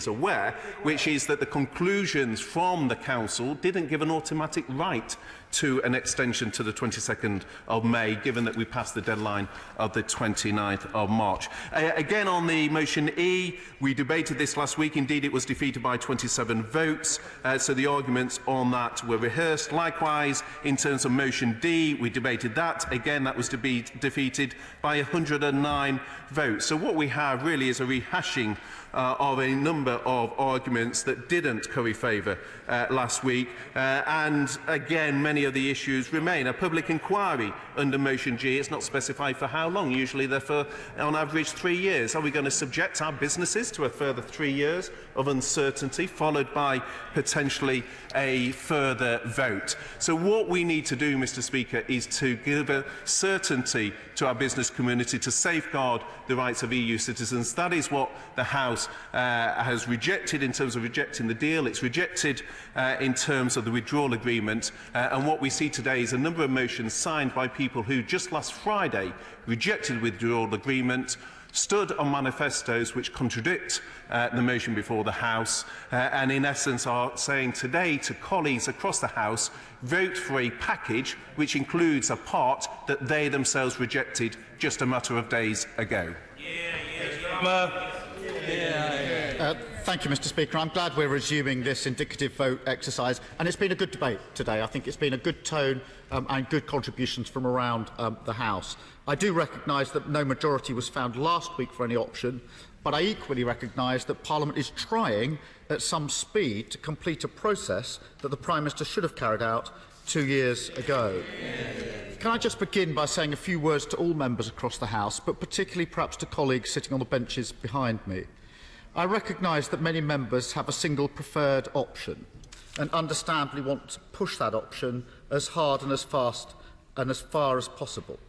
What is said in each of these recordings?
is aware, which is that the conclusions from the Council didn't give an automatic right to an extension to the 22nd of May, given that we passed the deadline of the 29th of March. Again, on the motion E, we debated this last week. Indeed, it was defeated by 27 votes, so the arguments on that were rehearsed. Likewise, in terms of motion D, we debated that. Again, that was to be defeated by 109 votes. So what we have really is a rehashing of a number of arguments that didn't curry favour last week, and again many of the issues remain. A public inquiry under motion G, it's not specified for how long, usually they're for on average 3 years. Are we going to subject our businesses to a further 3 years of uncertainty, followed by potentially a further vote? So what we need to do, Mr Speaker, is to give a certainty to our business community to safeguard the rights of EU citizens. That is what the House has rejected in terms of rejecting the deal. It's rejected in terms of the withdrawal agreement, and what we see today is a number of motions signed by people who just last Friday rejected the withdrawal agreement, stood on manifestos which contradict the motion before the House, and in essence are saying today to colleagues across the House, vote for a package which includes a part that they themselves rejected just a matter of days ago. Thank you, Mr Speaker. I'm glad we're resuming this indicative vote exercise, and it's been a good debate today. I think it's been a good tone and good contributions from around the House. I do recognise that no majority was found last week for any option, but I equally recognise that Parliament is trying at some speed to complete a process that the Prime Minister should have carried out 2 years ago. Can I just begin by saying a few words to all members across the House, but particularly perhaps to colleagues sitting on the benches behind me. I recognise that many members have a single preferred option and understandably want to push that option as hard and as fast and as far as possible.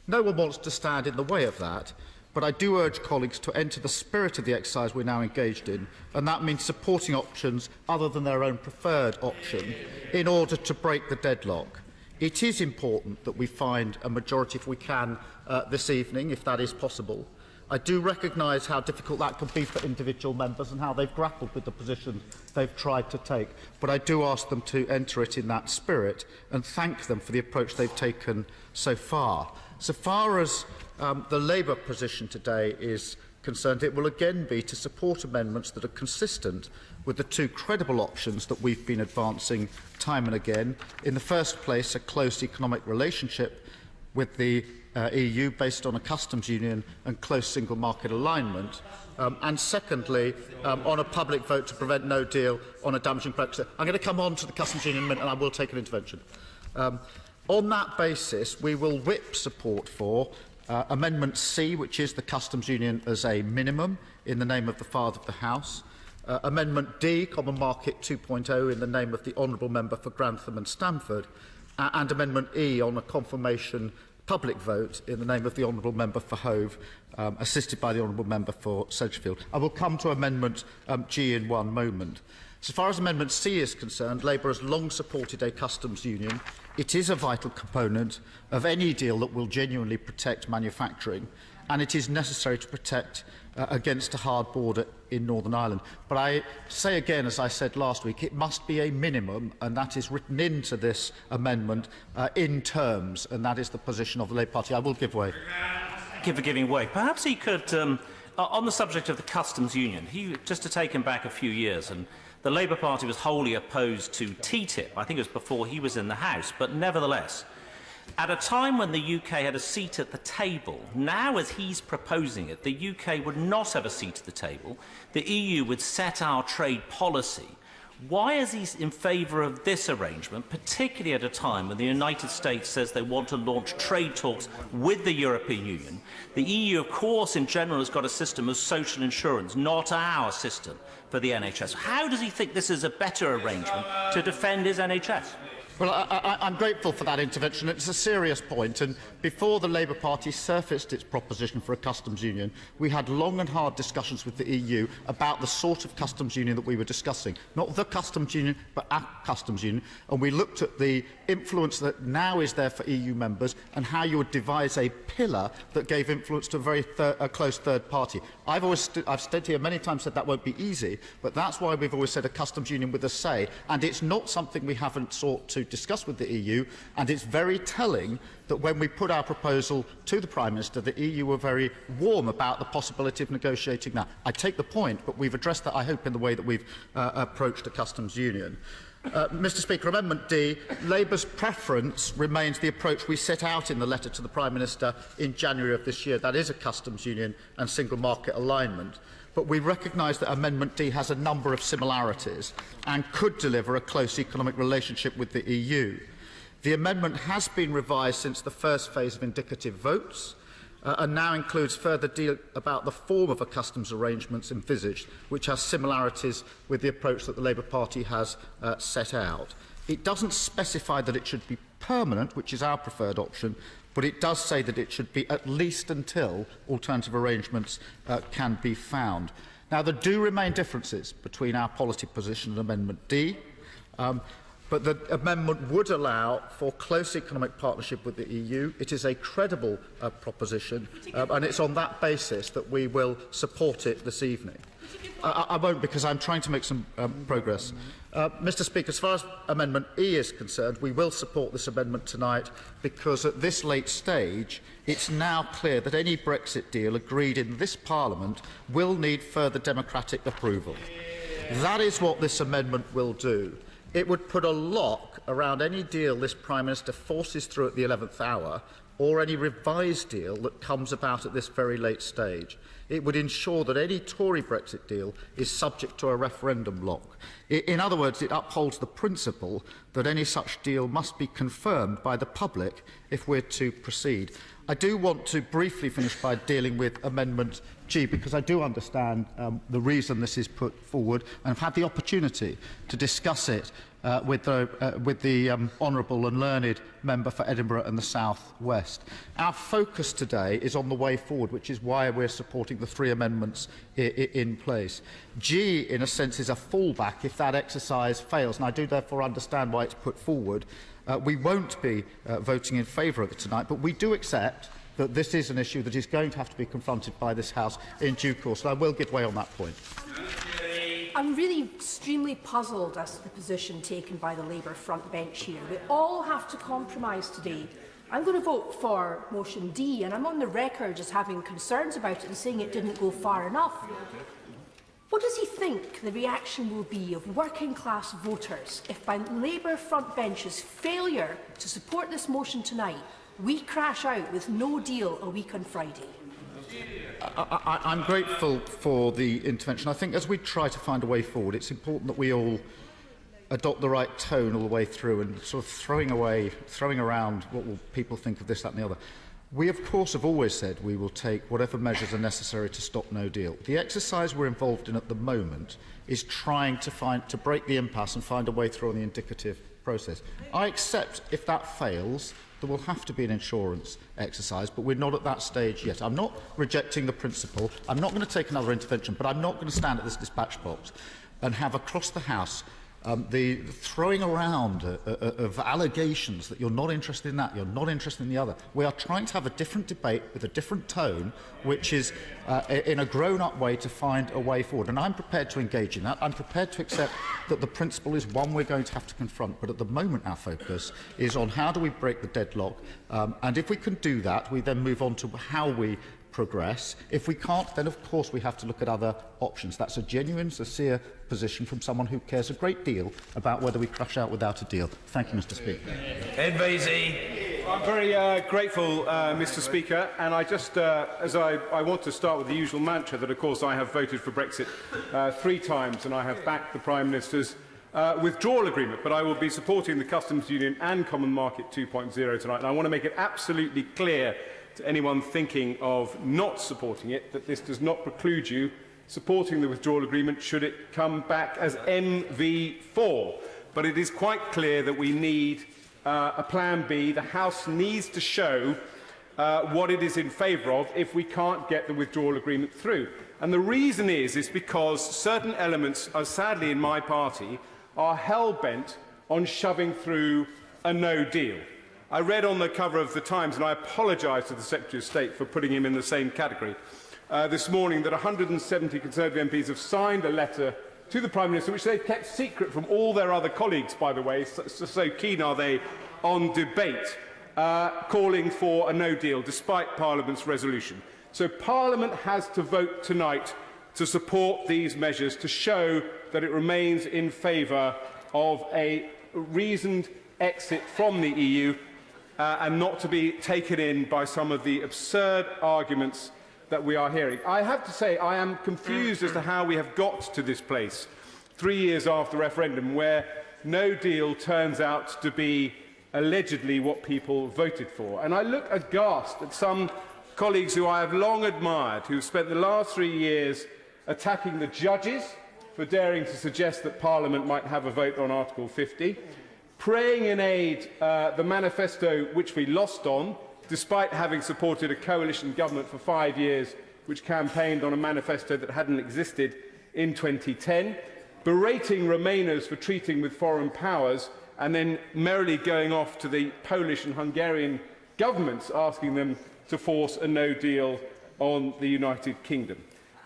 No one wants to stand in the way of that, but I do urge colleagues to enter the spirit of the exercise we're now engaged in, and that means supporting options other than their own preferred option in order to break the deadlock. It is important that we find a majority, if we can, this evening, if that is possible. I do recognise how difficult that could be for individual members and how they've grappled with the position they've tried to take, but I do ask them to enter it in that spirit and thank them for the approach they've taken so far. So far as the Labour position today is concerned, it will again be to support amendments that are consistent with the two credible options that we've been advancing time and again. In the first place, a close economic relationship with the EU based on a customs union and close single market alignment, and secondly, on a public vote to prevent no deal on a damaging Brexit. I'm going to come on to the customs union in a minute and I will take an intervention. On that basis, we will whip support for Amendment C, which is the customs union as a minimum, in the name of the Father of the House. Amendment D, Common Market 2.0, in the name of the Honourable Member for Grantham and Stamford. And Amendment E on a confirmation public vote in the name of the Honourable Member for Hove, assisted by the Honourable Member for Sedgefield. I will come to Amendment G in one moment. So far as Amendment C is concerned, Labour has long supported a customs union. It is a vital component of any deal that will genuinely protect manufacturing, and it is necessary to protect against a hard border in Northern Ireland. But I say again, as I said last week, it must be a minimum, and that is written into this amendment in terms, and that is the position of the Labour Party. I will give way. Thank you for giving way. Perhaps he could, on the subject of the customs union, just to take him back a few years, and the Labour Party was wholly opposed to TTIP. I think it was before he was in the House, but nevertheless, at a time when the UK had a seat at the table, now as he's proposing it, the UK would not have a seat at the table. The EU would set our trade policy. Why is he in favour of this arrangement, particularly at a time when the United States says they want to launch trade talks with the European Union? The EU, of course, in general, has got a system of social insurance, not our system for the NHS. How does he think this is a better arrangement to defend his NHS? Well, I'm grateful for that intervention. It's a serious point, and before the Labour Party surfaced its proposition for a customs union, we had long and hard discussions with the EU about the sort of customs union that we were discussing. Not the customs union, but a customs union, and we looked at the influence that now is there for EU members and how you would devise a pillar that gave influence to a very close third party. I've stood here many times said that won't be easy, but that's why we've always said a customs union with a say, and it's not something we haven't sought to discuss with the EU, and it's very telling that when we put our proposal to the Prime Minister, the EU were very warm about the possibility of negotiating that. I take the point, but we've addressed that, I hope, in the way that we've approached a customs union. Mr Speaker, Amendment D, Labour's preference remains the approach we set out in the letter to the Prime Minister in January of this year. That is a customs union and single market alignment. But we recognise that Amendment D has a number of similarities and could deliver a close economic relationship with the EU. The amendment has been revised since the first phase of indicative votes and now includes further detail about the form of a customs arrangements envisaged, which has similarities with the approach that the Labour Party has set out. It doesn't specify that it should be permanent, which is our preferred option, but it does say that it should be at least until alternative arrangements can be found. Now, there do remain differences between our policy position and Amendment D, but the amendment would allow for close economic partnership with the EU. It is a credible proposition, and it's on that basis that we will support it this evening. I won't, because I'm trying to make some progress. Mr Speaker, as far as Amendment E is concerned, we will support this amendment tonight because at this late stage it's now clear that any Brexit deal agreed in this Parliament will need further democratic approval. That is what this amendment will do. It would put a lock around any deal this Prime Minister forces through at the 11th hour or any revised deal that comes about at this very late stage. It would ensure that any Tory Brexit deal is subject to a referendum lock. In other words, it upholds the principle that any such deal must be confirmed by the public if we're to proceed. I do want to briefly finish by dealing with Amendment G, because I do understand the reason this is put forward, and I've had the opportunity to discuss it with the honourable and learned member for Edinburgh and the South West. Our focus today is on the way forward, which is why we're supporting the three amendments in place. G, in a sense, is a fallback if that exercise fails, and I do therefore understand why it's put forward. We won't be voting in favour of it tonight, but we do accept that this is an issue that is going to have to be confronted by this House in due course, and I will give way on that point. I'm really extremely puzzled as to the position taken by the Labour front bench here. We all have to compromise today. I'm going to vote for motion D, and I'm on the record as having concerns about it and saying it didn't go far enough. What does he think the reaction will be of working-class voters if, by Labour front bench's failure to support this motion tonight, we crash out with no deal a week on Friday? I'm grateful for the intervention. I think as we try to find a way forward, it's important that we all adopt the right tone all the way through, and sort of throwing around what will people think of this, that and the other. We, of course, have always said we will take whatever measures are necessary to stop no deal. The exercise we're involved in at the moment is trying to break the impasse and find a way through on the indicative process. I accept if that fails, there will have to be an insurance exercise, but we're not at that stage yet. I'm not rejecting the principle. I'm not going to take another intervention, but I'm not going to stand at this dispatch box and have across the House the throwing around of allegations that you're not interested in that, you're not interested in the other. We are trying to have a different debate with a different tone, which is in a grown-up way to find a way forward. And I'm prepared to engage in that. I'm prepared to accept that the principle is one we're going to have to confront. But at the moment, our focus is on how do we break the deadlock. And if we can do that, we then move on to how we progress. If we can't, then of course we have to look at other options. That's a genuine, sincere position from someone who cares a great deal about whether we crash out without a deal. Thank you, Mr. Speaker. Ed Vasey. I'm very grateful, Mr. Speaker, and I just, I want to start with the usual mantra that, of course, I have voted for Brexit 3 times, and I have backed the Prime Minister's withdrawal agreement, but I will be supporting the Customs Union and Common Market 2.0 tonight, and I want to make it absolutely clear to anyone thinking of not supporting it that this does not preclude you supporting the withdrawal agreement should it come back as MV4. but it is quite clear that we need a plan B. The House needs to show what it is in favour of if we can't get the withdrawal agreement through. And the reason is because certain elements, sadly in my party, are hell-bent on shoving through a no deal. I read on the cover of the Times, and I apologise to the Secretary of State for putting him in the same category, this morning that 170 Conservative MPs have signed a letter to the Prime Minister, which they've kept secret from all their other colleagues, by the way, so keen are they on debate, calling for a no deal, despite Parliament's resolution. So Parliament has to vote tonight to support these measures, to show that it remains in favour of a reasoned exit from the EU and not to be taken in by some of the absurd arguments that we are hearing. I have to say I am confused as to how we have got to this place 3 years after the referendum, where no deal turns out to be allegedly what people voted for. And I look aghast at some colleagues who I have long admired, who have spent the last 3 years attacking the judges for daring to suggest that Parliament might have a vote on Article 50, praying in aid the manifesto which we lost on, despite having supported a coalition government for 5 years which campaigned on a manifesto that hadn't existed in 2010, berating Remainers for treating with foreign powers and then merrily going off to the Polish and Hungarian governments asking them to force a no deal on the United Kingdom.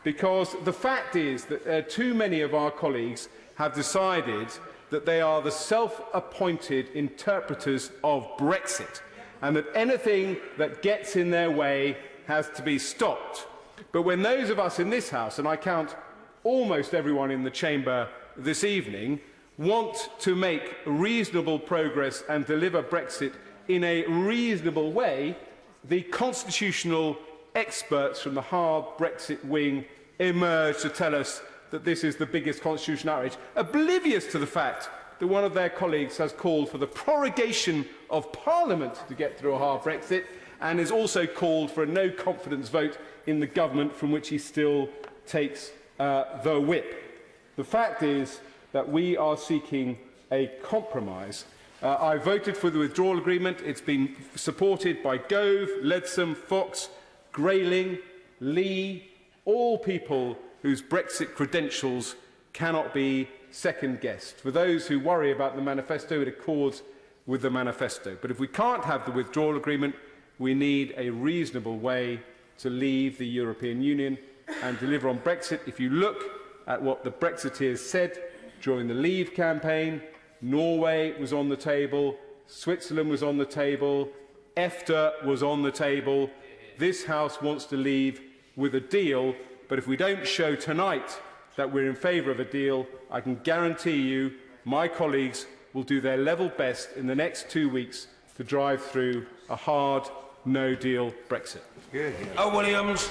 Because the fact is that too many of our colleagues have decided that they are the self-appointed interpreters of Brexit, and that anything that gets in their way has to be stopped. But when those of us in this House, and I count almost everyone in the chamber this evening, want to make reasonable progress and deliver Brexit in a reasonable way, the constitutional experts from the hard Brexit wing emerge to tell us that this is the biggest constitutional outrage, oblivious to the fact that one of their colleagues has called for the prorogation of Parliament to get through a hard Brexit, and has also called for a no-confidence vote in the government from which he still takes the whip. The fact is that we are seeking a compromise. I voted for the withdrawal agreement. It's been supported by Gove, Leadsom, Fox, Grayling, Lee, all people whose Brexit credentials cannot be second-guessed. For those who worry about the manifesto, it accords with the manifesto. But if we can't have the withdrawal agreement, we need a reasonable way to leave the European Union and deliver on Brexit. If you look at what the Brexiteers said during the Leave campaign, Norway was on the table, Switzerland was on the table, EFTA was on the table. This House wants to leave with a deal, but if we don't show tonight that we're in favour of a deal, I can guarantee you my colleagues will do their level best in the next 2 weeks to drive through a hard, no-deal Brexit. Williams.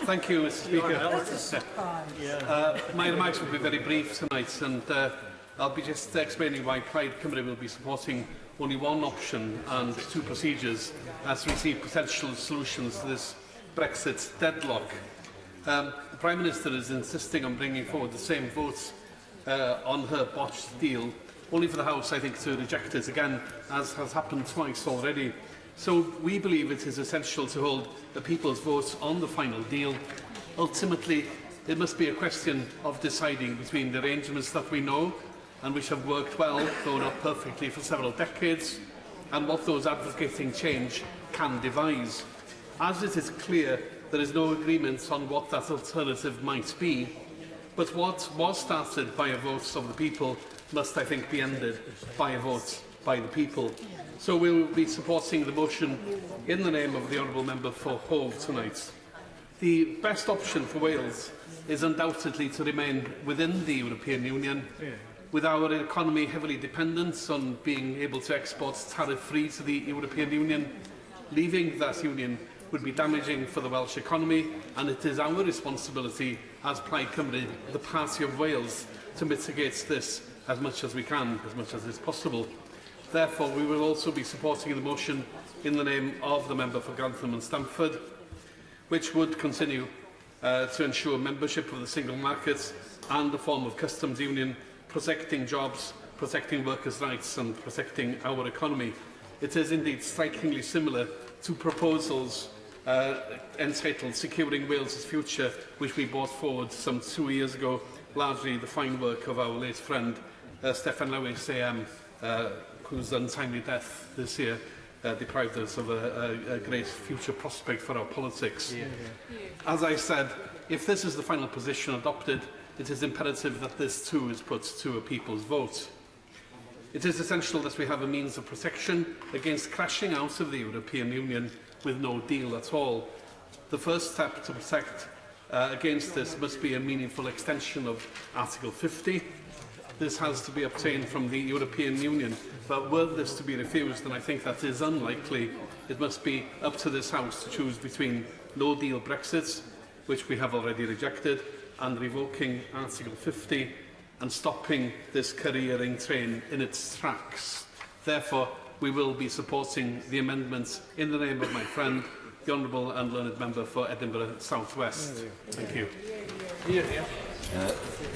Thank you, Mr. Speaker. My remarks will be very brief tonight, and I'll be just explaining why Plaid Cymru will be supporting only one option and two procedures as we see potential solutions to this Brexit deadlock. The Prime Minister is insisting on bringing forward the same votes on her botched deal, only for the House, I think, to reject it again, as has happened twice already. So we believe it is essential to hold the people's vote on the final deal. Ultimately, it must be a question of deciding between the arrangements that we know and which have worked well, though not perfectly, for several decades, and what those advocating change can devise. As it is clear, there is no agreement on what that alternative might be, but what was started by a vote of the people must, I think, be ended by a vote by the people. So we will be supporting the motion in the name of the Honourable Member for Hove tonight. The best option for Wales is undoubtedly to remain within the European Union, with our economy heavily dependent on being able to export tariff-free to the European Union. Leaving that union would be damaging for the Welsh economy, and it is our responsibility as Plaid Cymru, the party of Wales, to mitigate this as much as we can, as much as is possible. Therefore, we will also be supporting the motion in the name of the member for Grantham and Stamford, which would continue to ensure membership of the single market and the form of customs union, protecting jobs, protecting workers' rights and protecting our economy. It is indeed strikingly similar to proposals entitled Securing Wales's Future, which we brought forward some 2 years ago, largely the fine work of our late friend Steffan Lewis AM, whose untimely death this year deprived us of a great future prospect for our politics. As I said, if this is the final position adopted, it is imperative that this too is put to a people's vote. It is essential that we have a means of protection against crashing out of the European Union with no deal at all. The first step to protect against this must be a meaningful extension of Article 50. This has to be obtained from the European Union, but were this to be refused, and I think that is unlikely, it must be up to this House to choose between no-deal Brexit, which we have already rejected, and revoking Article 50 and stopping this careering train in its tracks. Therefore, we will be supporting the amendments in the name of my friend, the Honourable and Learned Member for Edinburgh South West. Thank you.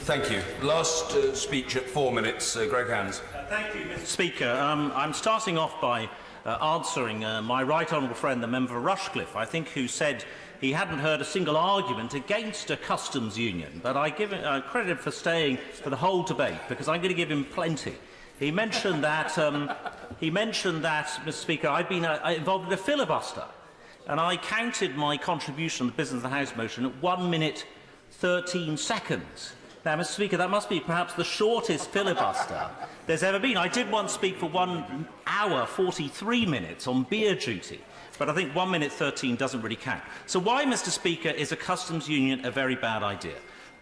Thank you. Last speech at 4 minutes. Greg Hands. Thank you, Mr. Speaker. I'm starting off by answering my right honourable friend, the member for Rushcliffe, I think, who said he hadn't heard a single argument against a customs union. But I give him credit for staying for the whole debate, because I'm going to give him plenty. He mentioned that, Mr. Speaker, I've been involved in a filibuster, and I counted my contribution to the Business of the House motion at 1 minute 13 seconds. Now, Mr. Speaker, that must be perhaps the shortest filibuster there's ever been. I did once speak for 1 hour 43 minutes on beer duty, but I think 1 minute 13 doesn't really count. So why, Mr. Speaker, is a customs union a very bad idea?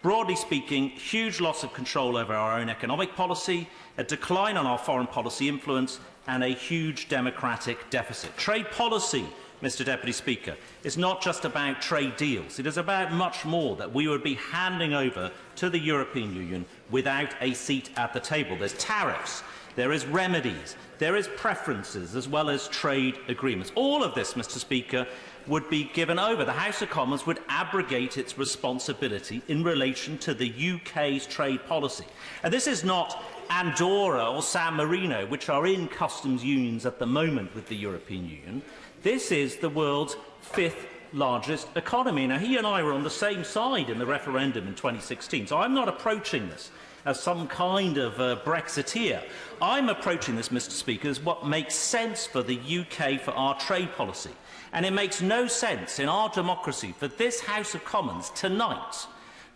Broadly speaking, huge loss of control over our own economic policy, a decline on our foreign policy influence, and a huge democratic deficit. Trade policy, Mr. Deputy Speaker, is not just about trade deals. It is about much more that we would be handing over to the European Union without a seat at the table. There's tariffs, there is remedies, there is preferences, as well as trade agreements. All of this, Mr. Speaker, would be given over. The House of Commons would abrogate its responsibility in relation to the UK's trade policy. And this is not Andorra or San Marino, which are in customs unions at the moment with the European Union. This is the world's 5th largest economy. Now, he and I were on the same side in the referendum in 2016, so I'm not approaching this as some kind of Brexiteer. I'm approaching this, Mr. Speaker, as what makes sense for the UK for our trade policy. And it makes no sense in our democracy for this House of Commons tonight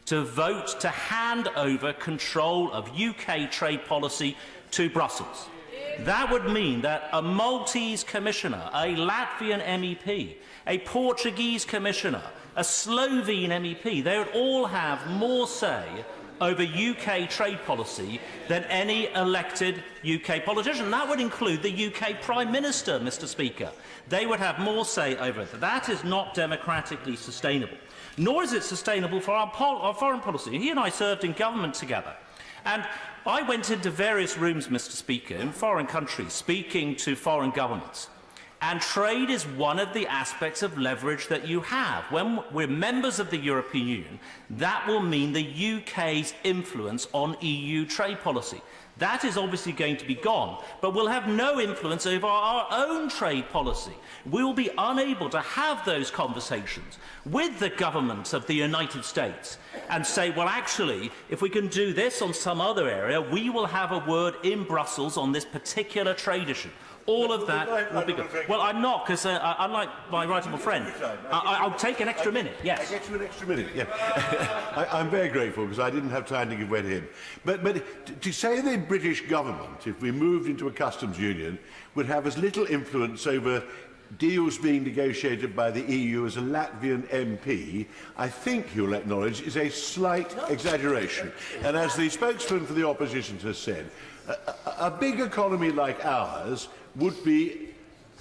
to vote to hand over control of UK trade policy to Brussels. That would mean that a Maltese commissioner, a Latvian MEP, a Portuguese commissioner, a Slovene MEP, they would all have more say over UK trade policy than any elected UK politician. That would include the UK Prime Minister, Mr. Speaker. They would have more say over it. That is not democratically sustainable, nor is it sustainable for our foreign policy. He and I served in government together, and I went into various rooms, Mr. Speaker, in foreign countries, speaking to foreign governments. And trade is one of the aspects of leverage that you have. When we're members of the European Union, that will mean the UK's influence on EU trade policy. That is obviously going to be gone, but we'll have no influence over our own trade policy. We will be unable to have those conversations with the government of the United States and say, well, actually, if we can do this on some other area, we will have a word in Brussels on this particular trade issue. All of that will be good. Well, I'm not, because unlike my right honourable friend, I'll take an extra minute, yes. I get you an extra minute, yeah. I'm very grateful, because I didn't have time to give way to him. But to say the British government, if we moved into a customs union, would have as little influence over deals being negotiated by the EU as a Latvian MP, I think you'll acknowledge is a slight exaggeration. And as the spokesman for the opposition has said, a big economy like ours would be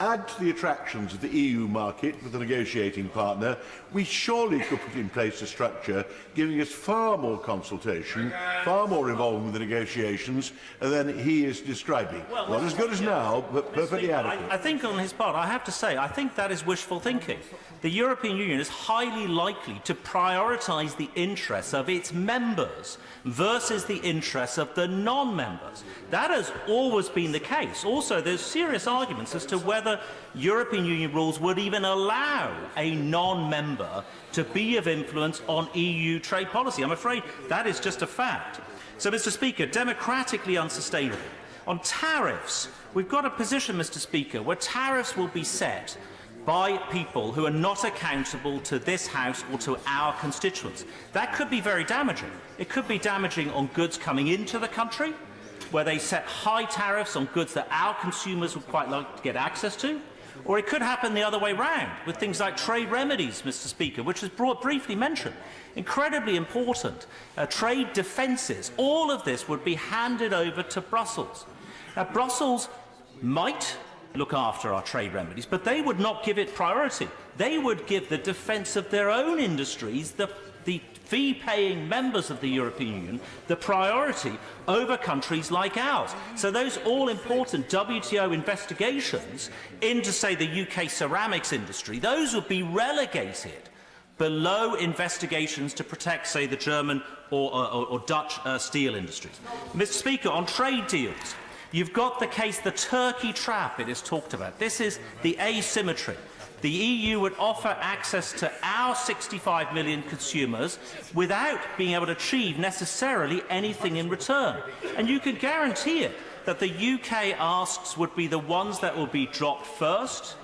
add to the attractions of the EU market with a negotiating partner, we surely could put in place a structure giving us far more consultation, far more involvement with the negotiations than he is describing. Not as good as now, but perfectly adequate. I think on his part, I have to say, I think that is wishful thinking. The European Union is highly likely to prioritise the interests of its members versus the interests of the non-members. That has always been the case. Also, there's serious arguments as to whether European Union rules would even allow a non-member to be of influence on EU trade policy. I'm afraid that is just a fact. So, Mr. Speaker, democratically unsustainable. On tariffs, we've got a position, Mr. Speaker, where tariffs will be set by people who are not accountable to this House or to our constituents. That could be very damaging. It could be damaging on goods coming into the country, where they set high tariffs on goods that our consumers would quite like to get access to. Or it could happen the other way round, with things like trade remedies, Mr. Speaker, which was briefly mentioned. Incredibly important. Trade defences. All of this would be handed over to Brussels. Now, Brussels might look after our trade remedies, but they would not give it priority. They would give the defence of their own industries, the fee-paying members of the European Union, the priority over countries like ours. So those all-important WTO investigations into, say, the UK ceramics industry, those would be relegated below investigations to protect, say, the German or Dutch steel industries. Mr. Speaker, on trade deals, you've got the case, the Turkey trap it is talked about. This is the asymmetry. The EU would offer access to our 65 million consumers without being able to achieve necessarily anything in return. And you can guarantee it that the UK asks would be the ones that will be dropped first,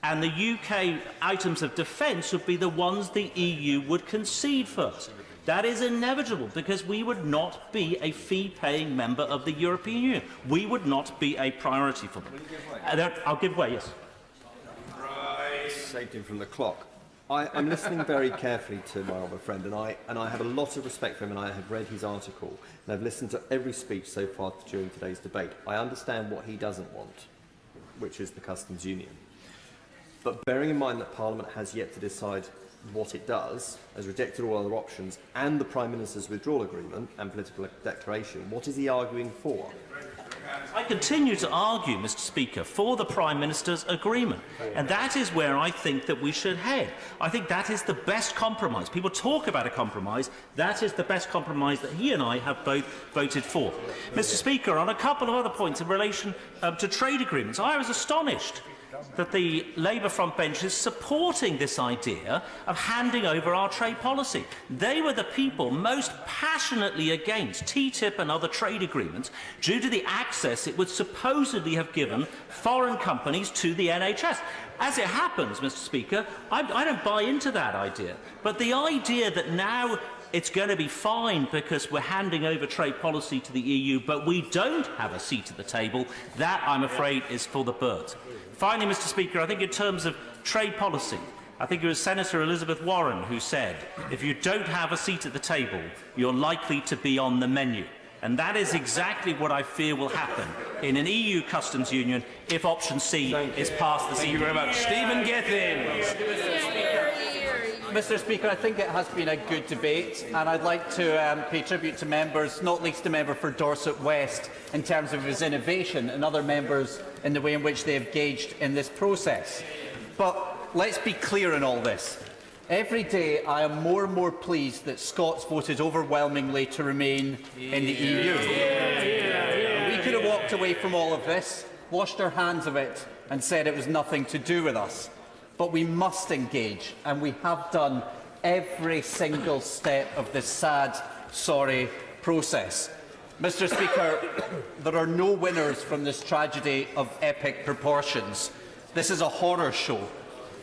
and the UK items of defence would be the ones the EU would concede first. That is inevitable, because we would not be a fee-paying member of the European Union. We would not be a priority for them. I'll give way, yes. Saved him from the clock. I'm listening very carefully to my other friend, and I have a lot of respect for him, and I have read his article, and I've listened to every speech so far during today's debate. I understand what he doesn't want, which is the customs union. But bearing in mind that Parliament has yet to decide what it does, has rejected all other options, and the Prime Minister's withdrawal agreement and political declaration, what is he arguing for? I continue to argue, Mr. Speaker, for the Prime Minister's agreement, and that is where I think that we should head. I think that is the best compromise. People talk about a compromise. That is the best compromise that he and I have both voted for. Mr. Speaker, on a couple of other points in relation to trade agreements, I was astonished that the Labour front bench is supporting this idea of handing over our trade policy. They were the people most passionately against TTIP and other trade agreements due to the access it would supposedly have given foreign companies to the NHS. As it happens, Mr. Speaker, I don't buy into that idea. But the idea that now it's going to be fine because we're handing over trade policy to the EU, but we don't have a seat at the table, that, I'm afraid, is for the birds. Finally, Mr. Speaker, I think in terms of trade policy, I think it was Senator Elizabeth Warren who said, if you don't have a seat at the table, you're likely to be on the menu. And that is exactly what I fear will happen in an EU customs union if option C is passed this evening. Thank you very much. Stephen Gethin. Mr. Speaker, I think it has been a good debate, and I'd like to pay tribute to members, not least the member for Dorset West, in terms of his innovation, and other members in the way in which they have engaged in this process. But let's be clear in all this. Every day I am more and more pleased that Scots voted overwhelmingly to remain in the EU. We could have walked away from all of this, washed our hands of it, and said it was nothing to do with us. But we must engage, and we have done every single step of this sad, sorry process. Mr. Speaker, there are no winners from this tragedy of epic proportions. This is a horror show,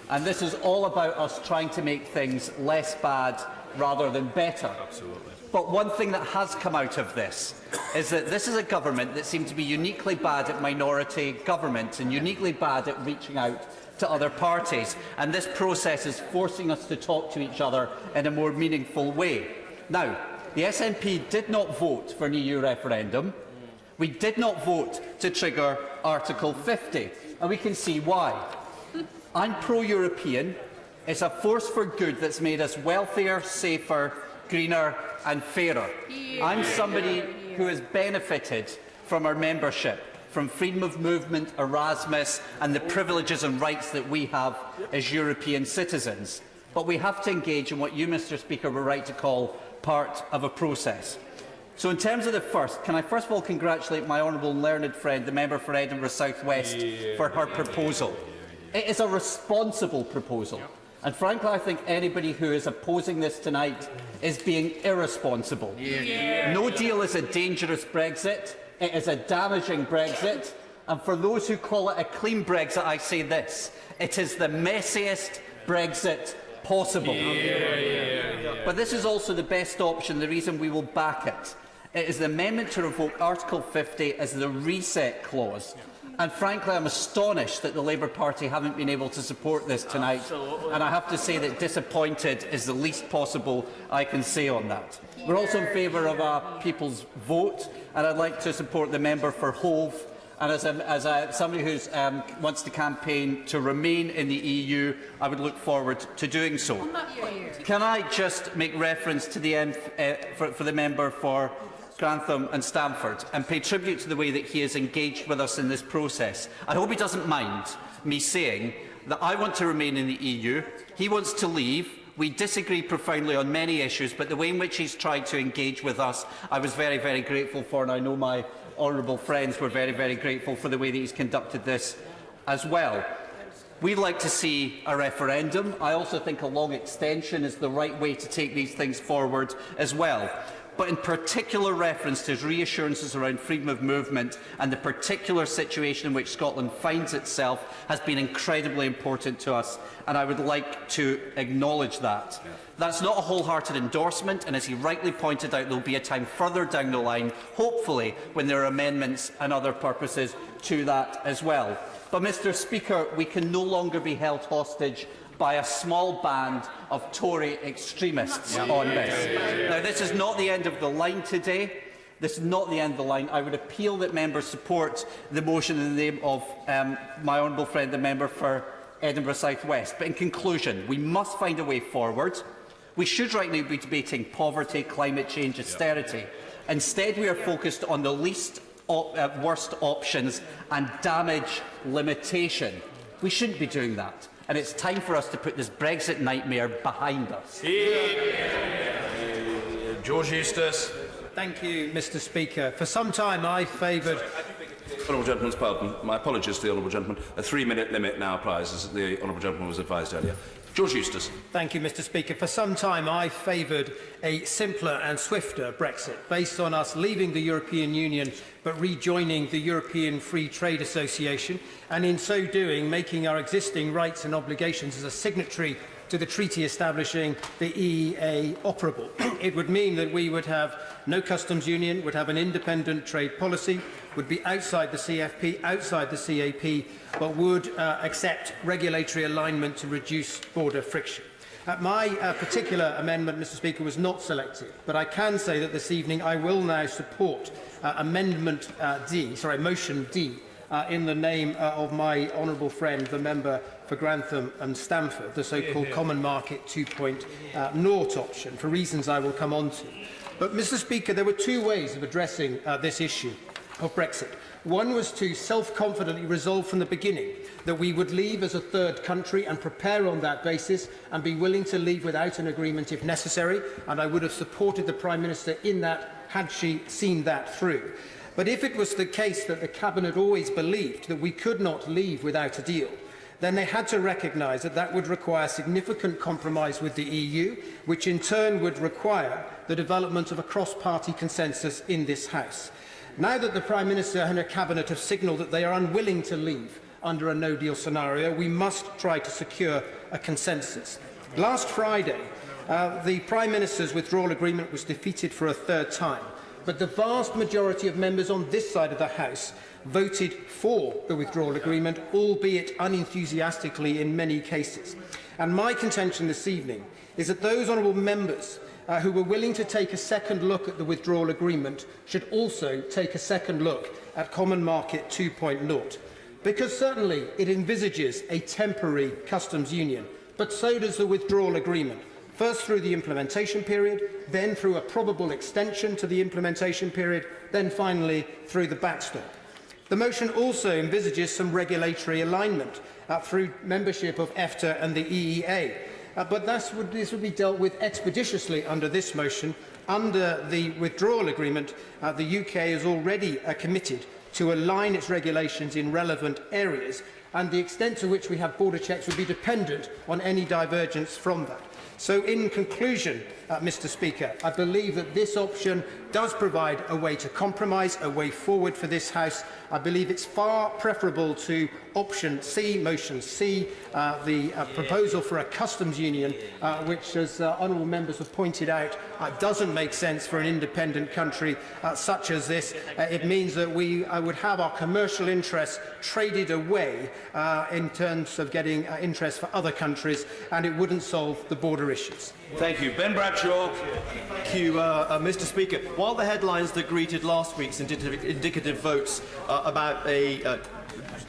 and this is all about us trying to make things less bad rather than better. Absolutely. But one thing that has come out of this is that this is a government that seemed to be uniquely bad at minority government and uniquely bad at reaching out to other parties, and this process is forcing us to talk to each other in a more meaningful way. Now, the SNP did not vote for an EU referendum. We did not vote to trigger Article 50. and we can see why. I'm pro-European. It's a force for good that's made us wealthier, safer, greener and fairer. I'm somebody who has benefited from our membership, from freedom of movement, Erasmus and the privileges and rights that we have as European citizens. But we have to engage in what you, Mr Speaker, were right to call part of a process. So in terms of the first, can I first of all congratulate my honourable and learned friend, the member for Edinburgh South West, for her proposal. It is a responsible proposal. And frankly, I think anybody who is opposing this tonight is being irresponsible. No deal is a dangerous Brexit. It is a damaging Brexit. And for those who call it a clean Brexit, I say this. It is the messiest Brexit possible. But this is also the best option, the reason we will back it. It is the amendment to revoke Article 50 as the reset clause. And frankly, I'm astonished that the Labour Party haven't been able to support this tonight. And I have to say that disappointed is the least possible I can say on that. We're also in favour of a people's vote, and I'd like to support the member for Hove. And as somebody who wants to campaign to remain in the EU, I would look forward to doing so. Can I just make reference to the end for the member for Grantham and Stamford and pay tribute to the way that he has engaged with us in this process? I hope he doesn't mind me saying that I want to remain in the EU, he wants to leave. We disagree profoundly on many issues, but the way in which he's tried to engage with us, I was very, very grateful for, and I know my honourable friends were very, very grateful for the way that he's conducted this as well. We'd like to see a referendum. I also think a long extension is the right way to take these things forward as well. But in particular reference to his reassurances around freedom of movement and the particular situation in which Scotland finds itself has been incredibly important to us, and I would like to acknowledge that. That's not a wholehearted endorsement, and as he rightly pointed out, there will be a time further down the line, hopefully, when there are amendments and other purposes to that as well. But, Mr Speaker, we can no longer be held hostage by a small band of Tory extremists on this. Now, this is not the end of the line today. This is not the end of the line. I would appeal that members support the motion in the name of my honourable friend, the member for Edinburgh South West. But in conclusion, we must find a way forward. We should right now be debating poverty, climate change, austerity. Instead, we are focused on the least worst options and damage limitation. We shouldn't be doing that. And it's time for us to put this Brexit nightmare behind us. George Eustace. Thank you, Mr Speaker. For some time I favoured... Honourable gentleman's pardon. My apologies to the honourable gentleman. A 3-minute limit now applies, as the honourable gentleman was advised earlier. George Eustace. Thank you, Mr Speaker. For some time I favoured a simpler and swifter Brexit, based on us leaving the European Union but rejoining the European Free Trade Association, and in so doing making our existing rights and obligations as a signatory to the treaty establishing the EEA operable. It would mean that we would have no customs union, would have an independent trade policy, would be outside the CFP, outside the CAP, but would accept regulatory alignment to reduce border friction. My particular amendment, Mr Speaker, was not selected, but I can say that this evening I will now support motion D, in the name of my honourable friend, the member for Grantham and Stamford, the so-called Common Market 2.0 option, for reasons I will come on to. But, Mr Speaker, there were two ways of addressing this issue of Brexit. One was to self-confidently resolve from the beginning that we would leave as a third country and prepare on that basis and be willing to leave without an agreement if necessary, and I would have supported the Prime Minister in that had she seen that through. But if it was the case that the Cabinet always believed that we could not leave without a deal, then they had to recognise that that would require significant compromise with the EU, which in turn would require the development of a cross-party consensus in this House. Now that the Prime Minister and her Cabinet have signalled that they are unwilling to leave under a no-deal scenario, we must try to secure a consensus. Last Friday, the Prime Minister's withdrawal agreement was defeated for a third time, but the vast majority of members on this side of the House voted for the withdrawal agreement, albeit unenthusiastically in many cases. And my contention this evening is that those honourable members who were willing to take a second look at the withdrawal agreement should also take a second look at Common Market 2.0. because certainly it envisages a temporary customs union, but so does the withdrawal agreement, first through the implementation period, then through a probable extension to the implementation period, then finally through the backstop. The motion also envisages some regulatory alignment through membership of EFTA and the EEA, but this would be dealt with expeditiously under this motion. Under the withdrawal agreement, the UK is already committed to align its regulations in relevant areas, and the extent to which we have border checks would be dependent on any divergence from that. So, in conclusion, Mr. Speaker, I believe that this option does provide a way to compromise, a way forward for this House. I believe it's far preferable to option C, motion C, the proposal for a customs union, which, as honourable members have pointed out, doesn't make sense for an independent country such as this. It means that we would have our commercial interests traded away in terms of getting interest for other countries, and it wouldn't solve the border issues. Thank you. Ben Bradshaw. Thank you, Mr. Speaker. While the headlines that greeted last week's indicative votes about a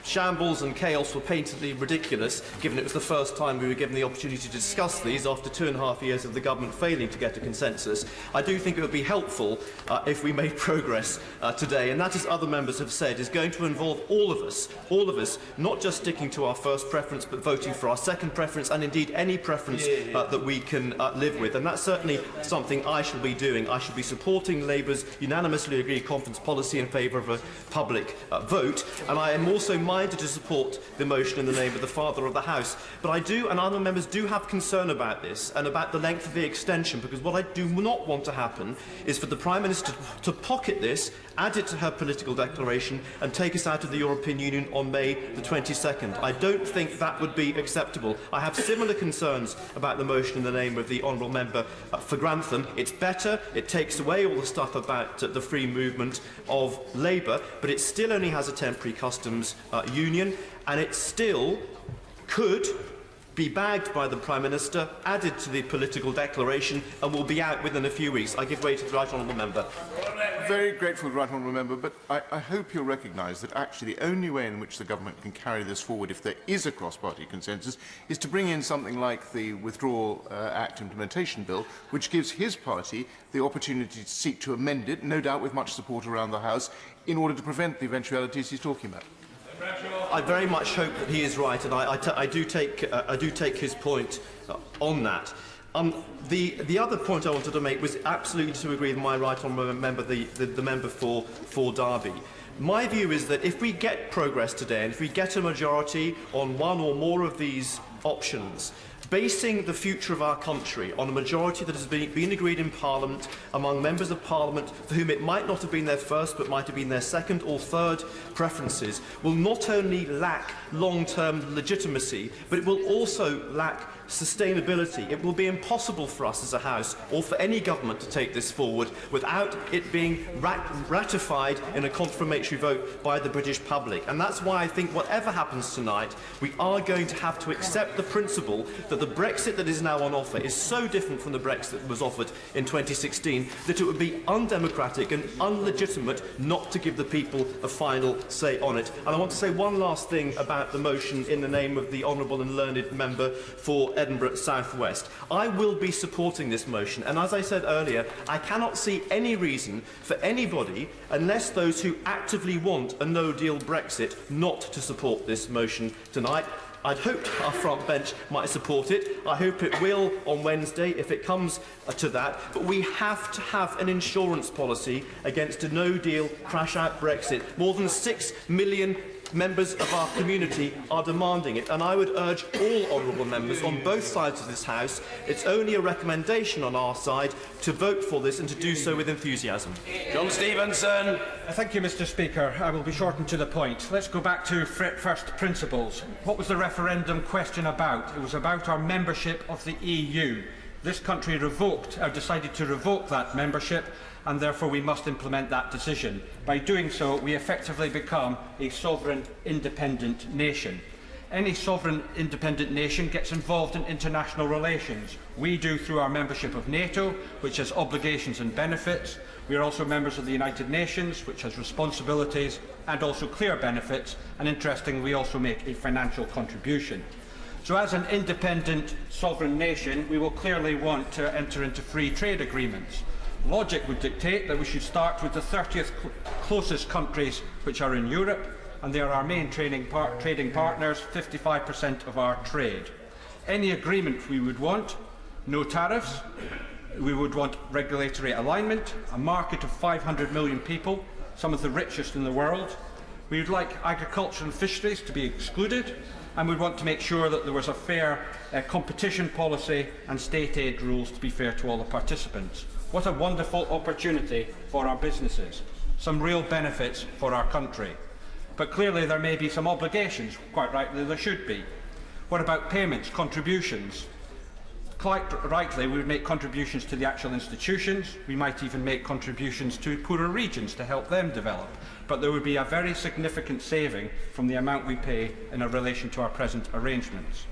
shambles and chaos were painfully ridiculous, given it was the first time we were given the opportunity to discuss these after 2.5 years of the government failing to get a consensus, I do think it would be helpful if we made progress today, and that, as other members have said, is going to involve all of us, not just sticking to our first preference, but voting for our second preference, and indeed any preference that we can live with. And that's certainly something I shall be doing. I shall be supporting Labour's unanimously agreed conference policy in favour of a public vote, and I am also minded to support the motion in the name of the Father of the House. But I do, and other members do, have concern about this and about the length of the extension, because what I do not want to happen is for the Prime Minister to pocket this, add it to her political declaration and take us out of the European Union on May the 22nd. I don't think that would be acceptable. I have similar concerns about the motion in the name of the Honourable Member for Grantham. It's better, it takes away all the stuff about the free movement of labour, but it still only has a temporary customs union, and it still could be bagged by the Prime Minister, added to the political declaration, and will be out within a few weeks. I give way to the Right Honourable Member. Very grateful to the Right Honourable Member, but I hope you'll recognise that actually the only way in which the government can carry this forward, if there is a cross-party consensus, is to bring in something like the Withdrawal Act Implementation Bill, which gives his party the opportunity to seek to amend it, no doubt with much support around the House, in order to prevent the eventualities he's talking about. I very much hope that he is right, and I do take his point on that. The other point I wanted to make was absolutely to agree with my right honourable member, the member for Derby. My view is that if we get progress today, and if we get a majority on one or more of these options, basing the future of our country on a majority that has been agreed in Parliament among members of Parliament for whom it might not have been their first but might have been their second or third preferences, will not only lack long-term legitimacy, but it will also lack sustainability. It will be impossible for us as a House or for any government to take this forward without it being ratified in a confirmatory vote by the British public. And that's why I think whatever happens tonight, we are going to have to accept the principle that the Brexit that is now on offer is so different from the Brexit that was offered in 2016 that it would be undemocratic and unlegitimate not to give the people a final say on it. And I want to say one last thing about the motion in the name of the honourable and learned member for Edinburgh South West. I will be supporting this motion, and as I said earlier, I cannot see any reason for anybody, unless those who actively want a no-deal Brexit, not to support this motion tonight. I'd hoped our front bench might support it. I hope it will on Wednesday if it comes to that. But we have to have an insurance policy against a no-deal, crash-out Brexit. More than 6 million members of our community are demanding it, and I would urge all honourable members on both sides of this House, it's only a recommendation on our side, to vote for this and to do so with enthusiasm. John Stevenson. Thank you, Mr. Speaker. I will be short and to the point. Let's go back to first principles. What was the referendum question about? It was about our membership of the EU. This country decided to revoke that membership, and therefore we must implement that decision. By doing so, we effectively become a sovereign, independent nation. Any sovereign independent nation gets involved in international relations. We do through our membership of NATO, which has obligations and benefits. We are also members of the United Nations, which has responsibilities and also clear benefits, and interestingly, we also make a financial contribution. So as an independent sovereign nation, we will clearly want to enter into free trade agreements. Logic would dictate that we should start with the 30th closest countries which are in Europe, and they are our main trading partners, 55% of our trade. Any agreement we would want: no tariffs, we would want regulatory alignment, a market of 500 million people, some of the richest in the world. We would like agriculture and fisheries to be excluded, and we want to make sure that there was a fair competition policy and state aid rules to be fair to all the participants. What a wonderful opportunity for our businesses, some real benefits for our country. But clearly there may be some obligations, quite rightly there should be. What about payments, contributions? Quite rightly we would make contributions to the actual institutions, we might even make contributions to poorer regions to help them develop, but there would be a very significant saving from the amount we pay in relation to our present arrangements.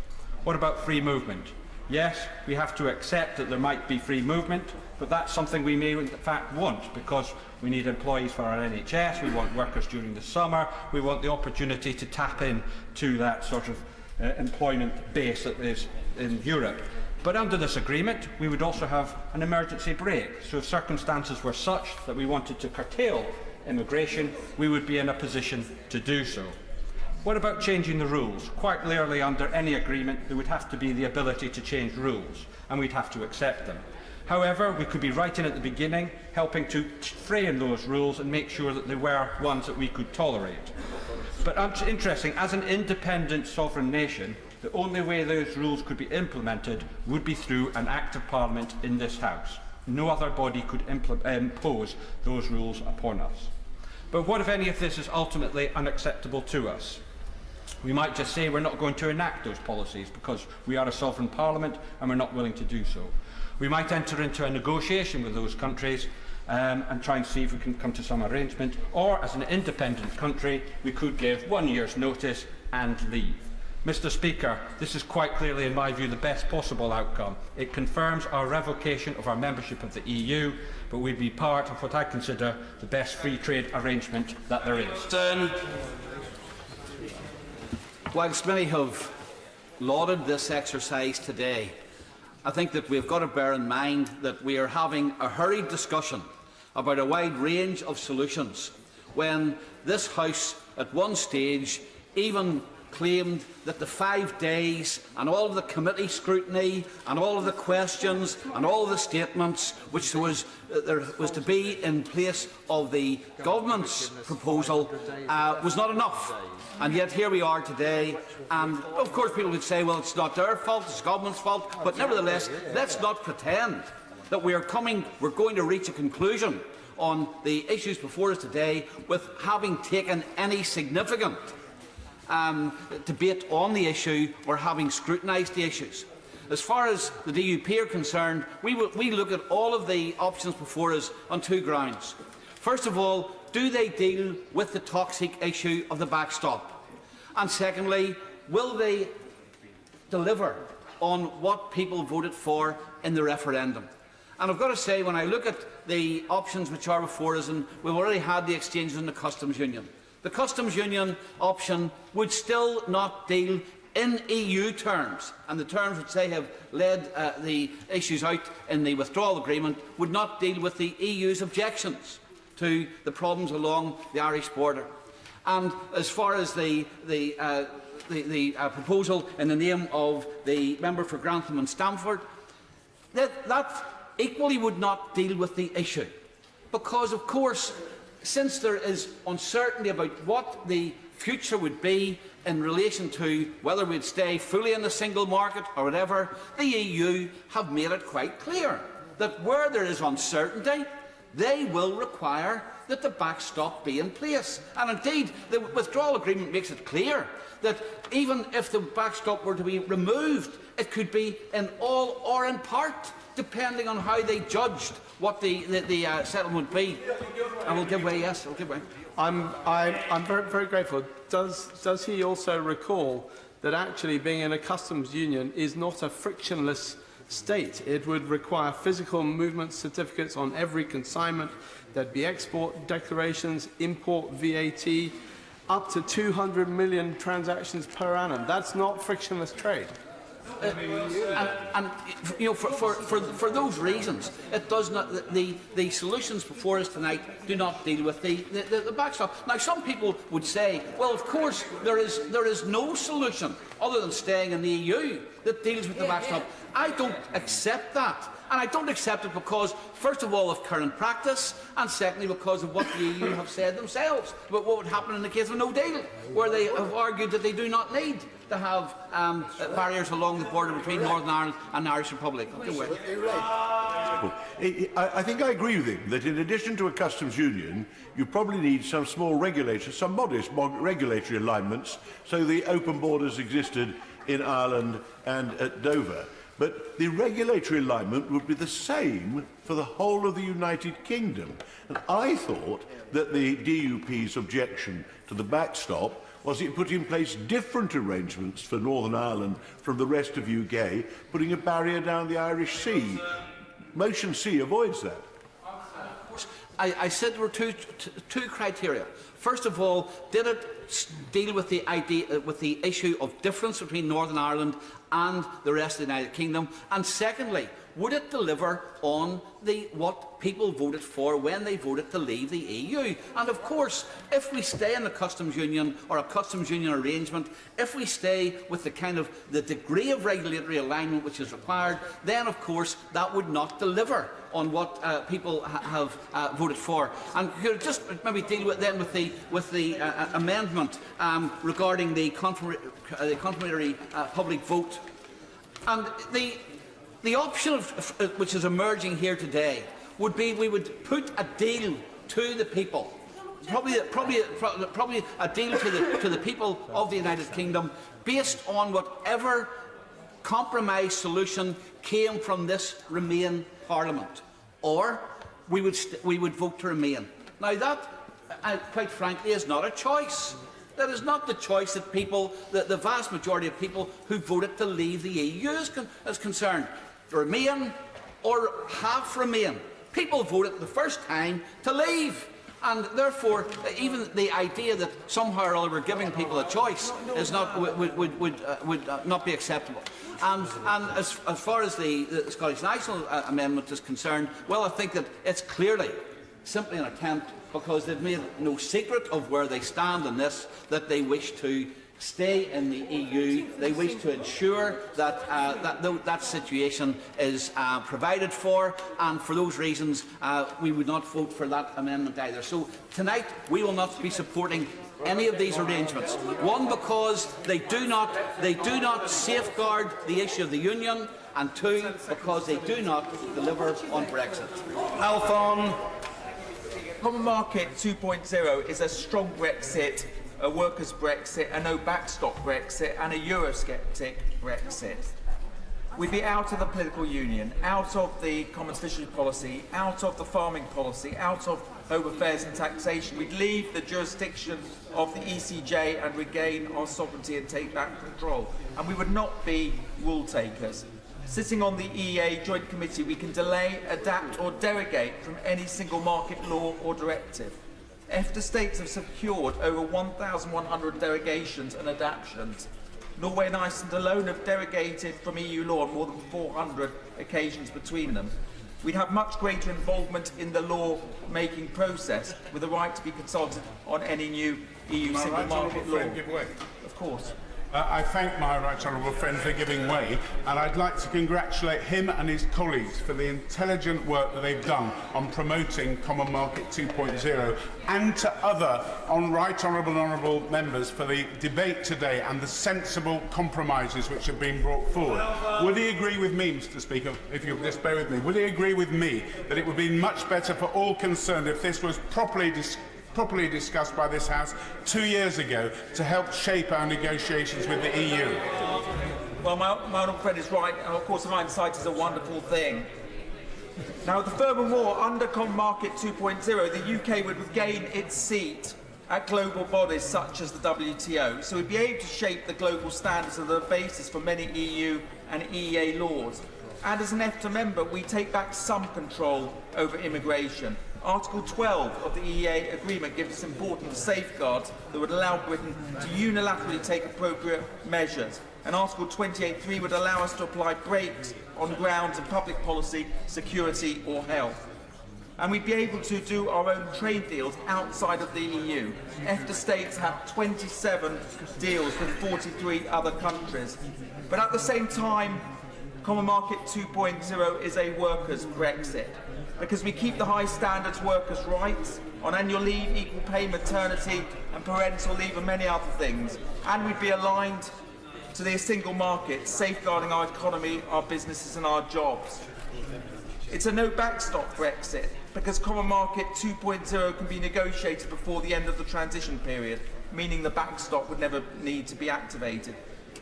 What about free movement? Yes, we have to accept that there might be free movement, but that's something we may in fact want, because we need employees for our NHS, we want workers during the summer, we want the opportunity to tap into that sort of employment base that is in Europe. But under this agreement, we would also have an emergency brake, so if circumstances were such that we wanted to curtail immigration, we would be in a position to do so. What about changing the rules? Quite clearly, under any agreement, there would have to be the ability to change rules, and we'd have to accept them. However, we could be right in at the beginning, helping to frame those rules and make sure that they were ones that we could tolerate. But interesting, as an independent sovereign nation, the only way those rules could be implemented would be through an Act of Parliament in this House. No other body could impose those rules upon us. But what if any of this is ultimately unacceptable to us? We might just say we're not going to enact those policies because we are a sovereign parliament and we're not willing to do so. We might enter into a negotiation with those countries and try and see if we can come to some arrangement, or as an independent country we could give 1 year's notice and leave. Mr. Speaker, this is quite clearly, in my view, the best possible outcome. It confirms our revocation of our membership of the EU, but we'd be part of what I consider the best free trade arrangement that there is. Whilst many have lauded this exercise today, I think that we've got to bear in mind that we are having a hurried discussion about a wide range of solutions, when this House at one stage even claimed that the 5 days and all of the committee scrutiny and all of the questions and all of the statements which there was to be in place of the government's proposal was not enough. And yet here we are today, and of course people would say, well, it's not their fault, it's the government's fault, but nevertheless, let's not pretend that we're going to reach a conclusion on the issues before us today with having taken any significant debate on the issue or having scrutinised the issues. As far as the DUP are concerned, we look at all of the options before us on two grounds. First of all, do they deal with the toxic issue of the backstop? And secondly, will they deliver on what people voted for in the referendum? And I've got to say, when I look at the options which are before us, and we've already had the exchanges in the Customs Union, the Customs Union option would still not deal in EU terms, and the terms which they have led the issues out in the withdrawal agreement would not deal with the EU's objections to the problems along the Irish border. And as far as the proposal in the name of the member for Grantham and Stamford, that equally would not deal with the issue, because, of course, since there is uncertainty about what the future would be in relation to whether we'd stay fully in the single market or whatever, the EU have made it quite clear that where there is uncertainty, they will require that the backstop be in place. And indeed, the withdrawal agreement makes it clear that even if the backstop were to be removed, it could be in all or in part, depending on how they judged what the settlement would be. And we'll give way, yes, we'll give way. I'm very, very grateful. Does he also recall that actually being in a customs union is not a frictionless state. It would require physical movement certificates on every consignment. There'd be export declarations, import VAT, up to 200 million transactions per annum. That's not frictionless trade. And you know, for those reasons, it does not. The solutions before us tonight do not deal with the backstop. Now, some people would say, well, of course, there is no solution other than staying in the EU that deals with the backstop. I don't accept that. And I don't accept it because, first of all, of current practice, and secondly, because of what the EU have said themselves about what would happen in the case of no deal, where they have argued that they do not need to have barriers along the border between Northern Ireland and the Irish Republic. I think I agree with him that in addition to a customs union, you probably need some small regulation, some modest regulatory alignments, so the open borders existed in Ireland and at Dover. But the regulatory alignment would be the same for the whole of the United Kingdom. And I thought that the DUP's objection to the backstop was it put in place different arrangements for Northern Ireland from the rest of UK, putting a barrier down the Irish Sea. Motion C avoids that. I said there were two criteria. First of all, did it deal with the issue of difference between Northern Ireland and the rest of the United Kingdom? And secondly, would it deliver on what people voted for when they voted to leave the EU? And of course, if we stay in the customs union or a customs union arrangement, if we stay with the degree of regulatory alignment which is required, then of course that would not deliver on what people have voted for. And could just maybe deal with the amendment regarding the complementary public vote. And the option which is emerging here today would be we would put a deal to the people, probably a deal to the people of the United Kingdom based on whatever compromise solution came from this Remain Parliament, or we would vote to remain. Now that, quite frankly, is not a choice. That is not the choice that people, the vast majority of people who voted to leave the EU is concerned. Remain or half remain. People voted the first time to leave. And therefore, even the idea that somehow or other we're giving people a choice is would not be acceptable. And as far as the Scottish National Amendment is concerned, well, I think that it's clearly simply an attempt, because they've made no secret of where they stand on this, that they wish to stay in the EU. They wish to ensure that that situation is provided for, and for those reasons we would not vote for that amendment either. So tonight we will not be supporting any of these arrangements. One, because they do not safeguard the issue of the Union, and two, because they do not deliver on Brexit. Alphon. Common Market 2.0 is a strong Brexit, a workers' Brexit, a no backstop Brexit, and a Eurosceptic Brexit. We'd be out of the political union, out of the common fisheries policy, out of the farming policy, out of home affairs and taxation. We'd leave the jurisdiction of the ECJ and regain our sovereignty and take back control. And we would not be rule takers. Sitting on the EEA Joint Committee, we can delay, adapt or derogate from any single market law or directive. EFTA states have secured over 1,100 derogations and adaptations. Norway and Iceland alone have derogated from EU law on more than 400 occasions between them. We'd have much greater involvement in the law-making process, with the right to be consulted on any new EU single market law. Of course. I thank my right honourable friend for giving way, and I'd like to congratulate him and his colleagues for the intelligent work that they've done on promoting Common Market 2.0, and to other right honourable members for the debate today and the sensible compromises which have been brought forward. Would he agree with me, Mr. Speaker, if you'll just bear with me, would he agree with me that it would be much better for all concerned if this was properly discussed by this House 2 years ago to help shape our negotiations with the EU? Well, my honourable friend is right, and of course hindsight is a wonderful thing. Now, furthermore, under Common Market 2.0, the UK would regain its seat at global bodies such as the WTO, so we'd be able to shape the global standards that are the basis for many EU and EEA laws. And as an EFTA member, we take back some control over immigration. Article 12 of the EEA agreement gives us important safeguards that would allow Britain to unilaterally take appropriate measures. And Article 28.3 would allow us to apply brakes on grounds of public policy, security or health. And we'd be able to do our own trade deals outside of the EU. EFTA states have 27 deals with 43 other countries. But at the same time, Common Market 2.0 is a workers' Brexit, because we keep the high standards workers' rights on annual leave, equal pay, maternity and parental leave and many other things. And we'd be aligned to the single market, safeguarding our economy, our businesses and our jobs. It's a no backstop Brexit, because Common Market 2.0 can be negotiated before the end of the transition period, meaning the backstop would never need to be activated.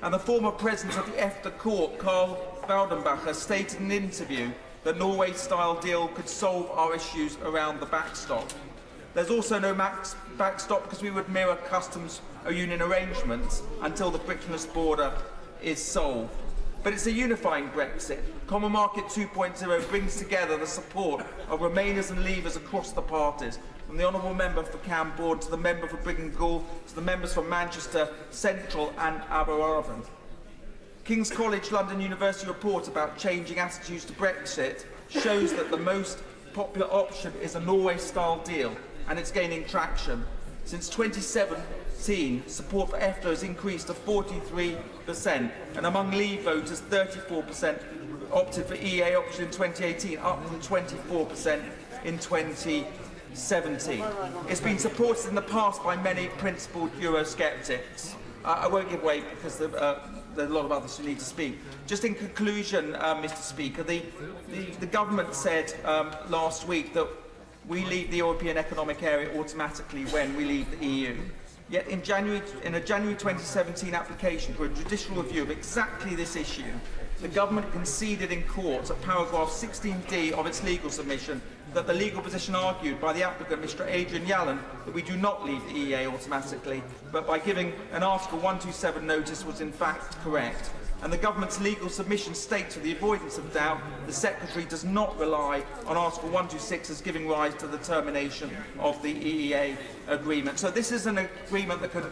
And the former president of the EFTA court, Karl Baudenbacher, stated in an interview that Norway-style deal could solve our issues around the backstop. There's also no backstop because we would mirror customs or union arrangements until the frictionless border is solved. But it's a unifying Brexit. Common Market 2.0 brings together the support of Remainers and Leavers across the parties, from the Honourable Member for Cambourne to the Member for Briggan-Gall to the members from Manchester Central and Aberystwyth. King's College London University report about changing attitudes to Brexit shows that the most popular option is a Norway-style deal, and it's gaining traction. Since 2017, support for EFTA has increased to 43%, and among Leave voters, 34% opted for EEA option in 2018, up from 24% in 2017. It's been supported in the past by many principled Eurosceptics. I won't give way because there are a lot of others who need to speak. Just in conclusion, Mr. Speaker, the government said last week that we leave the European Economic Area automatically when we leave the EU. Yet in a January 2017 application for a judicial review of exactly this issue, the government conceded in court at paragraph 16D of its legal submission that the legal position argued by the applicant, Mr. Adrian Yallen, that we do not leave the EEA automatically, but by giving an Article 127 notice was in fact correct. And the government's legal submission states, for the avoidance of doubt, the Secretary does not rely on Article 126 as giving rise to the termination of the EEA agreement. So this is an agreement that can,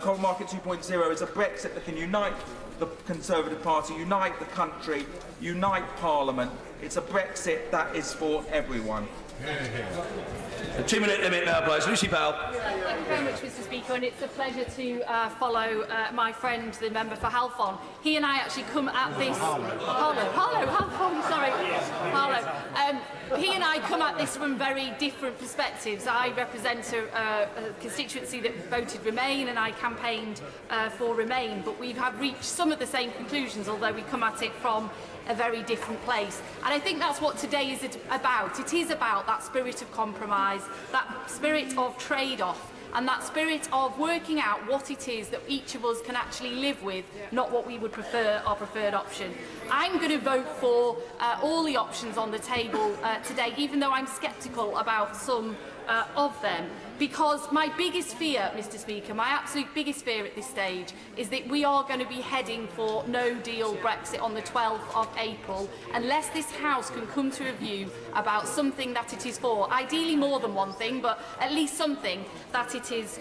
Common Market 2.0 is a Brexit that can unite the Conservative Party, unite the country, unite Parliament. It's a Brexit that is for everyone. A 2-minute limit now, please. Lucy Powell. Thank you very much, Mr. Speaker, and it's a pleasure to follow my friend, the member for Halfon. He and I actually come at this. He and I come at this from very different perspectives. I represent a constituency that voted Remain, and I campaigned for Remain, but we have reached some of the same conclusions, although we come at it from a very different place. And I think that's what today is about. It is about that spirit of compromise, that spirit of trade-off, and that spirit of working out what it is that each of us can actually live with, not what we would prefer, our preferred option. I'm going to vote for all the options on the table today, even though I'm sceptical about some of them. Because my biggest fear, Mr. Speaker, my absolute biggest fear at this stage is that we are going to be heading for no-deal Brexit on the 12th of April unless this House can come to a view about something that it is for. Ideally more than one thing, but at least something that it is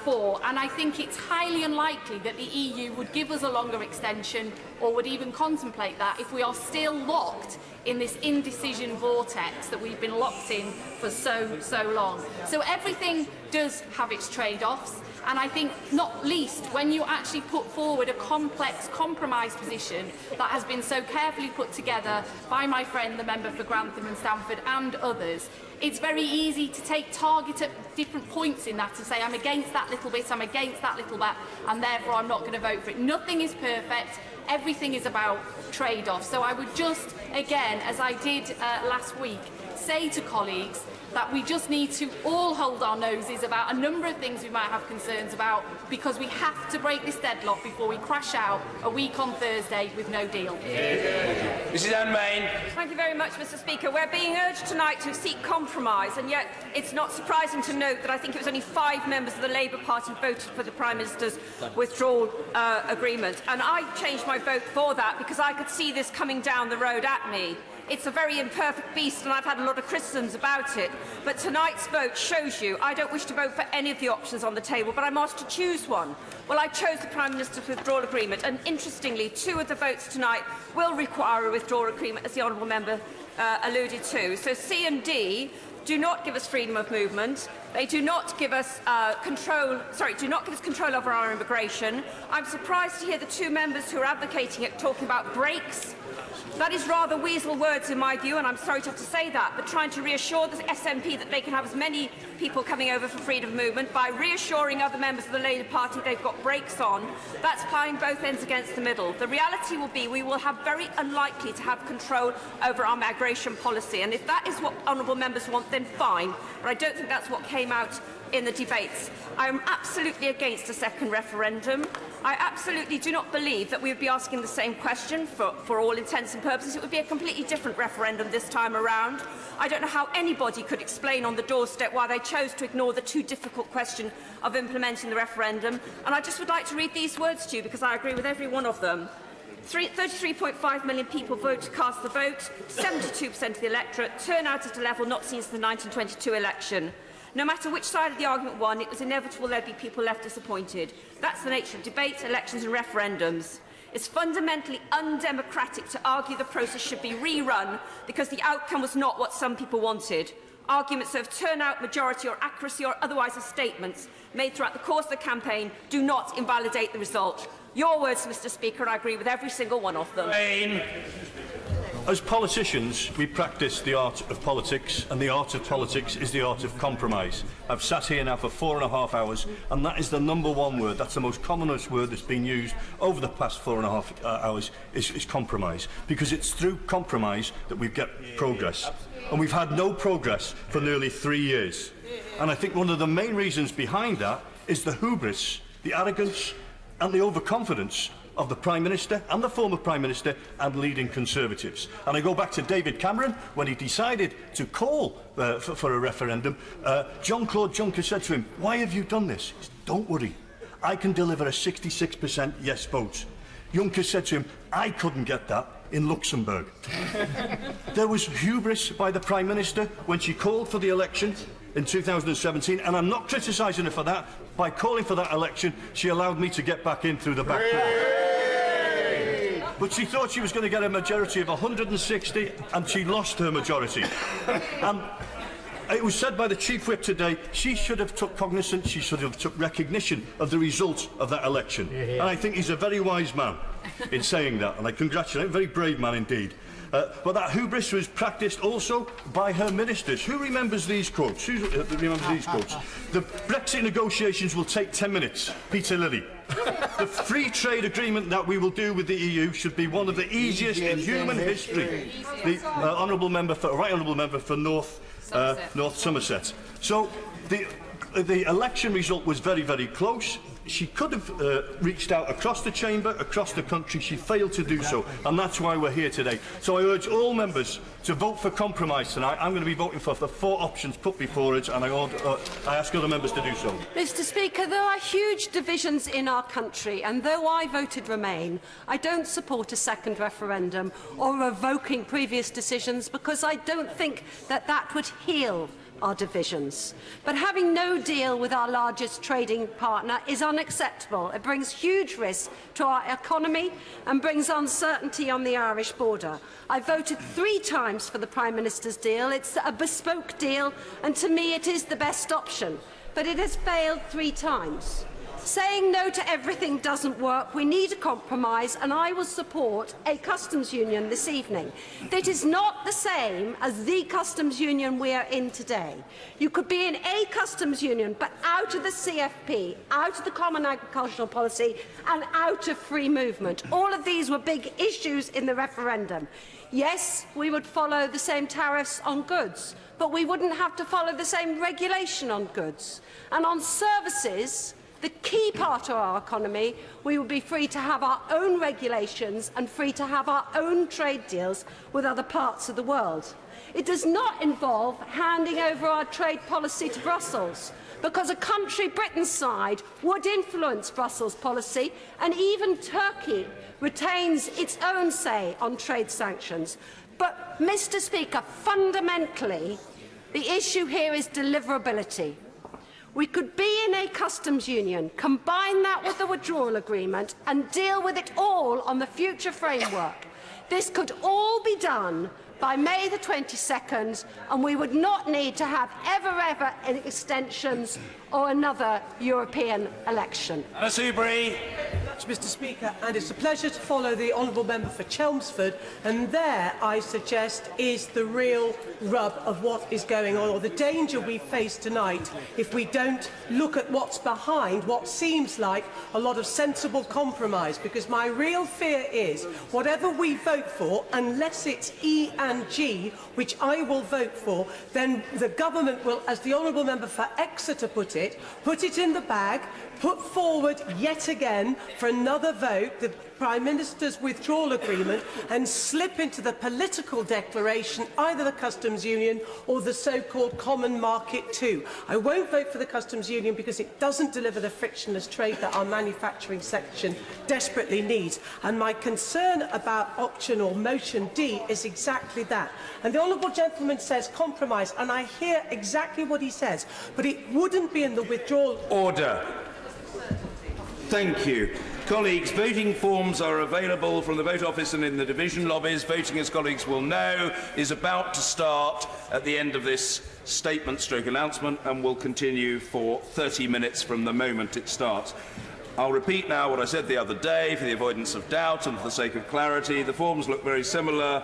for. And I think it's highly unlikely that the EU would give us a longer extension or would even contemplate that if we are still locked in this indecision vortex that we've been locked in for so long. So everything does have its trade-offs, and I think not least when you actually put forward a complex compromise position that has been so carefully put together by my friend, the member for Grantham and Stamford, and others, it's very easy to take target at different points in that, to say I'm against that little bit, I'm against that little bit, and therefore I'm not going to vote for it. Nothing is perfect. Everything is about trade-off. So I would just, again, as I did last week, say to colleagues that we just need to all hold our noses about a number of things we might have concerns about, because we have to break this deadlock before we crash out a week on Thursday with no deal. Mrs Anne Main. Thank you very much, Mr Speaker. We're being urged tonight to seek compromise, and yet it's not surprising to note that I think it was only 5 members of the Labour Party voted for the Prime Minister's withdrawal agreement. And I changed my vote for that because I could see this coming down the road at me. It's a very imperfect beast, and I've had a lot of criticisms about it. But tonight's vote shows you I don't wish to vote for any of the options on the table, but I'm asked to choose one. Well, I chose the Prime Minister's withdrawal agreement, and interestingly, 2 of the votes tonight will require a withdrawal agreement, as the honourable member alluded to. So C and D do not give us freedom of movement. They do not give us control over our immigration. I'm surprised to hear the 2 members who are advocating it talking about breaks. That is rather weasel words in my view, and I'm sorry to have to say that, but trying to reassure the SNP that they can have as many people coming over for freedom of movement by reassuring other members of the Labour Party they've got brakes on, that's playing both ends against the middle. The reality will be we will have very unlikely to have control over our migration policy, and if that is what honourable members want, then fine, but I don't think that's what came out in the debates. I am absolutely against a second referendum. I absolutely do not believe that we would be asking the same question for all intents and purposes. It would be a completely different referendum this time around. I don't know how anybody could explain on the doorstep why they chose to ignore the too difficult question of implementing the referendum. And I just would like to read these words to you because I agree with every one of them. 33.5 million people vote to cast the vote, 72% of the electorate, turnout at a level not seen since the 1922 election. No matter which side of the argument won, it was inevitable there'd be people left disappointed. That's the nature of debates, elections and referendums. It's fundamentally undemocratic to argue the process should be rerun because the outcome was not what some people wanted. Arguments of turnout, majority or accuracy or otherwise as statements made throughout the course of the campaign do not invalidate the result. Your words, Mr Speaker, and I agree with every single one of them. As politicians, we practice the art of politics, and the art of politics is the art of compromise. I've sat here now for 4.5 hours, and that is the #1 word. That's the most commonest word that's been used over the past 4.5 hours is compromise, because it's through compromise that we get progress. And we've had no progress for nearly 3 years. And I think one of the main reasons behind that is the hubris, the arrogance, and the overconfidence of the Prime Minister and the former Prime Minister and leading Conservatives. And I go back to David Cameron when he decided to call for a referendum. Jean-Claude Juncker said to him, "Why have you done this?" He said, "Don't worry, I can deliver a 66% yes vote." Juncker said to him, "I couldn't get that in Luxembourg." There was hubris by the Prime Minister when she called for the election in 2017, and I'm not criticising her for that. By calling for that election, she allowed me to get back in through the back door. But she thought she was going to get a majority of 160, and she lost her majority. And it was said by the Chief Whip today, she should have took cognizance, she should have took recognition of the result of that election. And I think he's a very wise man in saying that, and I congratulate him, a very brave man indeed. But that hubris was practised also by her ministers. Who remembers these quotes? Who remembers these quotes? The Brexit negotiations will take 10 minutes. Peter Lilly. The free trade agreement that we will do with the EU should be one of the easiest in human history. The right honourable member for North Somerset. So the election result was very, very close. She could have reached out across the chamber, across the country. She failed to do so, and that's why we're here today. So I urge all members to vote for compromise tonight. I'm going to be voting for the 4 options put before us, and I ask other members to do so. Mr Speaker, there are huge divisions in our country, and though I voted Remain, I don't support a second referendum or revoking previous decisions because I don't think that that would heal our divisions. But having no deal with our largest trading partner is unacceptable. It brings huge risks to our economy and brings uncertainty on the Irish border. I voted 3 times for the Prime Minister's deal. It's a bespoke deal, and to me it is the best option. But it has failed 3 times. Saying no to everything doesn't work. We need a compromise, and I will support a customs union this evening. That is not the same as the customs union we are in today. You could be in a customs union, but out of the CFP, out of the Common Agricultural Policy, and out of free movement. All of these were big issues in the referendum. Yes, we would follow the same tariffs on goods, but we wouldn't have to follow the same regulation on goods. And on services, the key part of our economy, we would be free to have our own regulations and free to have our own trade deals with other parts of the world. It does not involve handing over our trade policy to Brussels, because a country, Britain's side, would influence Brussels policy, and even Turkey retains its own say on trade sanctions. But, Mr. Speaker, fundamentally, the issue here is deliverability. We could be in a customs union, combine that with the withdrawal agreement, and deal with it all on the future framework. This could all be done by May the 22nd, and we would not need to have ever extensions or another European election. Mr. Speaker, and it's a pleasure to follow the honourable member for Chelmsford, and there, I suggest, is the real rub of what is going on, or the danger we face tonight if we don't look at what's behind what seems like a lot of sensible compromise, because my real fear is whatever we vote for, unless it's E and G, which I will vote for, then the government will, as the honourable member for Exeter put it in the bag, put forward yet again for another vote the Prime Minister's withdrawal agreement, and slip into the political declaration either the customs union or the so-called common market too. I won't vote for the customs union because it doesn't deliver the frictionless trade that our manufacturing section desperately needs, and my concern about option or motion D is exactly that. And the honourable gentleman says compromise, and I hear exactly what he says, but it wouldn't be in the withdrawal. Order. Thank you. Colleagues, voting forms are available from the vote office and in the division lobbies. Voting, as colleagues will know, is about to start at the end of this statement/stroke announcement and will continue for 30 minutes from the moment it starts. I'll repeat now what I said the other day for the avoidance of doubt and for the sake of clarity. The forms look very similar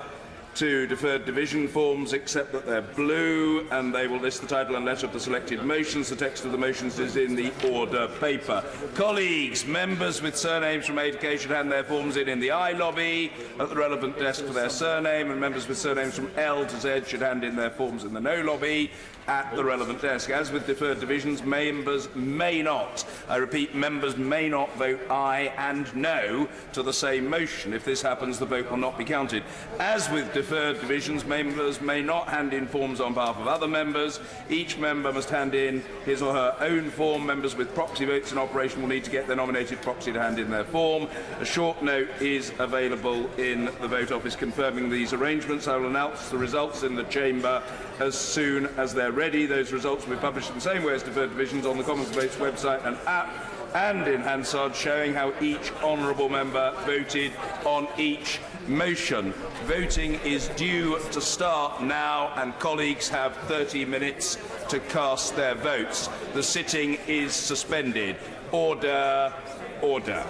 to deferred division forms, except that they're blue, and they will list the title and letter of the selected motions. The text of the motions is in the order paper. Colleagues, members with surnames from A to K should hand their forms in the I lobby at the relevant desk for their surname, and members with surnames from L to Z should hand in their forms in the No lobby at the relevant desk. As with deferred divisions, members may not, I repeat, members may not vote aye and no to the same motion. If this happens, the vote will not be counted. As with deferred divisions, members may not hand in forms on behalf of other members. Each member must hand in his or her own form. Members with proxy votes in operation will need to get their nominated proxy to hand in their form. A short note is available in the vote office confirming these arrangements. I will announce the results in the chamber as soon as they're ready. Those results will be published in the same way as deferred divisions on the Commons Debates website and app, and in Hansard, showing how each honourable member voted on each motion. Voting is due to start now, and colleagues have 30 minutes to cast their votes. The sitting is suspended. Order. Order.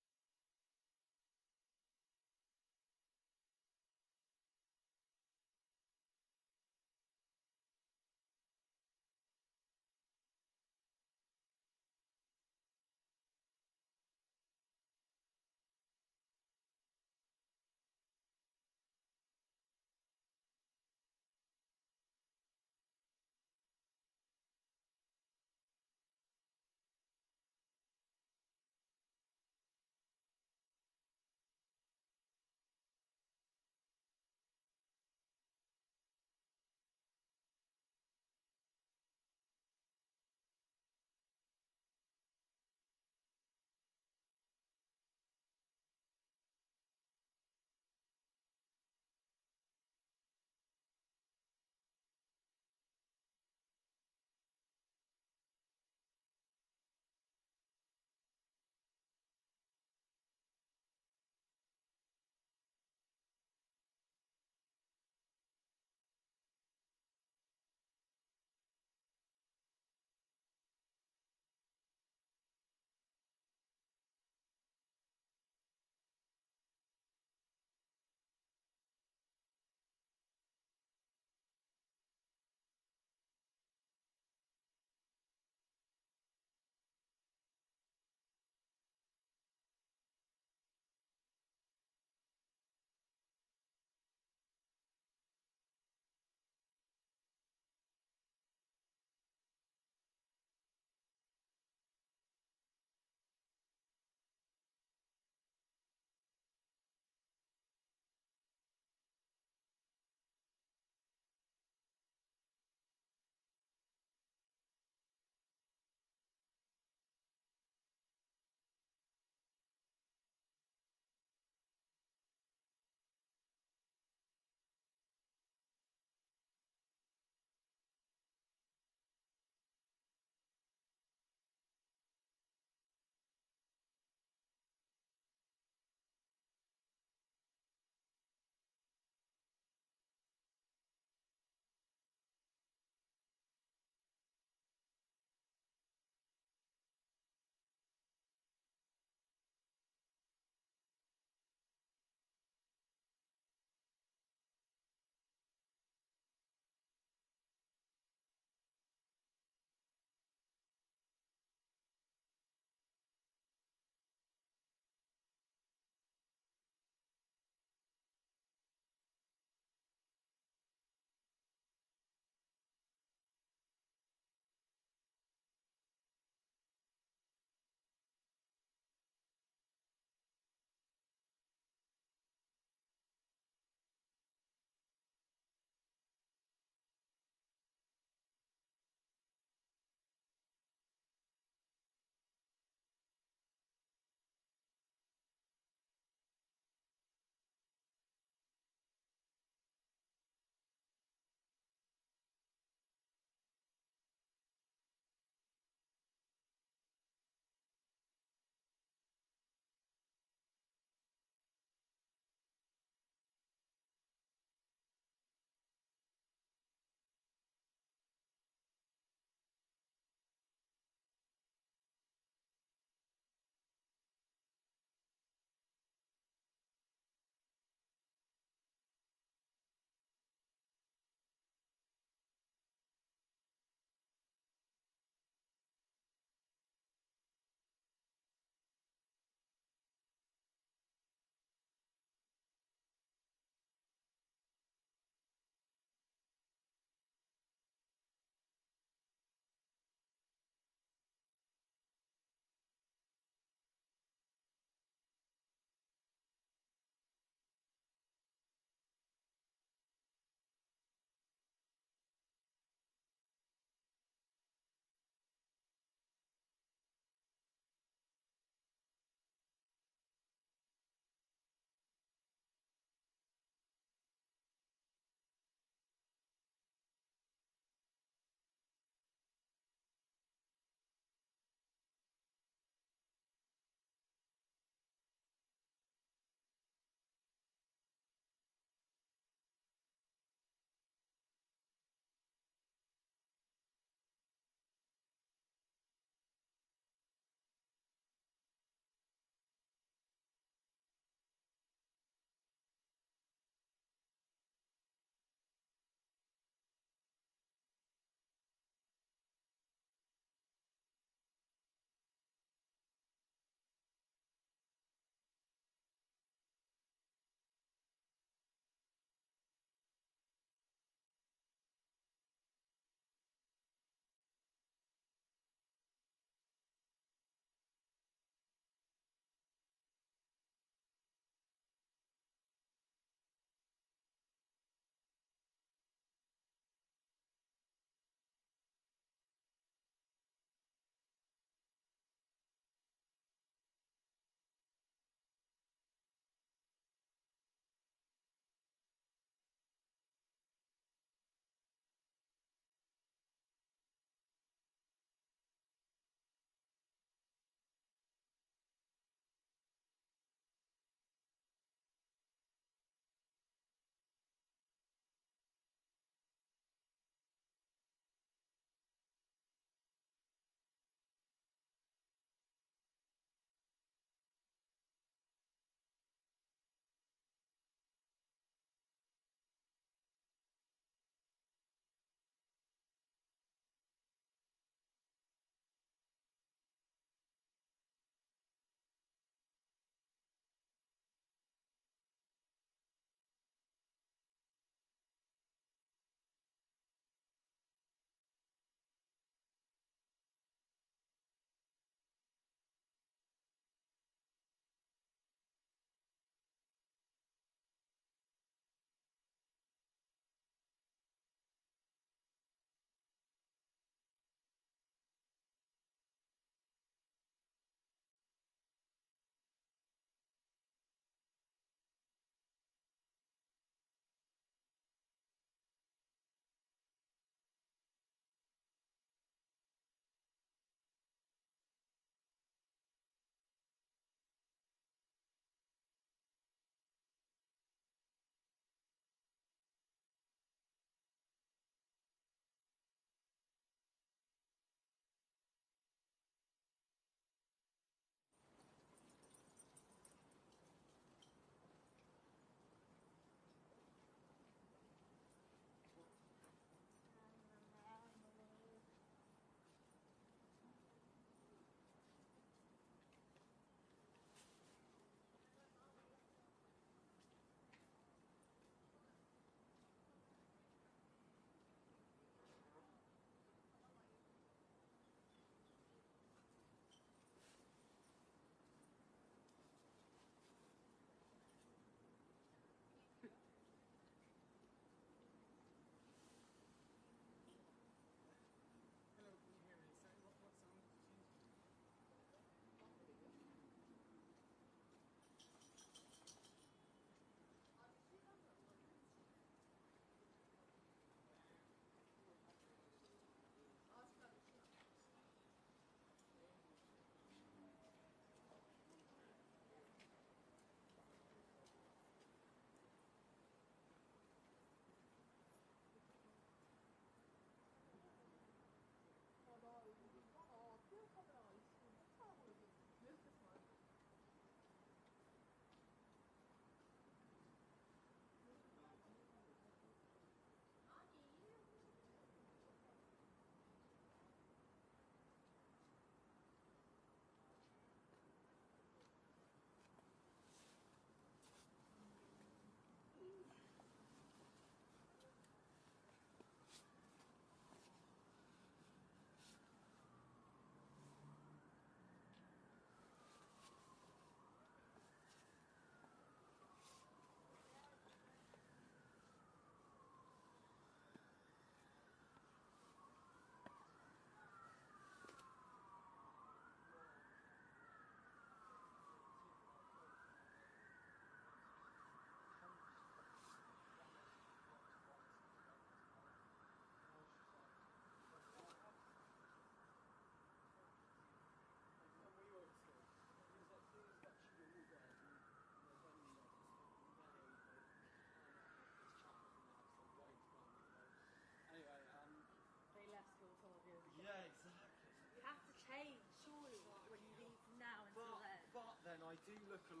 you look at a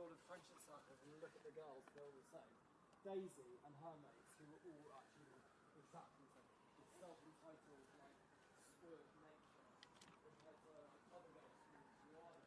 lot of friendship circles and you look at the girls, they're all the same. Daisy and her mates, who were all actually exactly the same. It's self-entitled, like, spoiled nature compared to other girls who are.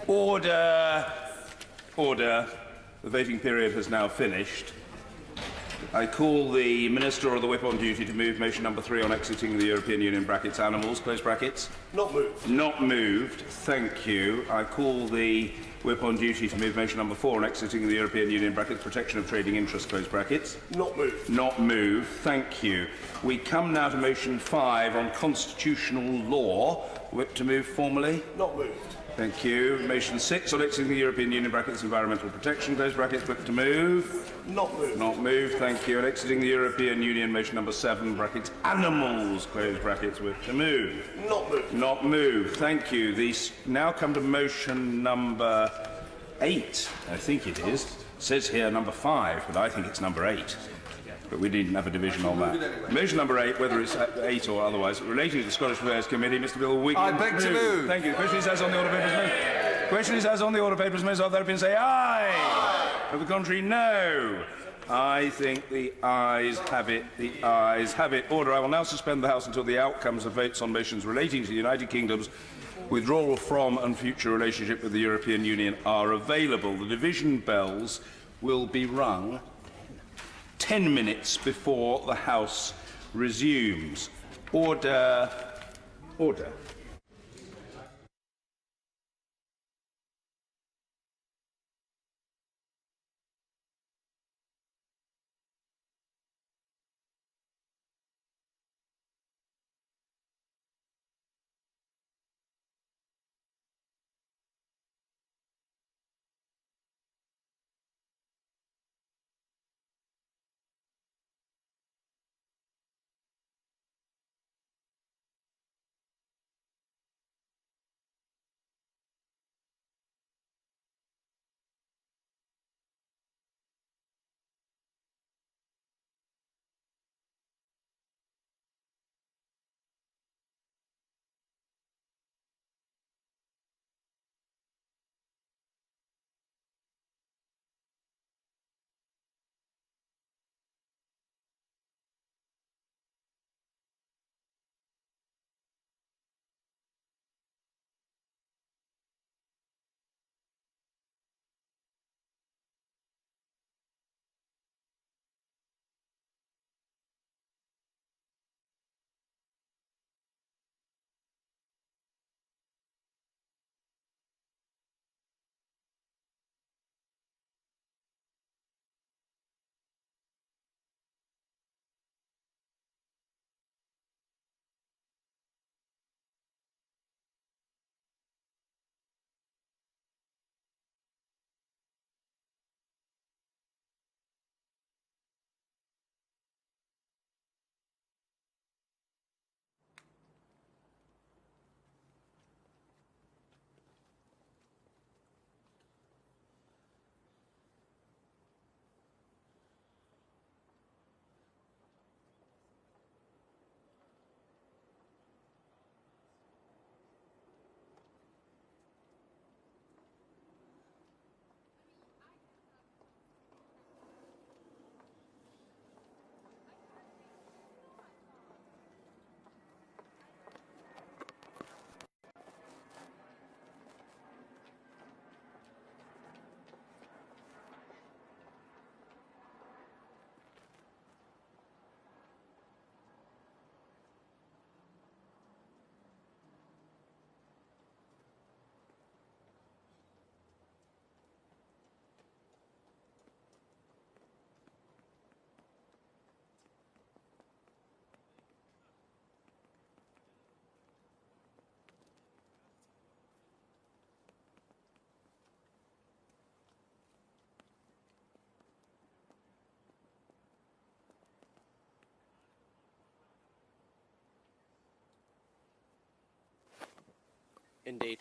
Order. Order. The voting period has now finished. I call the Minister or the Whip on duty to move motion number 3 on exiting the European Union (brackets animals) close brackets. Not moved. Not moved. Thank you. I call the Whip on duty to move motion number 4 on exiting the European Union (brackets protection of trading interests) close brackets. Not moved. Not moved. Thank you. We come now to motion 5 on constitutional law. Whip to move formally. Not moved. Thank you. Motion 6 on exiting the European Union (brackets environmental protection) close brackets. Whip to move. Not moved. Not moved. Thank you. On exiting the European Union, motion number 7 (brackets animals) close brackets. Whip to move. Not moved. Not moved. Thank you. These now come to motion number 8. I think it is. It says here number 5, but I think it's number 8. But we needn't have a division on that. Motion number 8, whether it's 8 or otherwise, relating to the Scottish Affairs Committee, Mr. Bill Wiggins. I beg to move. Thank you. The question is as on the order papers. Question is as on the order papers. Members of thereupon say aye. Of the contrary, no. I think the ayes have it. The ayes have it. Order. I will now suspend the House until the outcomes of votes on motions relating to the United Kingdom's withdrawal from and future relationship with the European Union are available. The division bells will be rung 10 minutes before the House resumes. Order. Order. Indeed.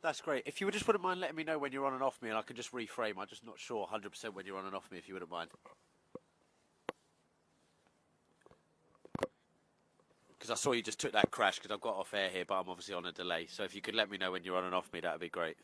That's great. If you would just wouldn't mind letting me know when you're on and off me, and I can just reframe. I'm just not sure 100% when you're on and off me, if you wouldn't mind. Because I saw you just took that crash, because I've got off air here, but I'm obviously on a delay. So if you could let me know when you're on and off me, that would be great.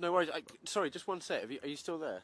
No worries. Sorry, just one sec. Are you still there?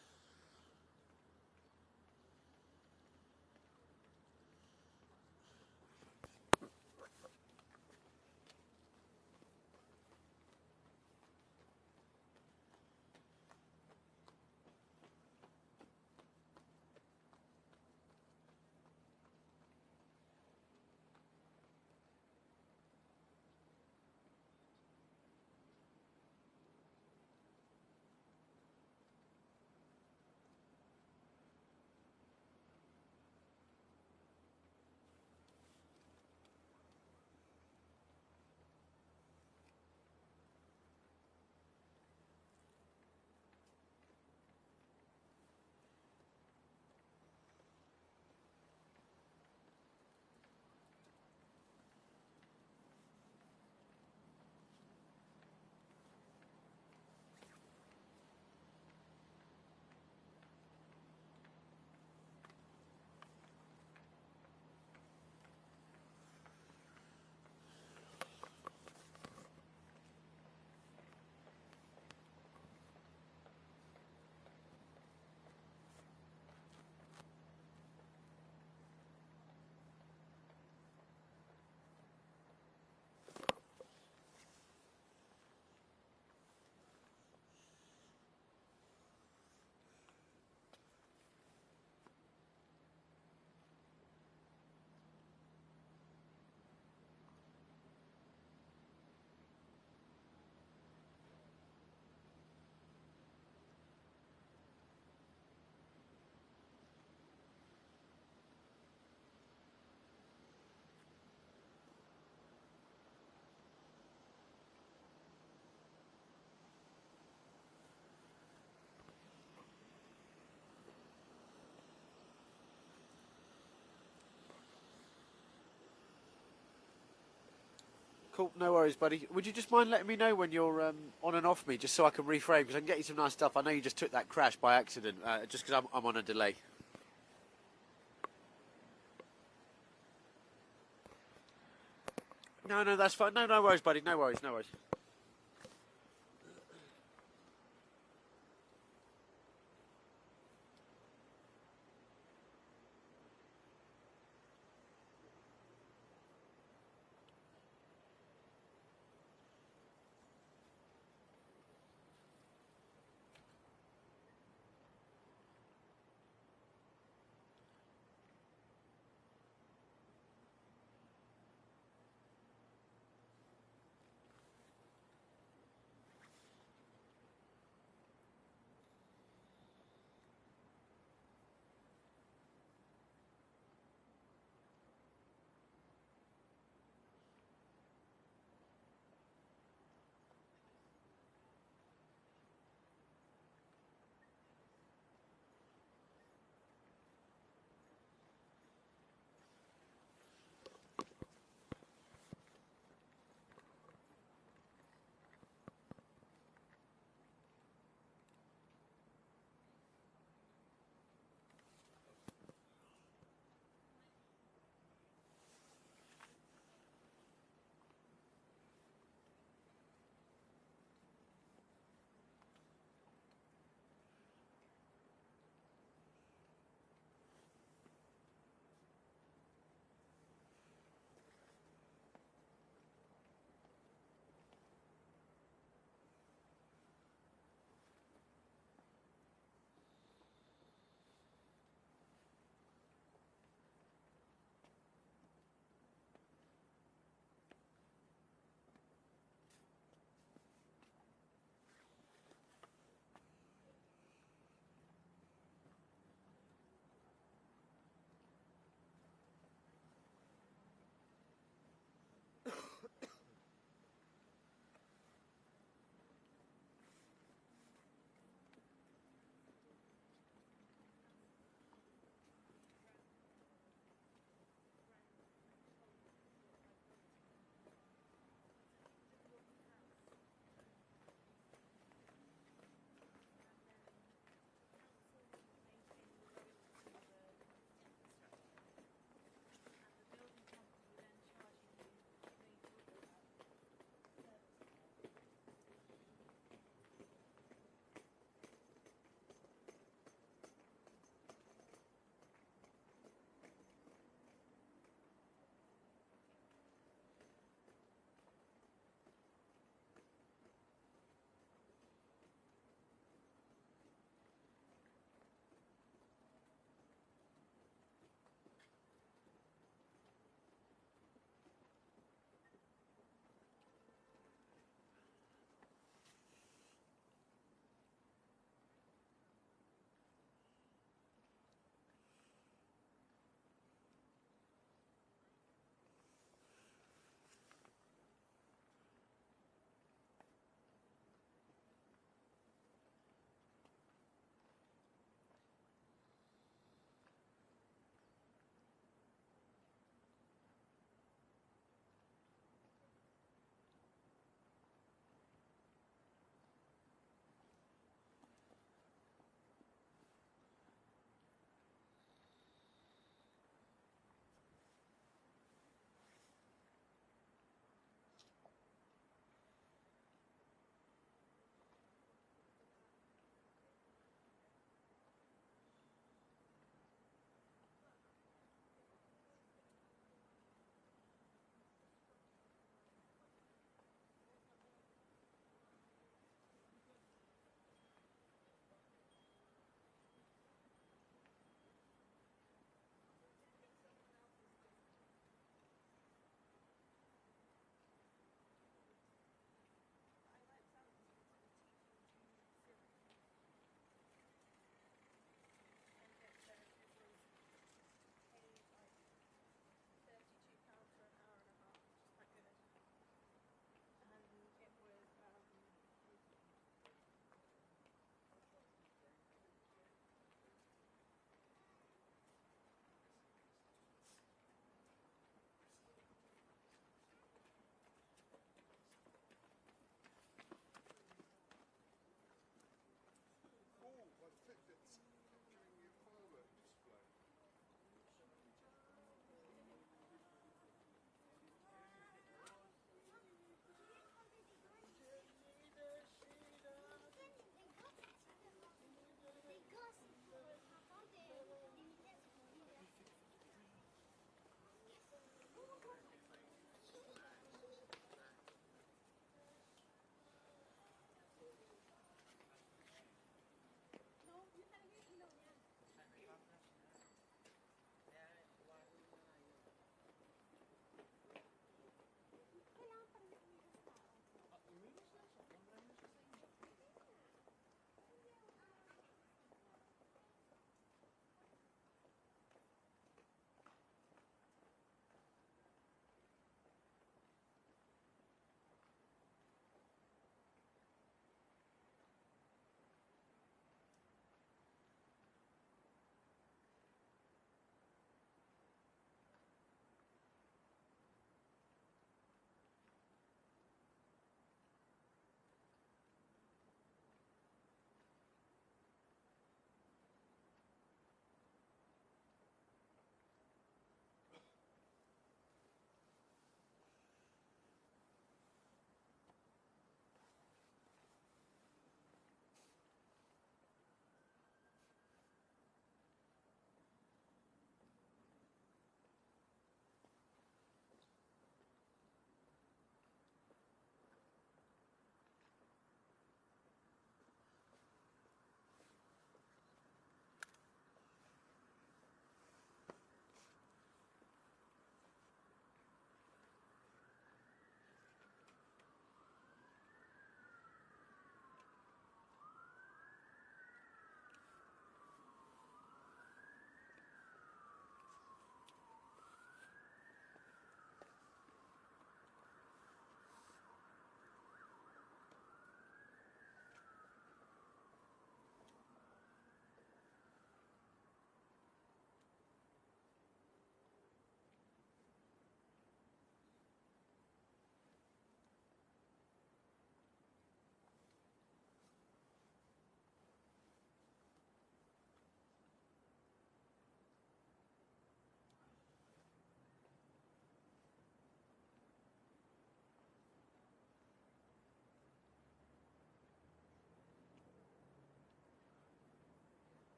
Cool, no worries, buddy. Would you just mind letting me know when you're on and off me, just so I can reframe, because I can get you some nice stuff. I know you just took that crash by accident, just because I'm on a delay. No, that's fine. No worries, buddy. No worries.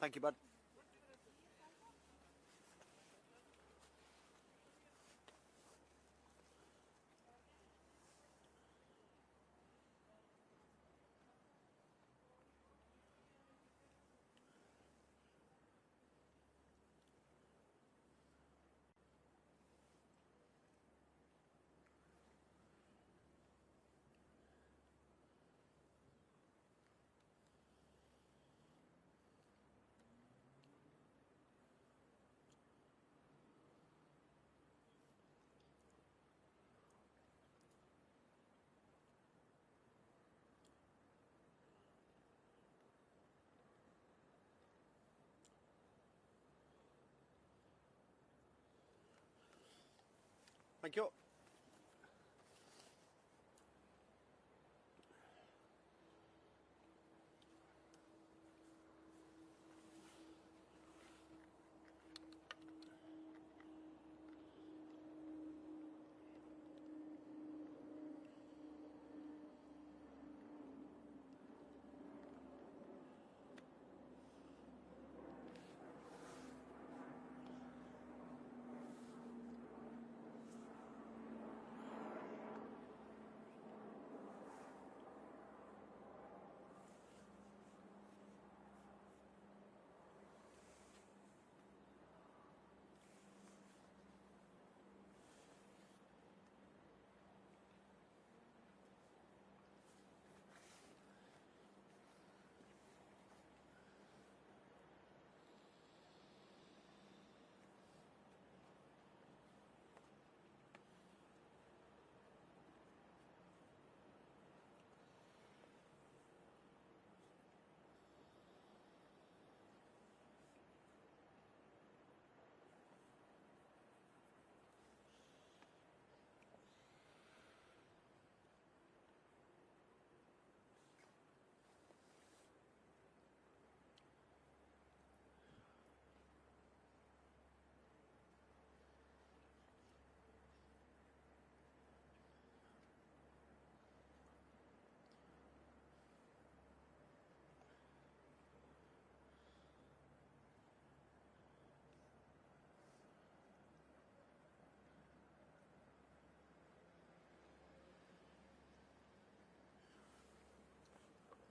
Thank you, bud. Thank you.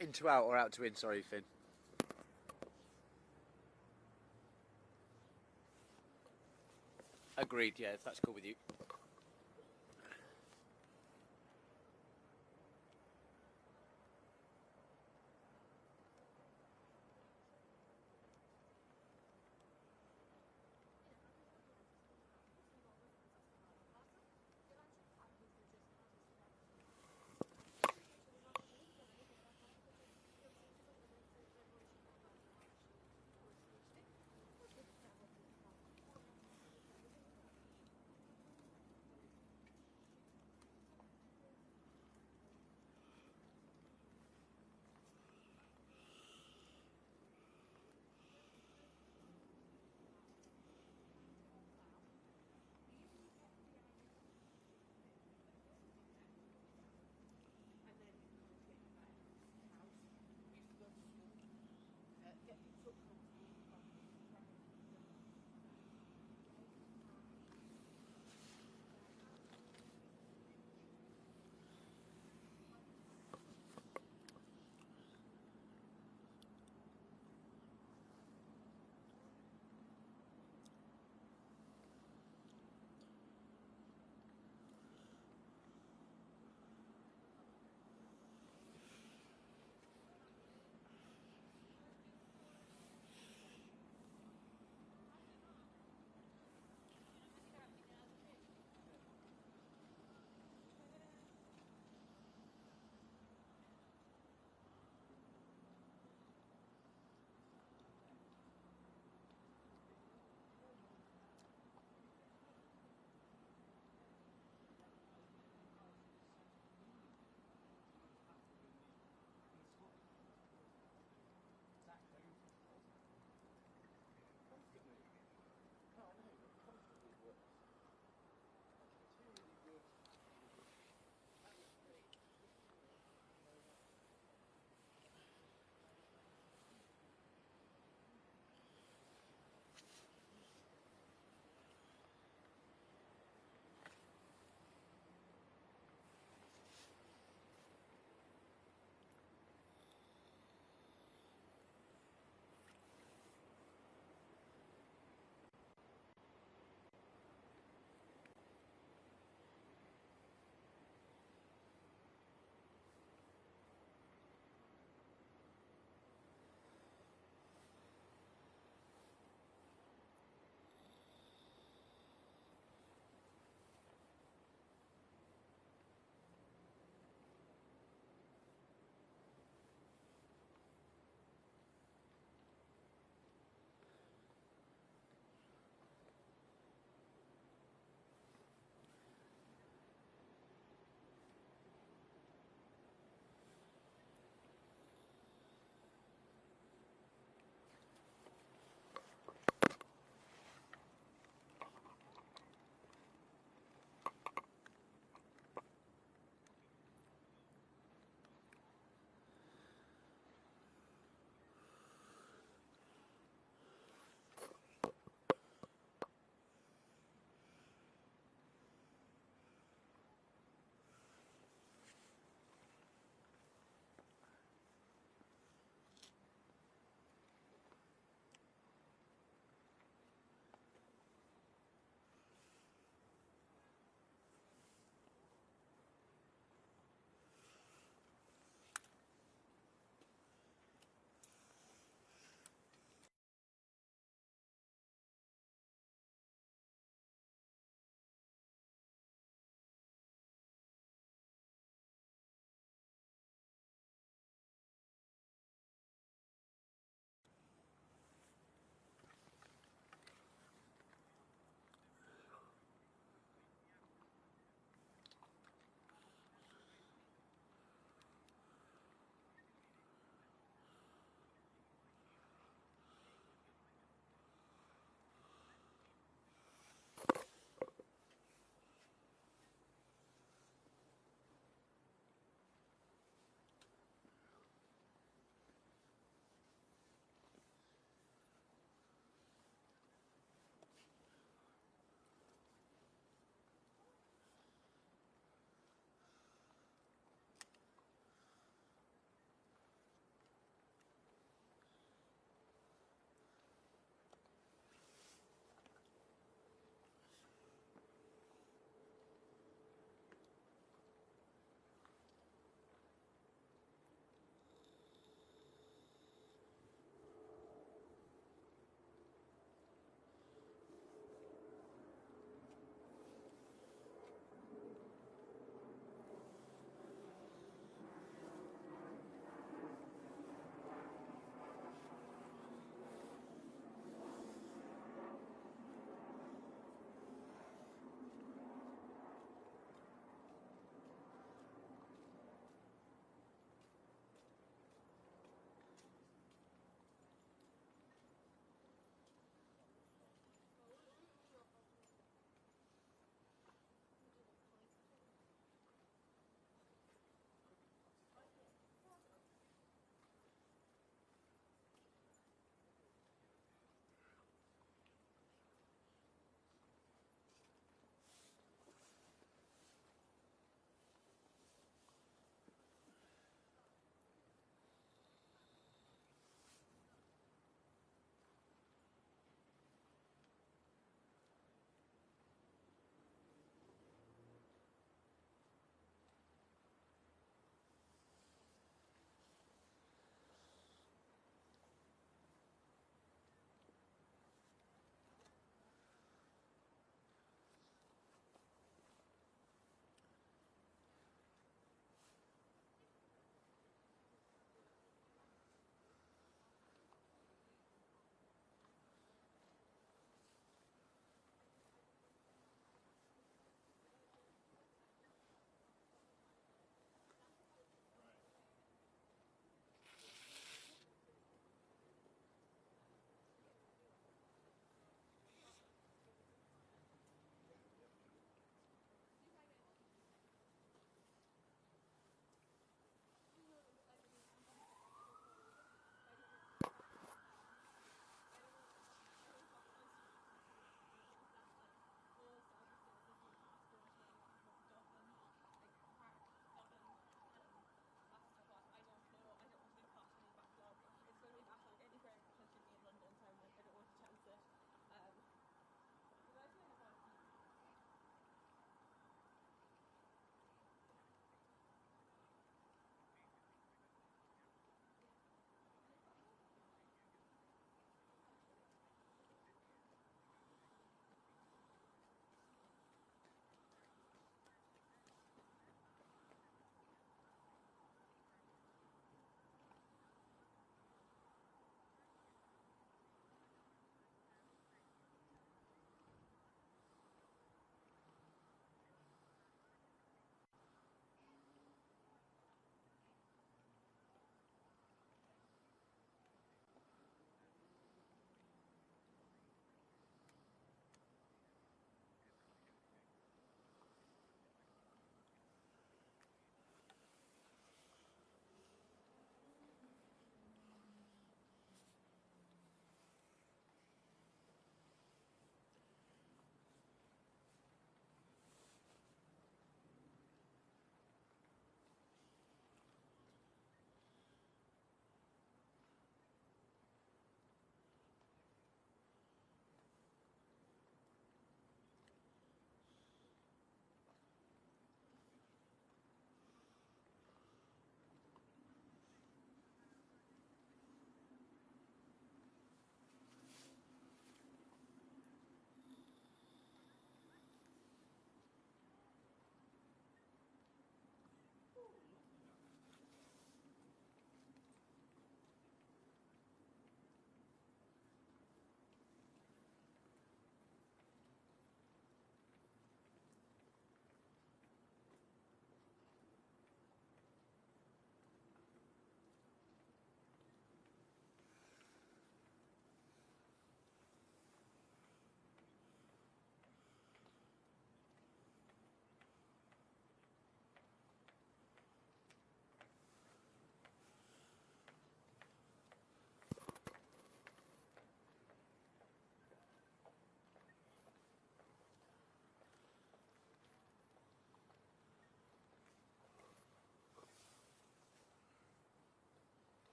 In to out or out to in, sorry, Finn. Agreed, yeah, if that's cool with you.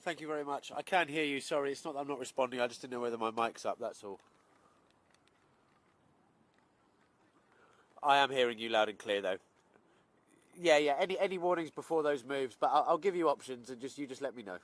Thank you very much. I can hear you. Sorry, it's not that I'm not responding. I just didn't know whether my mic's up, that's all. I am hearing you loud and clear, though. Yeah. Any warnings before those moves, but I'll give you options, and you just let me know.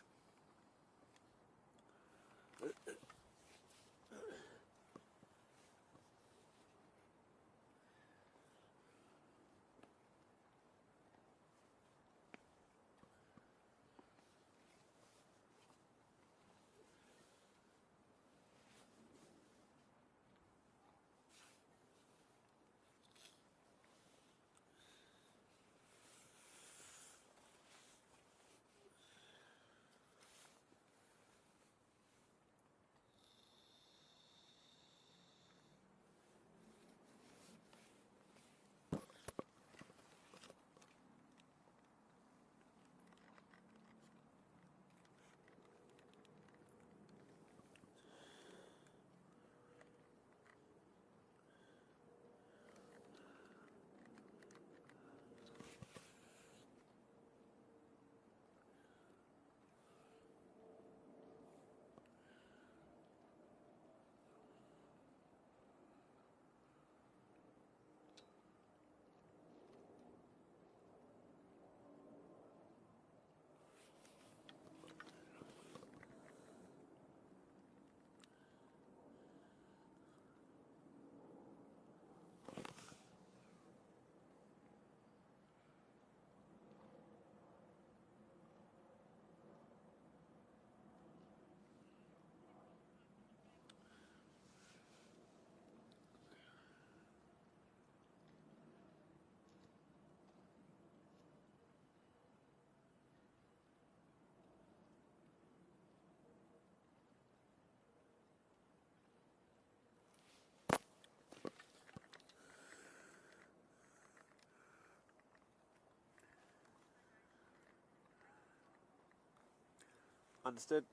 Understood.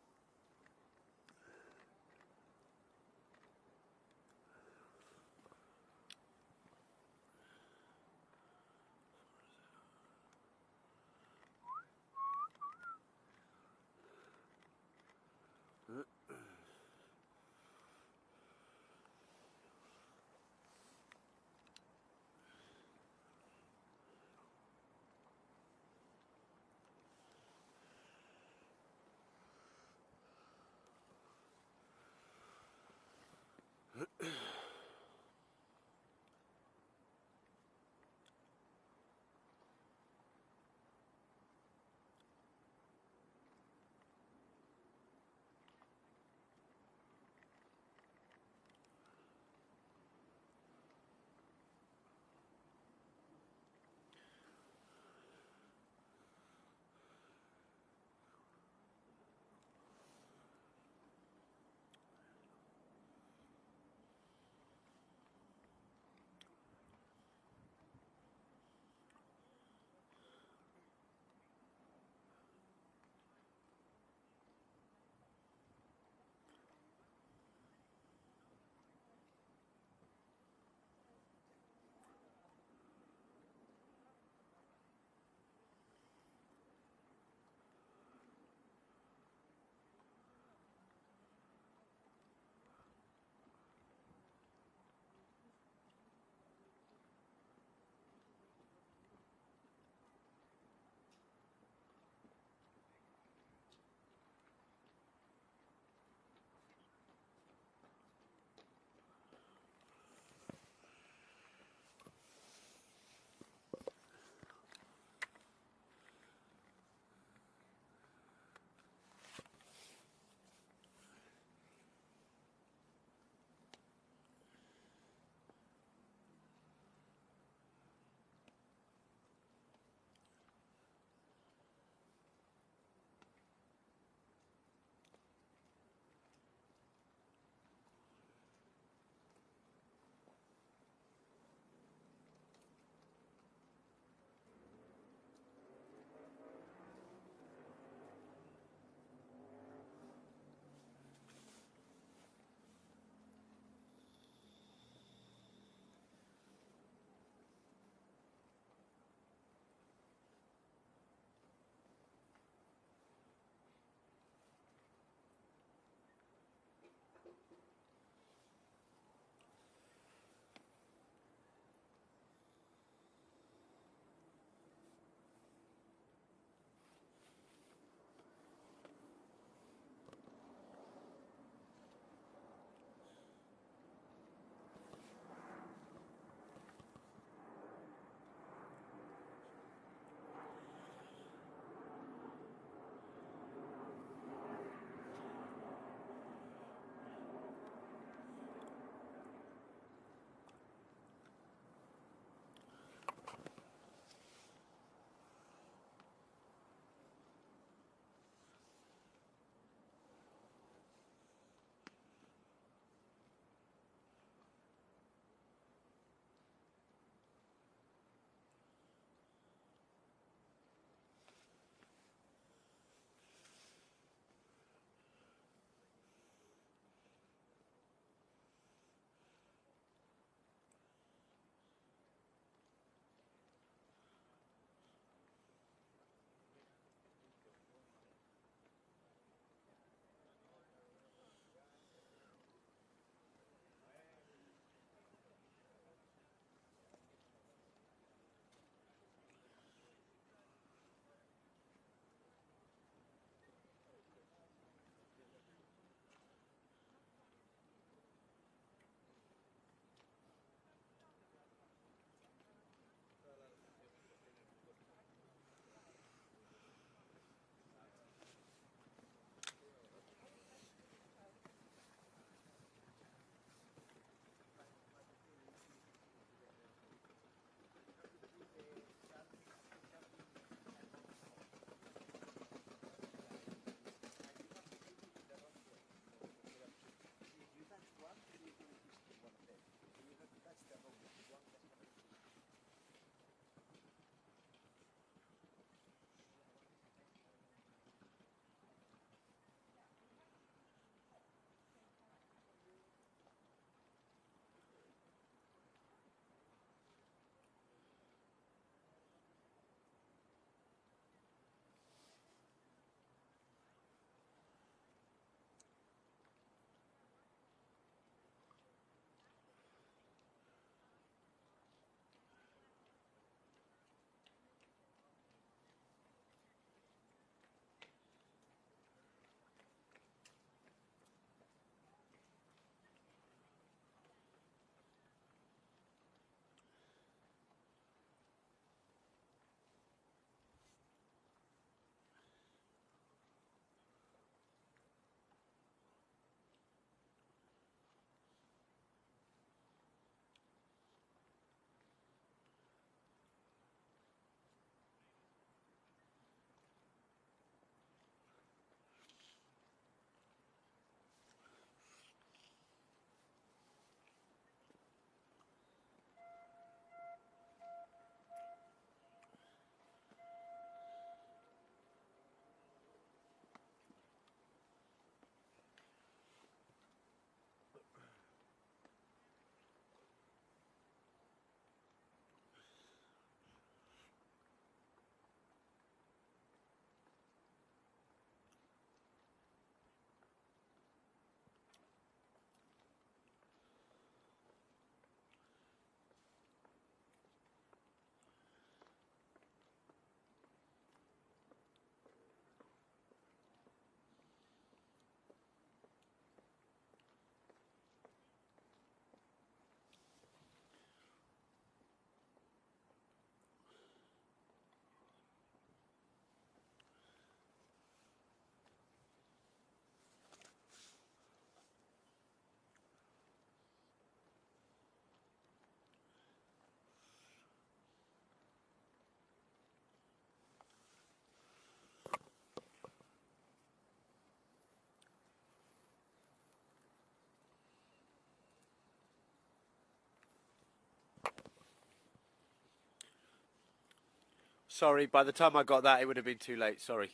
Sorry, by the time I got that, it would have been too late. Sorry.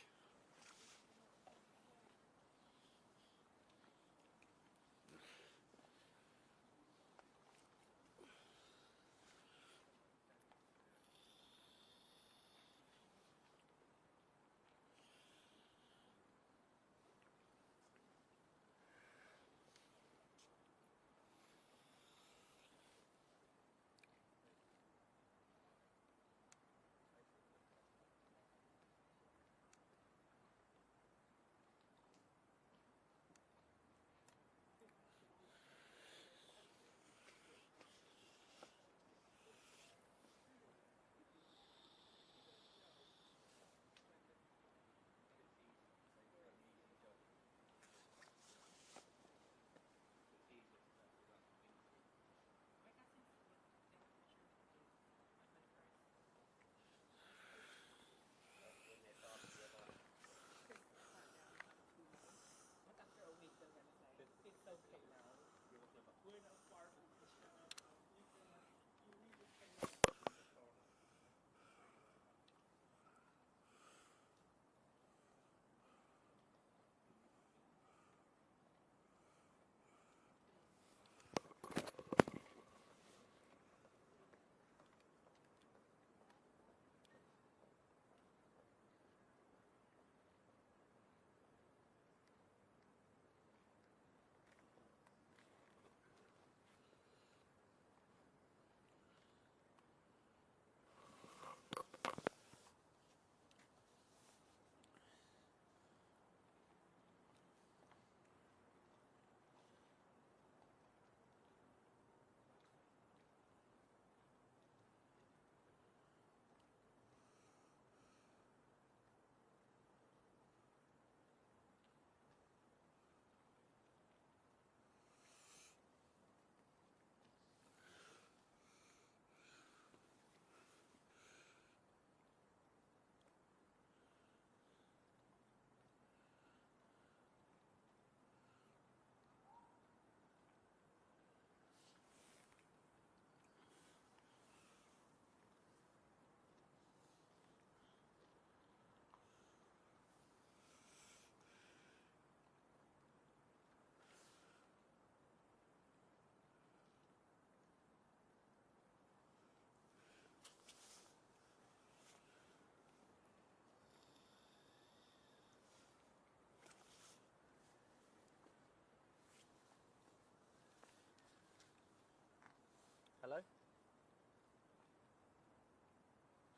Hello?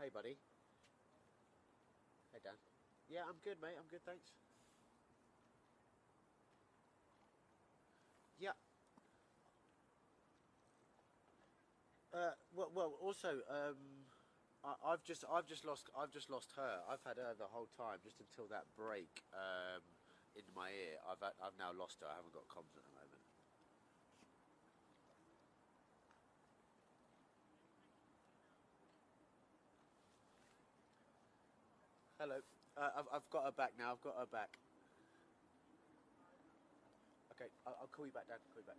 Hey, buddy. Hey, Dan. Yeah, I'm good, mate. I'm good, thanks. Yeah. Well. Also, I've just lost her. I've had her the whole time, just until that break in my ear. I've now lost her. I haven't got comms at the moment. Hello. I've got her back now. I've got her back. Okay, I'll call you back, Dan. Call you back.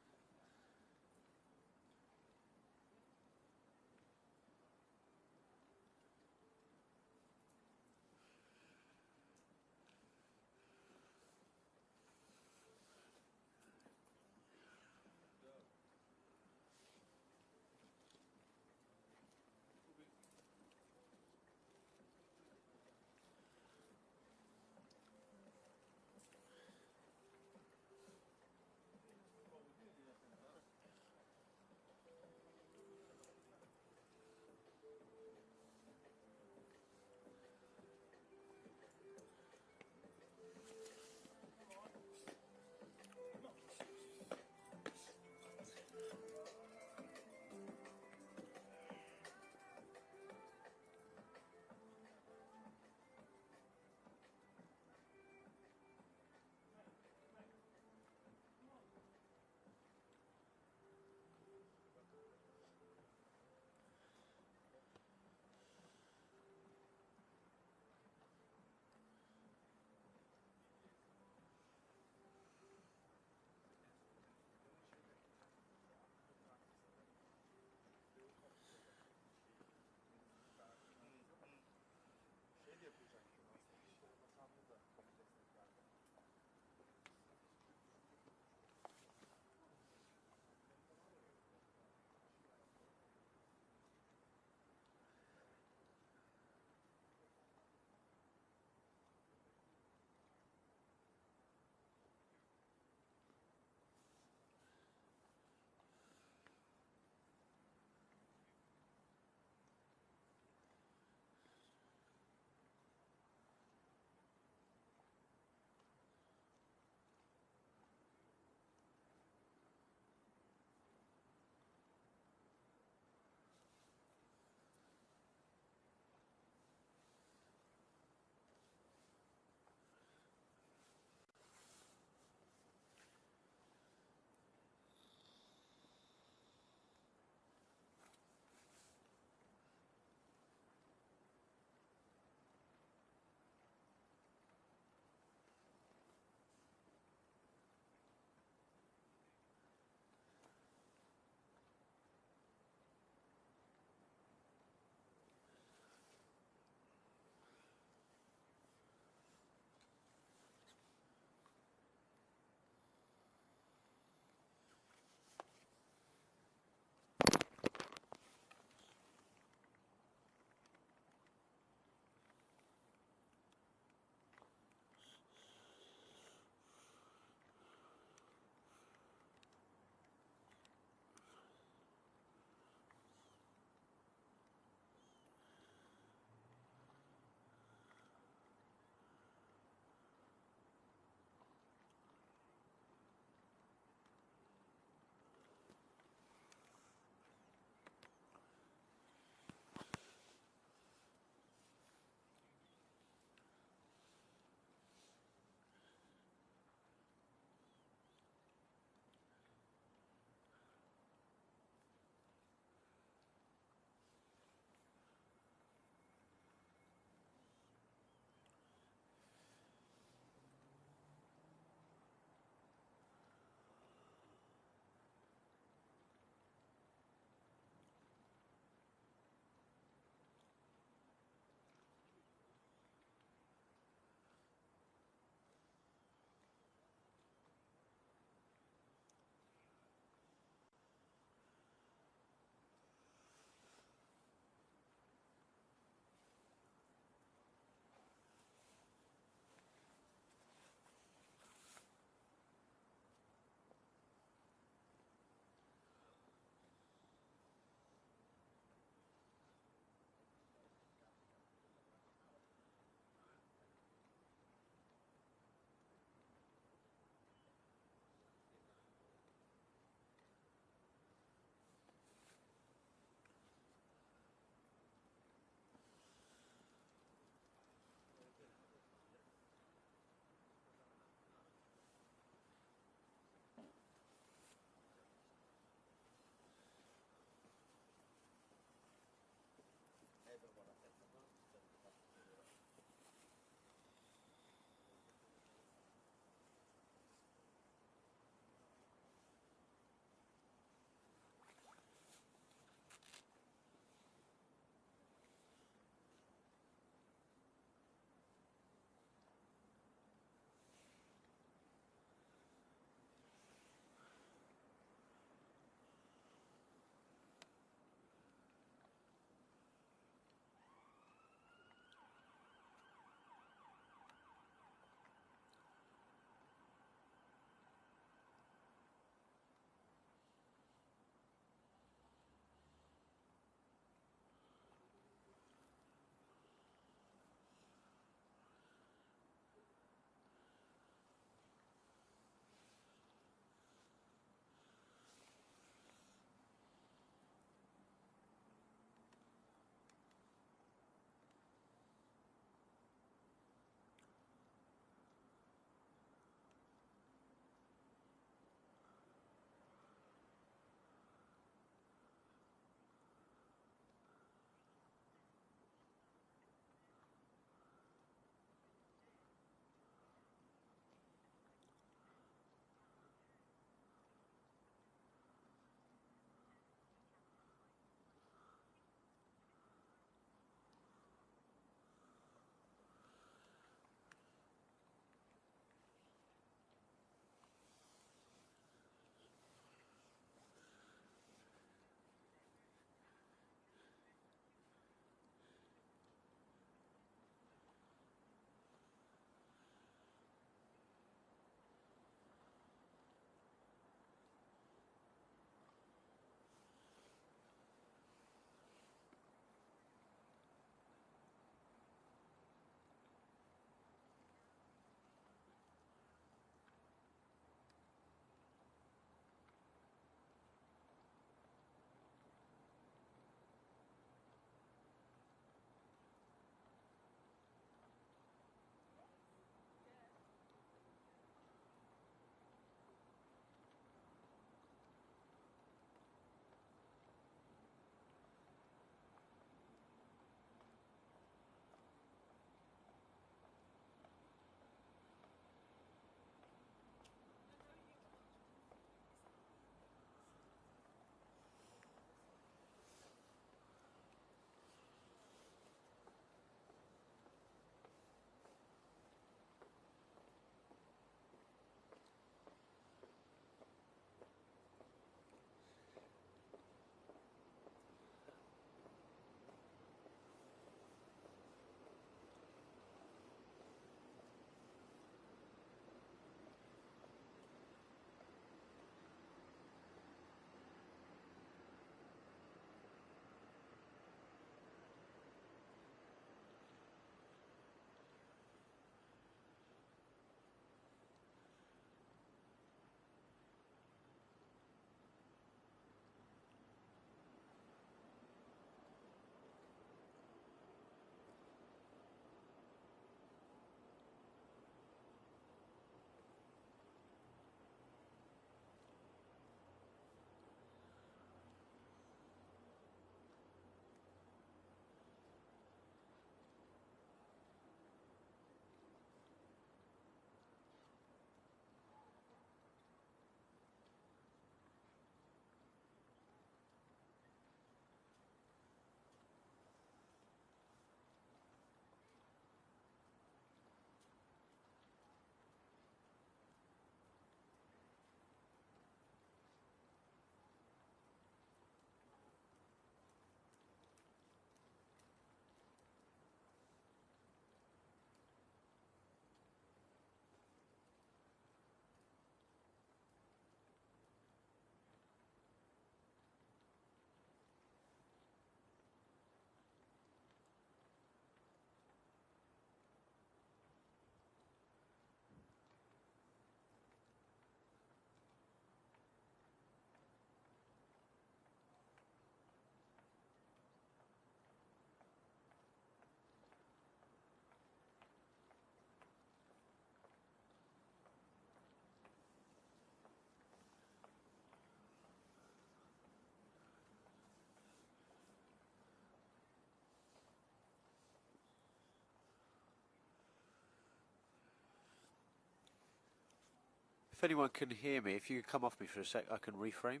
If anyone can hear me, if you could come off me for a sec, I can reframe.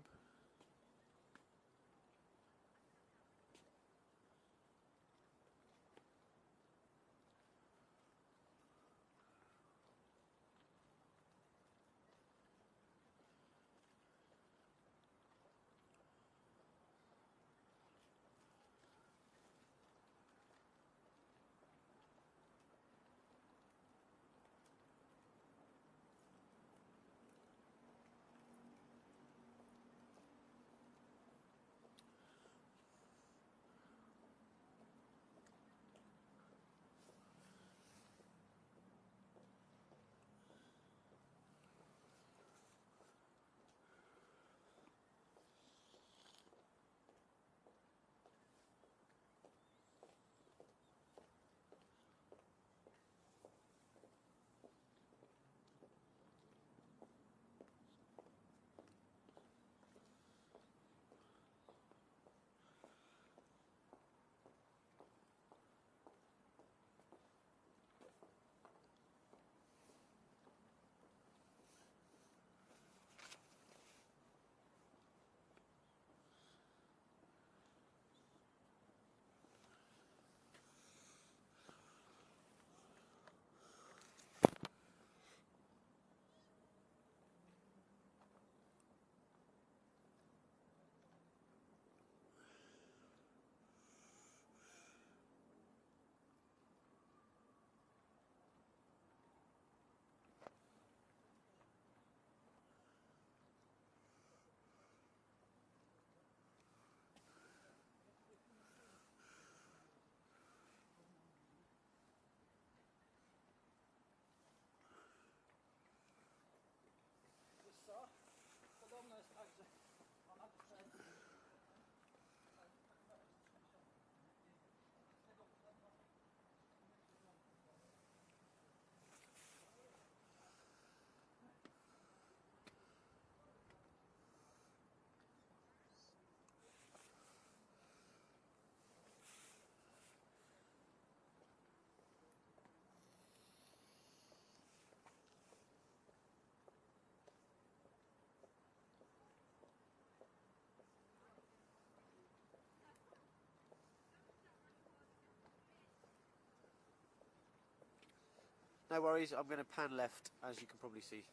No worries, I'm going to pan left, as you can probably see.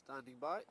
Standing by.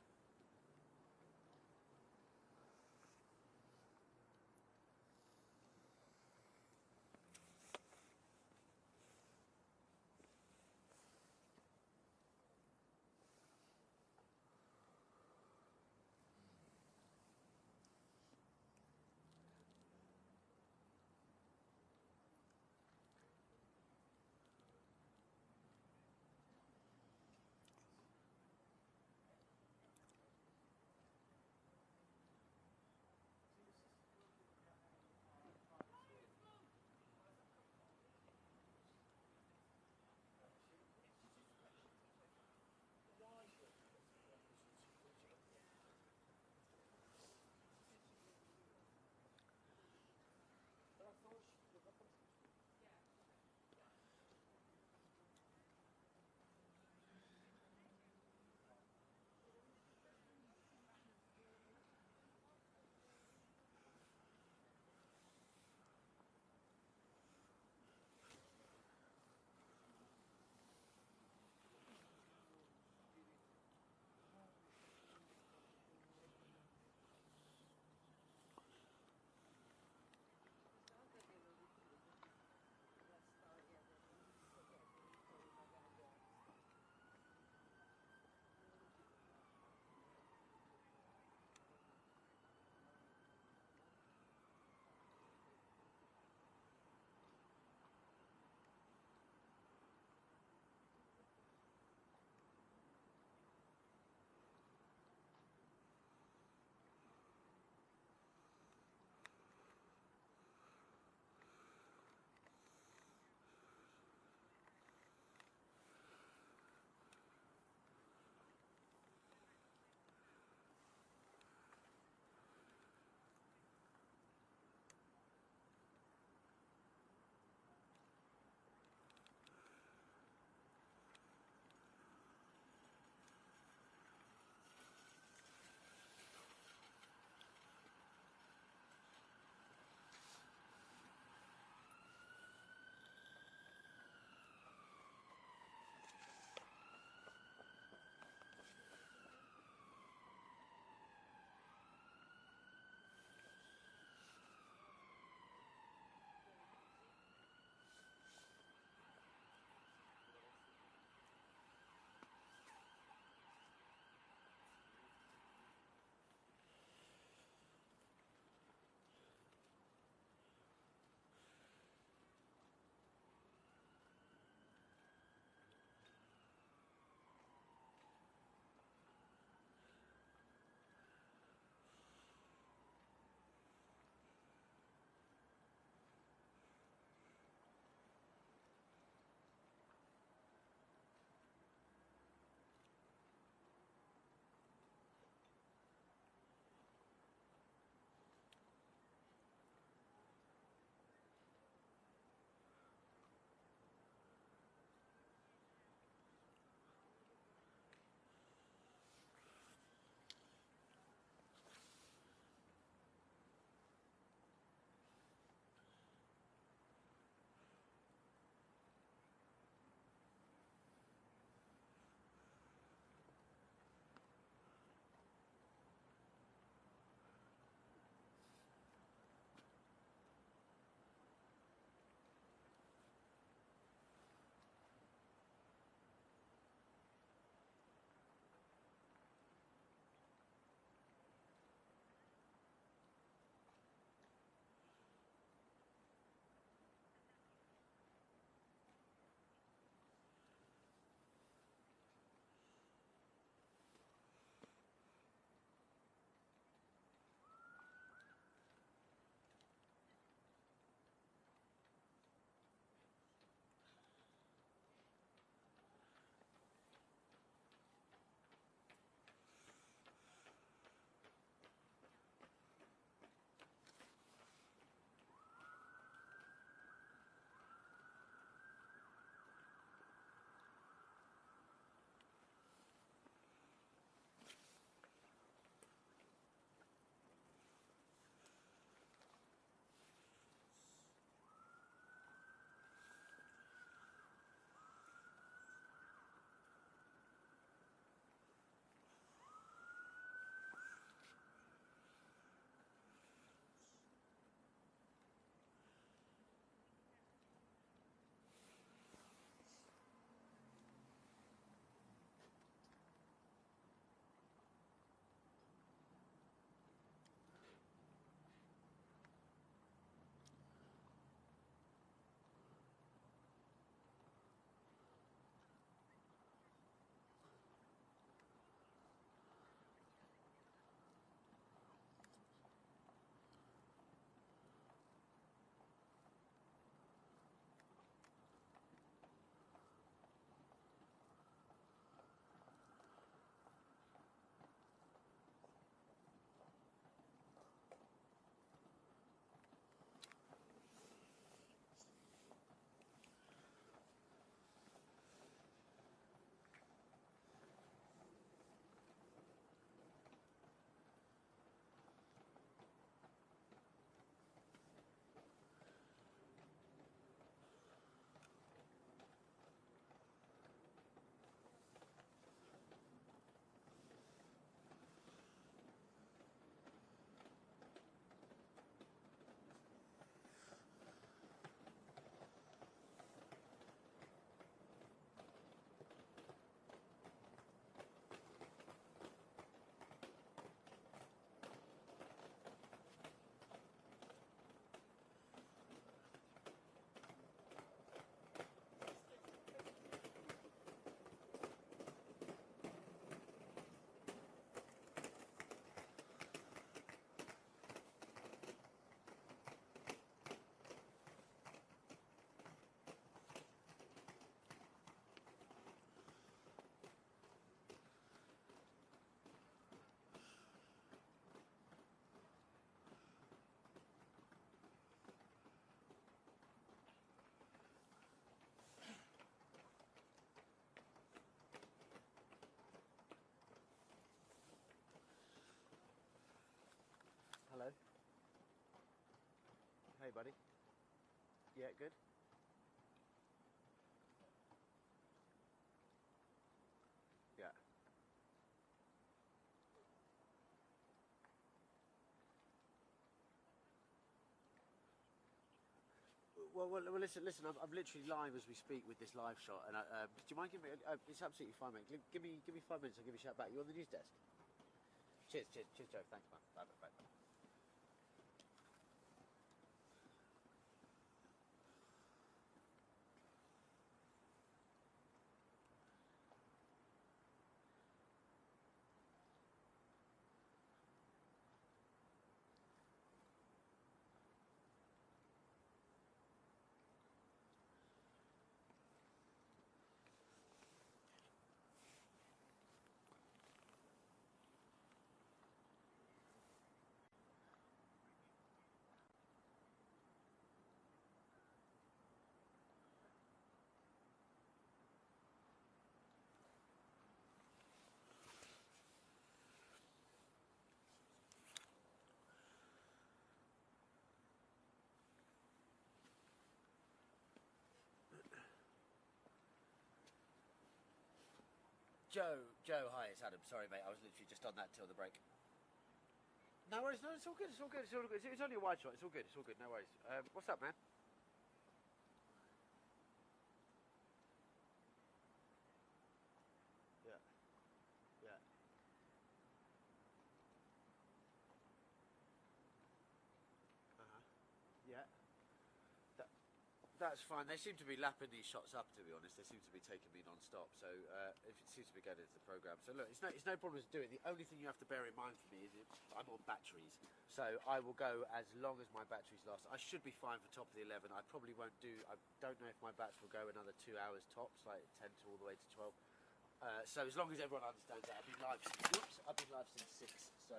Hey, buddy. Yeah, good. Yeah. Well, listen. I'm literally live as we speak with this live shot, and do you mind giving me? It's absolutely fine, mate. Give me 5 minutes. I'll give you a shout back. You on the news desk? Cheers, Joe. Thanks, man. Bye. Joe, hi, it's Adam. Sorry, mate, I was literally just on that till the break. No worries, no, it's all good. It's only a wide shot. It's all good. No worries. What's up, man? Yeah. Yeah. That's fine. They seem to be lapping these shots up, to be honest. They seem to be taking me non-stop. So it seems to be getting into the programme. So look, it's no problem to do it. The only thing you have to bear in mind for me is I'm on batteries. So I will go as long as my batteries last. I should be fine for top of the 11. I probably won't do... I don't know if my battery will go another 2 hours tops, like 10 to all the way to 12. So as long as everyone understands that, I've been live since 6. So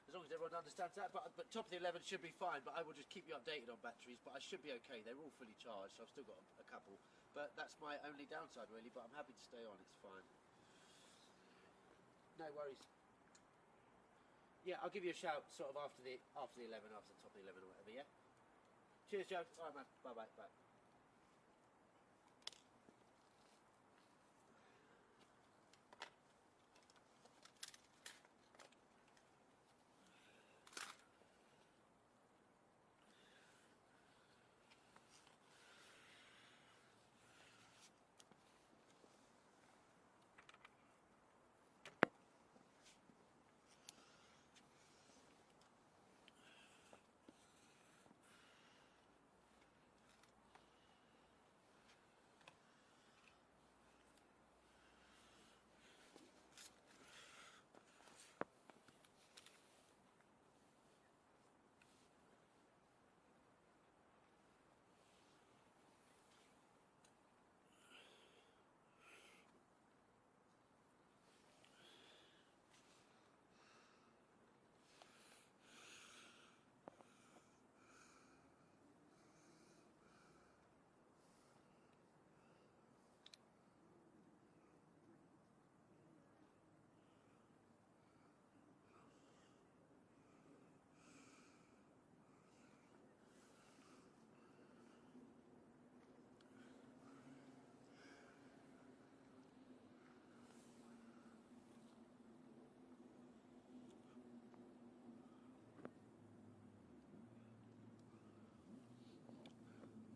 as long as everyone understands that, but top of the 11 should be fine. But I will just keep you updated on batteries. But I should be okay. They're all fully charged, so I've still got a couple. But that's my only downside, really. But I'm happy to stay on. It's fine. No worries. Yeah, I'll give you a shout sort of after the 11, after the top of the 11 or whatever. Yeah. Cheers, Joe. All right, man. Bye.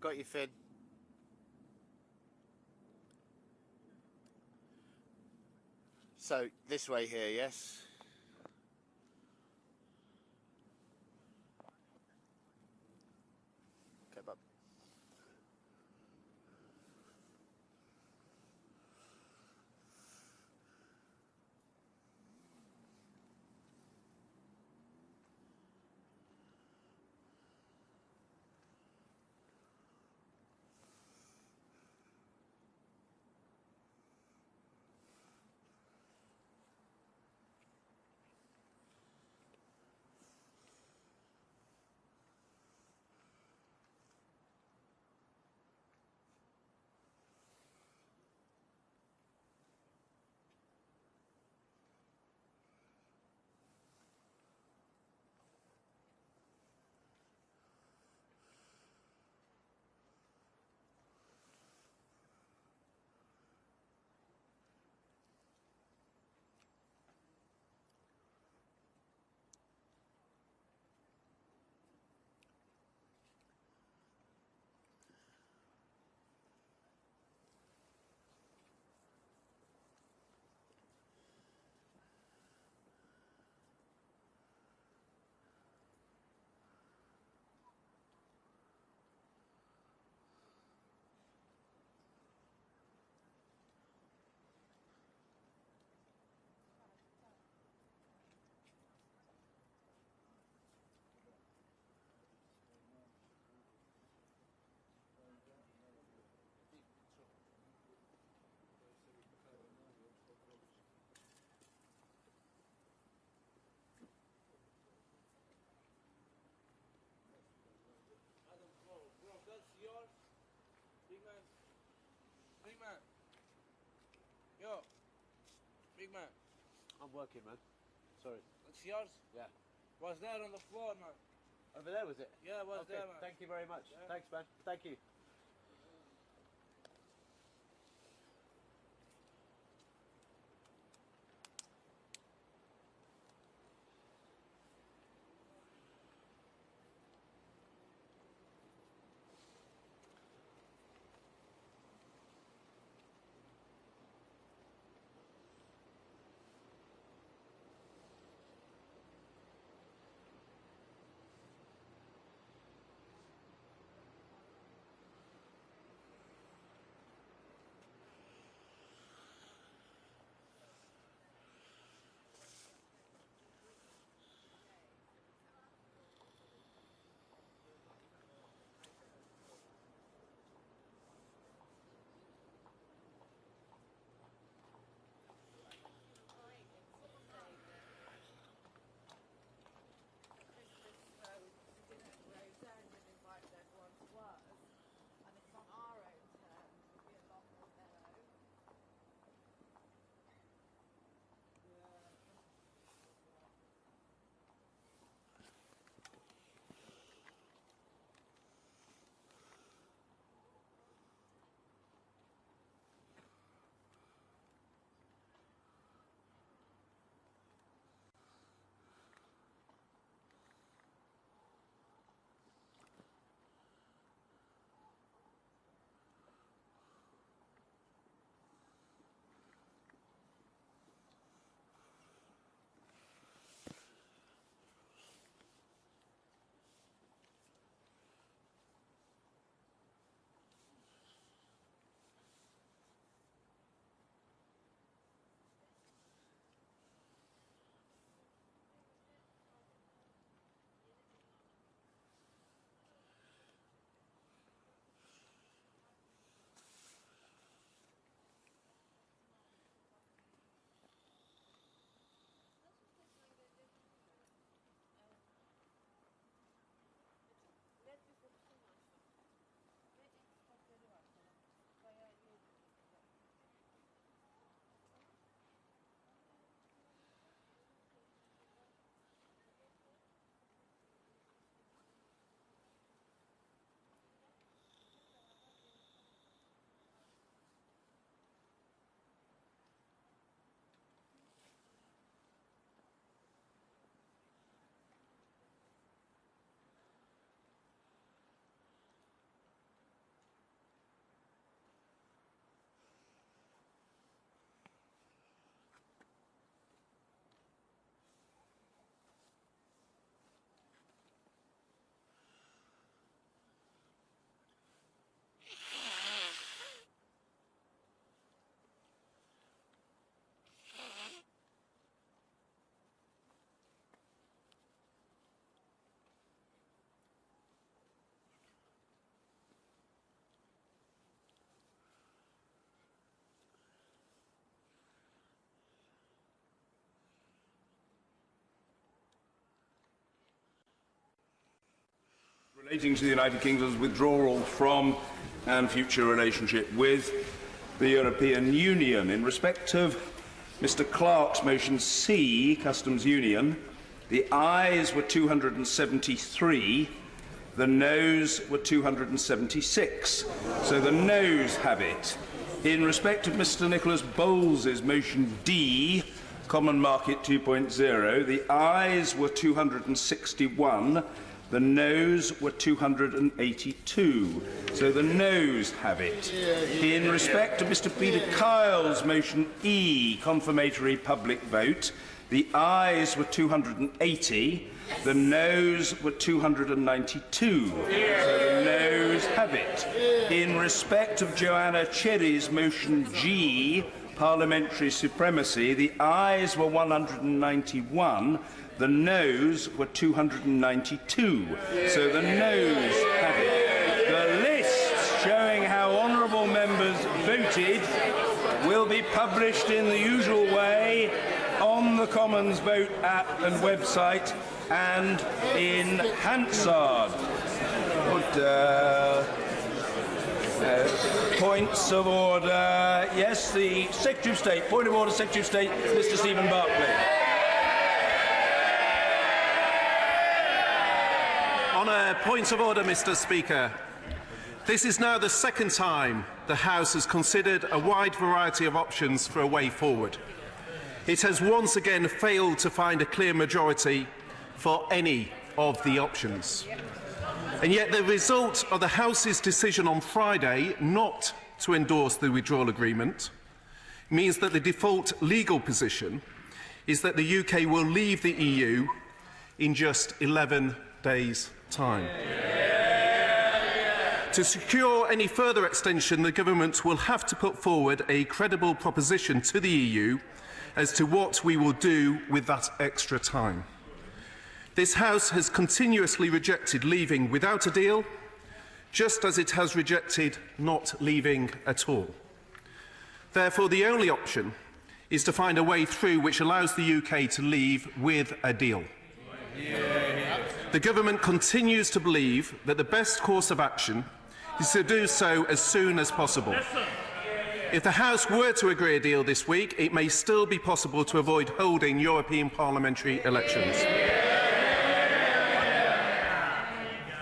Got you, Finn. So this way here, yes. Okay, bub. man? I'm working, man. Sorry. It's yours? Yeah. Was there on the floor, man? Over there, was it? Yeah, it was Okay, there, man. thank you very much. Yeah. Thanks, man. Thank you. Relating to the United Kingdom's withdrawal from and future relationship with the European Union. In respect of Mr Clark's motion C, Customs Union, the ayes were 273, the noes were 276. So the noes have it. In respect of Mr Nicholas Bowles's motion D, Common Market 2.0, the ayes were 261, the noes were 282. So the noes have it. In respect to Mr Peter Kyle's motion E, confirmatory public vote, the ayes were 280, the noes were 292. So the noes have it. In respect of Joanna Cherry's motion G, parliamentary supremacy, the ayes were 191, the noes were 292. So the noes have it. The lists showing how honourable members voted will be published in the usual way on the Commons Vote app and website and in Hansard. Points of order. Yes, the Secretary of State. Point of order, Secretary of State, Mr. Stephen Barclay. On a point of order, Mr. Speaker. This is now the second time the House has considered a wide variety of options for a way forward. It has once again failed to find a clear majority for any of the options. And yet the result of the House's decision on Friday not to endorse the withdrawal agreement means that the default legal position is that the UK will leave the EU in just 11 days' time. To secure any further extension, the government will have to put forward a credible proposition to the EU as to what we will do with that extra time. This House has continuously rejected leaving without a deal, just as it has rejected not leaving at all. Therefore, the only option is to find a way through which allows the UK to leave with a deal. The government continues to believe that the best course of action is to do so as soon as possible. If the House were to agree a deal this week, it may still be possible to avoid holding European parliamentary elections.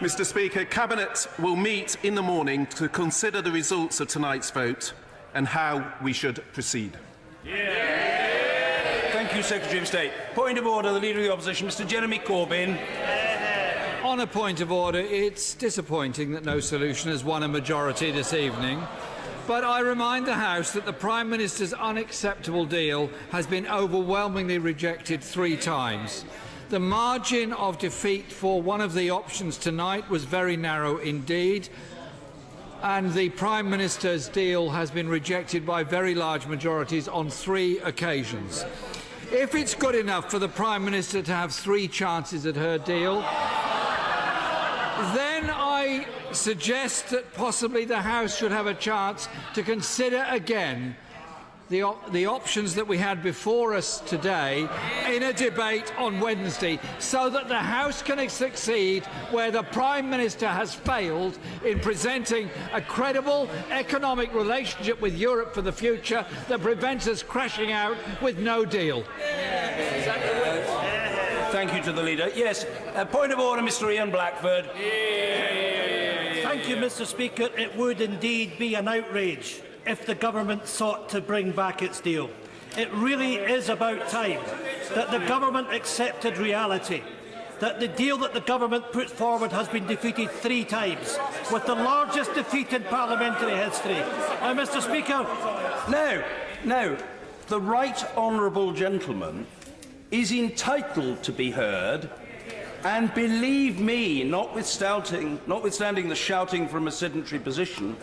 Mr. Speaker, Cabinet will meet in the morning to consider the results of tonight's vote and how we should proceed. Thank you, Secretary of State. Point of order, the Leader of the Opposition, Mr. Jeremy Corbyn. On a point of order, it's disappointing that no solution has won a majority this evening. But I remind the House that the Prime Minister's unacceptable deal has been overwhelmingly rejected 3 times. The margin of defeat for one of the options tonight was very narrow indeed, and the Prime Minister's deal has been rejected by very large majorities on 3 occasions. If it's good enough for the Prime Minister to have 3 chances at her deal, then I suggest that possibly the House should have a chance to consider again the options that we had before us today in a debate on Wednesday, so that the House can succeed where the Prime Minister has failed in presenting a credible economic relationship with Europe for the future that prevents us crashing out with no deal. Thank you to the Leader. Yes, point of order, Mr. Ian Blackford. Thank you, Mr. Speaker. It would indeed be an outrage if the government sought to bring back its deal. It really is about time that the government accepted reality, that the deal that the government put forward has been defeated 3 times, with the largest defeat in parliamentary history. Mr. Speaker... No, the right honourable gentleman is entitled to be heard, and believe me, notwithstanding the shouting from a sedentary position,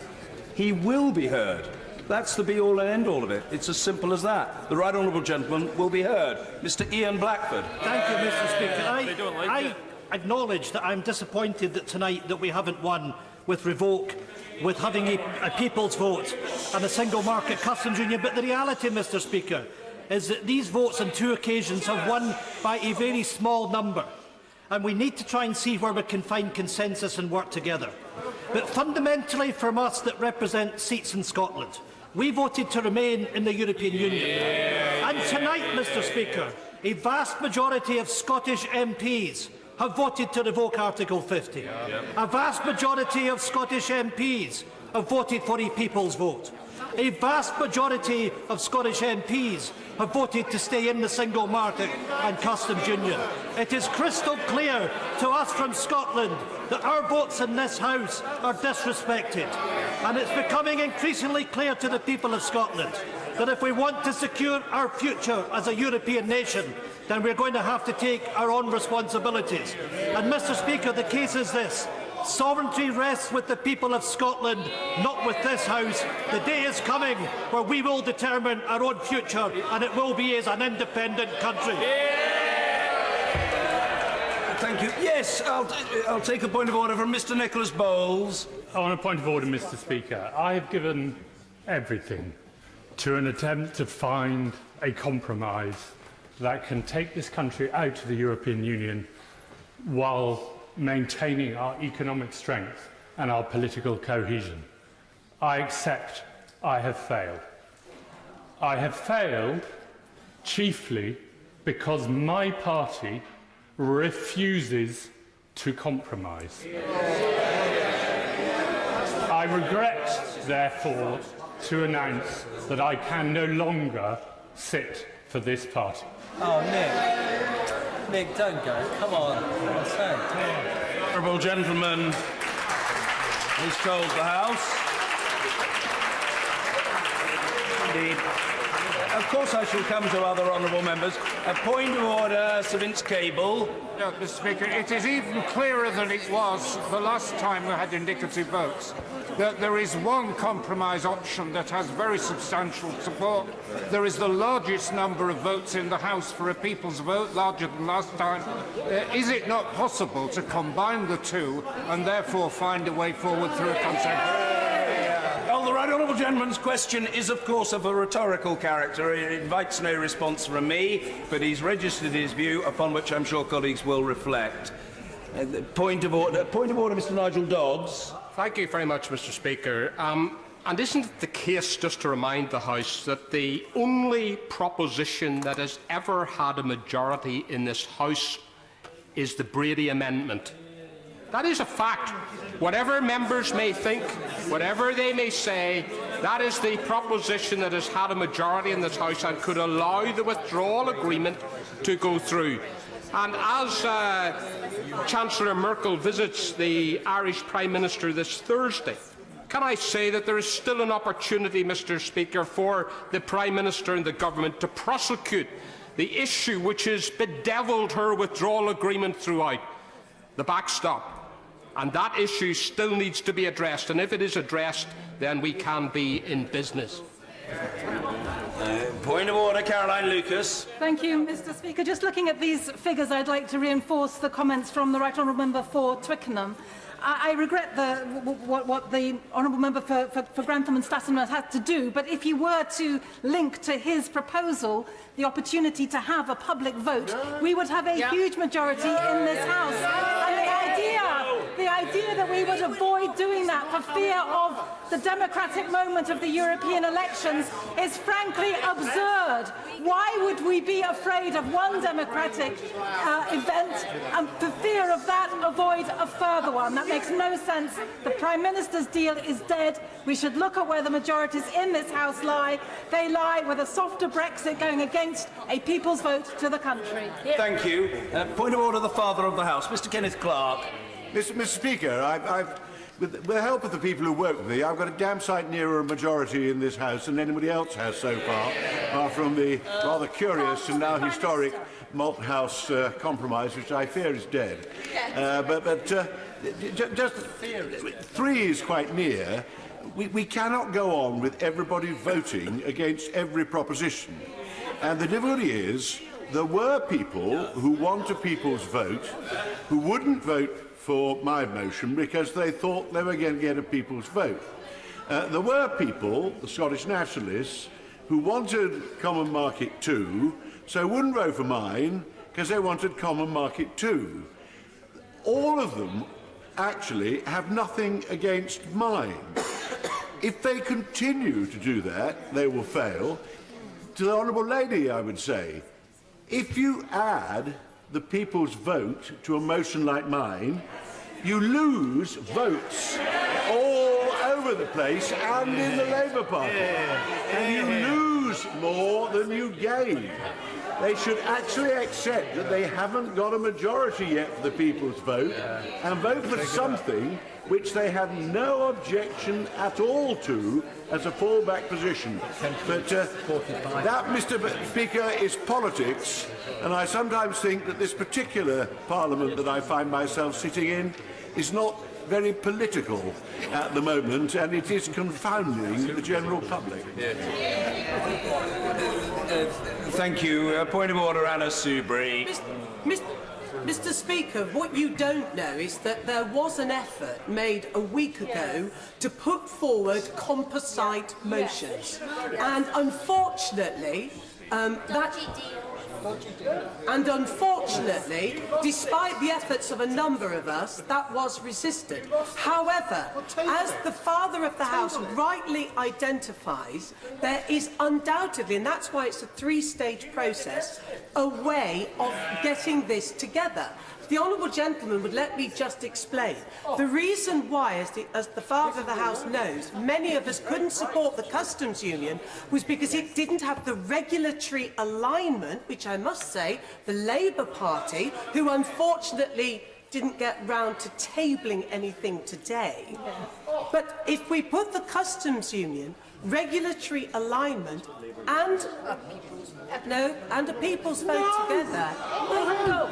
he will be heard. That's the be-all and end-all of it. It's as simple as that. The right honourable gentleman will be heard. Mr. Ian Blackford. Thank you, Mr. Speaker. I acknowledge that I'm disappointed that tonight that we haven't won with revoke, with having a people's vote and a single market customs union. But the reality, Mr. Speaker, is that these votes on 2 occasions have won by a very small number. And we need to try and see where we can find consensus and work together. But fundamentally, from us that represent seats in Scotland, we voted to remain in the European Union. And tonight, Mr. Speaker, a vast majority of Scottish MPs have voted to revoke Article 50. A vast majority of Scottish MPs have voted for a people's vote. A vast majority of Scottish MPs have voted to stay in the single market and customs union. It is crystal clear to us from Scotland that our votes in this House are disrespected. And it's becoming increasingly clear to the people of Scotland that if we want to secure our future as a European nation, then we're going to have to take our own responsibilities. And, Mr. Speaker, the case is this. Sovereignty rests with the people of Scotland, not with this House. The day is coming where we will determine our own future, and it will be as an independent country. Thank you. Yes, I'll take a point of order from Mr. Nicholas Bowles. On a point of order, Mr. Speaker, I have given everything to an attempt to find a compromise that can take this country out of the European Union while maintaining our economic strength and our political cohesion. I accept I have failed. I have failed chiefly because my party refuses to compromise. I regret, therefore, to announce that I can no longer sit for this party. Oh, Nick, don't go. Come on. Honourable gentleman has told the House. Indeed. Of course I shall come to other honourable members. A point of order, Sir Vince Cable. No, Mr. Speaker, it is even clearer than it was the last time we had indicative votes. That there is one compromise option that has very substantial support. There is the largest number of votes in the House for a people's vote, larger than last time. Is it not possible to combine the two and therefore find a way forward through a consensus? Well, the right honourable gentleman's question is, of course, of a rhetorical character. It invites no response from me, but he's registered his view, upon which I'm sure colleagues will reflect. Point of order, Mr. Nigel Dodds. Thank you very much, Mr. Speaker. And isn't it the case, just to remind the House, that the only proposition that has ever had a majority in this House is the Brady Amendment? That is a fact. Whatever members may think, whatever they may say, that is the proposition that has had a majority in this House and could allow the withdrawal agreement to go through. And as Chancellor Merkel visits the Irish Prime Minister this Thursday, can I say that there is still an opportunity, Mr. Speaker, for the Prime Minister and the Government to prosecute the issue which has bedevilled her withdrawal agreement throughout, the backstop. And that issue still needs to be addressed, and if it is addressed, then we can be in business. Point of order, Caroline Lucas. Thank you, Mr. Speaker. Just looking at these figures, I'd like to reinforce the comments from the Right Honourable Member for Twickenham. I regret what the Honourable Member for Grantham and Stassen has had to do, but if you were to link to his proposal the opportunity to have a public vote, we would have a huge majority in this House. And the idea that we would avoid doing that for fear of the democratic moment of the European elections is frankly absurd. Why would we be afraid of one democratic event and for fear of that avoid a further one? That makes no sense. The Prime Minister's deal is dead. We should look at where the majorities in this House lie. They lie with a softer Brexit going against a people's vote to the country. Thank you. Point of order, the Father of the House, Mr. Kenneth Clarke. Mr. Speaker, with the help of the people who work with me, I've got a damn sight nearer a majority in this House than anybody else has so far, from the rather curious and now historic Malt-House compromise, which I fear is dead. Just 3 is quite near. We cannot go on with everybody voting against every proposition. And the difficulty is, there were people who want a people's vote who wouldn't vote for my motion because they thought they were going to get a people's vote. There were people, the Scottish nationalists, who wanted Common Market 2, so wouldn't vote for mine because they wanted Common Market 2. All of them actually have nothing against mine. If they continue to do that, they will fail. To the Honourable Lady, I would say, if you add the people's vote to a motion like mine, you lose votes all over the place and in the Labour Party. And you lose more than you gain. They should actually accept that they haven't got a majority yet for the people's vote and vote for something which they have no objection at all to as a fallback position. But that, Mr. Speaker, is politics, and I sometimes think that this particular Parliament that I find myself sitting in is not very political at the moment, and it is confounding the general public. Thank you. Point of order, Anna Soubry. Mr. Speaker, what you don't know is that there was an effort made a week ago to put forward composite motions. And unfortunately, And unfortunately, despite the efforts of a number of us, that was resisted. However, as the Father of the House rightly identifies, there is undoubtedly, and that's why it's a three-stage process, a way of getting this together. The honourable gentleman would let me just explain. The reason why, as the Father of the House knows, many of us couldn't support the Customs Union was because it didn't have the regulatory alignment, which I must say, the Labour Party, who unfortunately didn't get round to tabling anything today. But if we put the Customs Union, regulatory alignment and a people's vote together,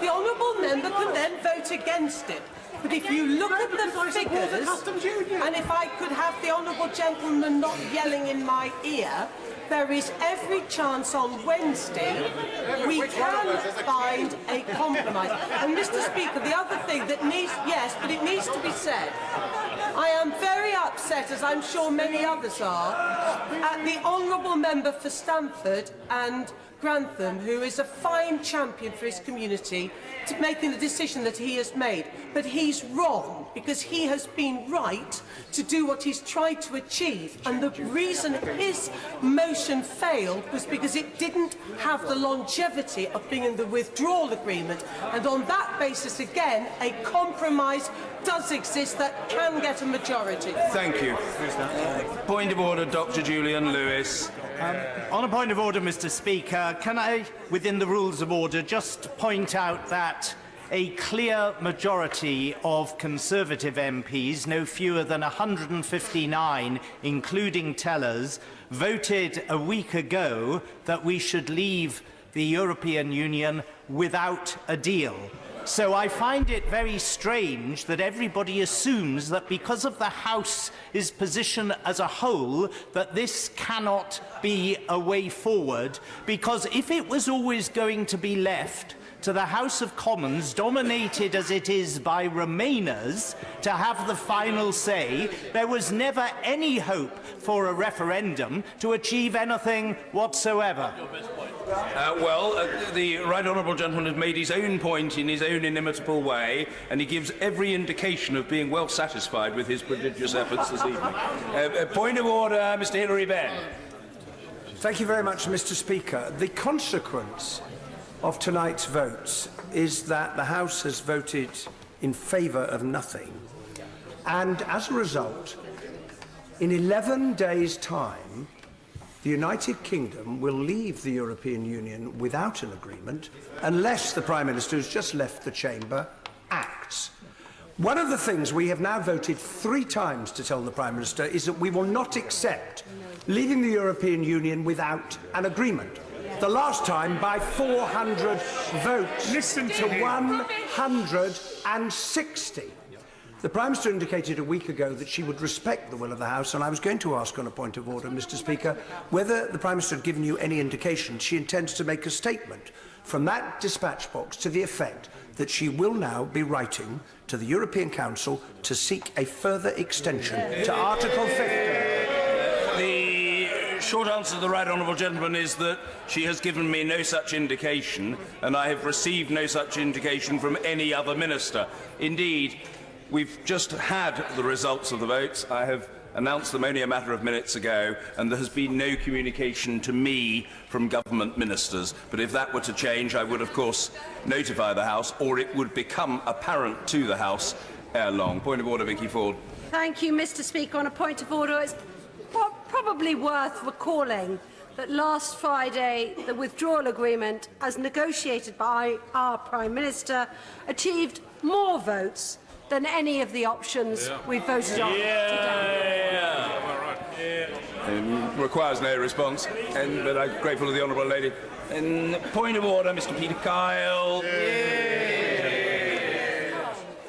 the honourable member can then vote against it. But if you look at the figures, and if I could have the honourable gentleman not yelling in my ear, there is every chance on Wednesday we can find a compromise. And Mr. Speaker, the other thing that needs, yes, but it needs to be said, I am very upset, as I'm sure many others are, at the honourable member for Stamford and Grantham, who is a fine champion for his community, to making the decision that he has made. But he's wrong, because he has been right to do what he's tried to achieve. And the reason his motion failed was because it didn't have the longevity of being in the withdrawal agreement. And on that basis, again, a compromise does exist that can get a majority. Thank you. Point of order, Dr. Julian Lewis. On a point of order, Mr. Speaker, can I, within the rules of order, just point out that a clear majority of Conservative MPs, no fewer than 159, including tellers, voted a week ago that we should leave the European Union without a deal. So I find it very strange that everybody assumes that because of the House's position as a whole, that this cannot be a way forward, because if it was always going to be left to the House of Commons, dominated as it is by Remainers, to have the final say, there was never any hope for a referendum to achieve anything whatsoever. The right honourable gentleman has made his own point in his own inimitable way, and he gives every indication of being well satisfied with his prodigious efforts this evening. Point of order, Mr. Hilary Benn. Thank you very much, Mr. Speaker. The consequence of tonight's votes is that the House has voted in favour of nothing, and as a result, in 11 days' time, the United Kingdom will leave the European Union without an agreement unless the Prime Minister, who's just left the chamber, acts. One of the things we have now voted 3 times to tell the Prime Minister is that we will not accept leaving the European Union without an agreement. The last time by 400 votes. Listen to 160. The Prime Minister indicated a week ago that she would respect the will of the House, and I was going to ask on a point of order, Mr. Speaker, whether the Prime Minister had given you any indication she intends to make a statement from that dispatch box to the effect that she will now be writing to the European Council to seek a further extension to Article 50. The short answer to the right honourable gentleman is that she has given me no such indication, and I have received no such indication from any other minister. Indeed, we've just had the results of the votes. I have announced them only a matter of minutes ago, and there has been no communication to me from government ministers. But if that were to change, I would, of course, notify the House, or it would become apparent to the House ere long. Point of order, Vicky Ford. Thank you, Mr. Speaker. On a point of order, it's probably worth recalling that last Friday the withdrawal agreement, as negotiated by our Prime Minister, achieved more votes than any of the options we voted on today. Requires no response, but I'm grateful to the honourable lady. Point of order, Mr. Peter Kyle.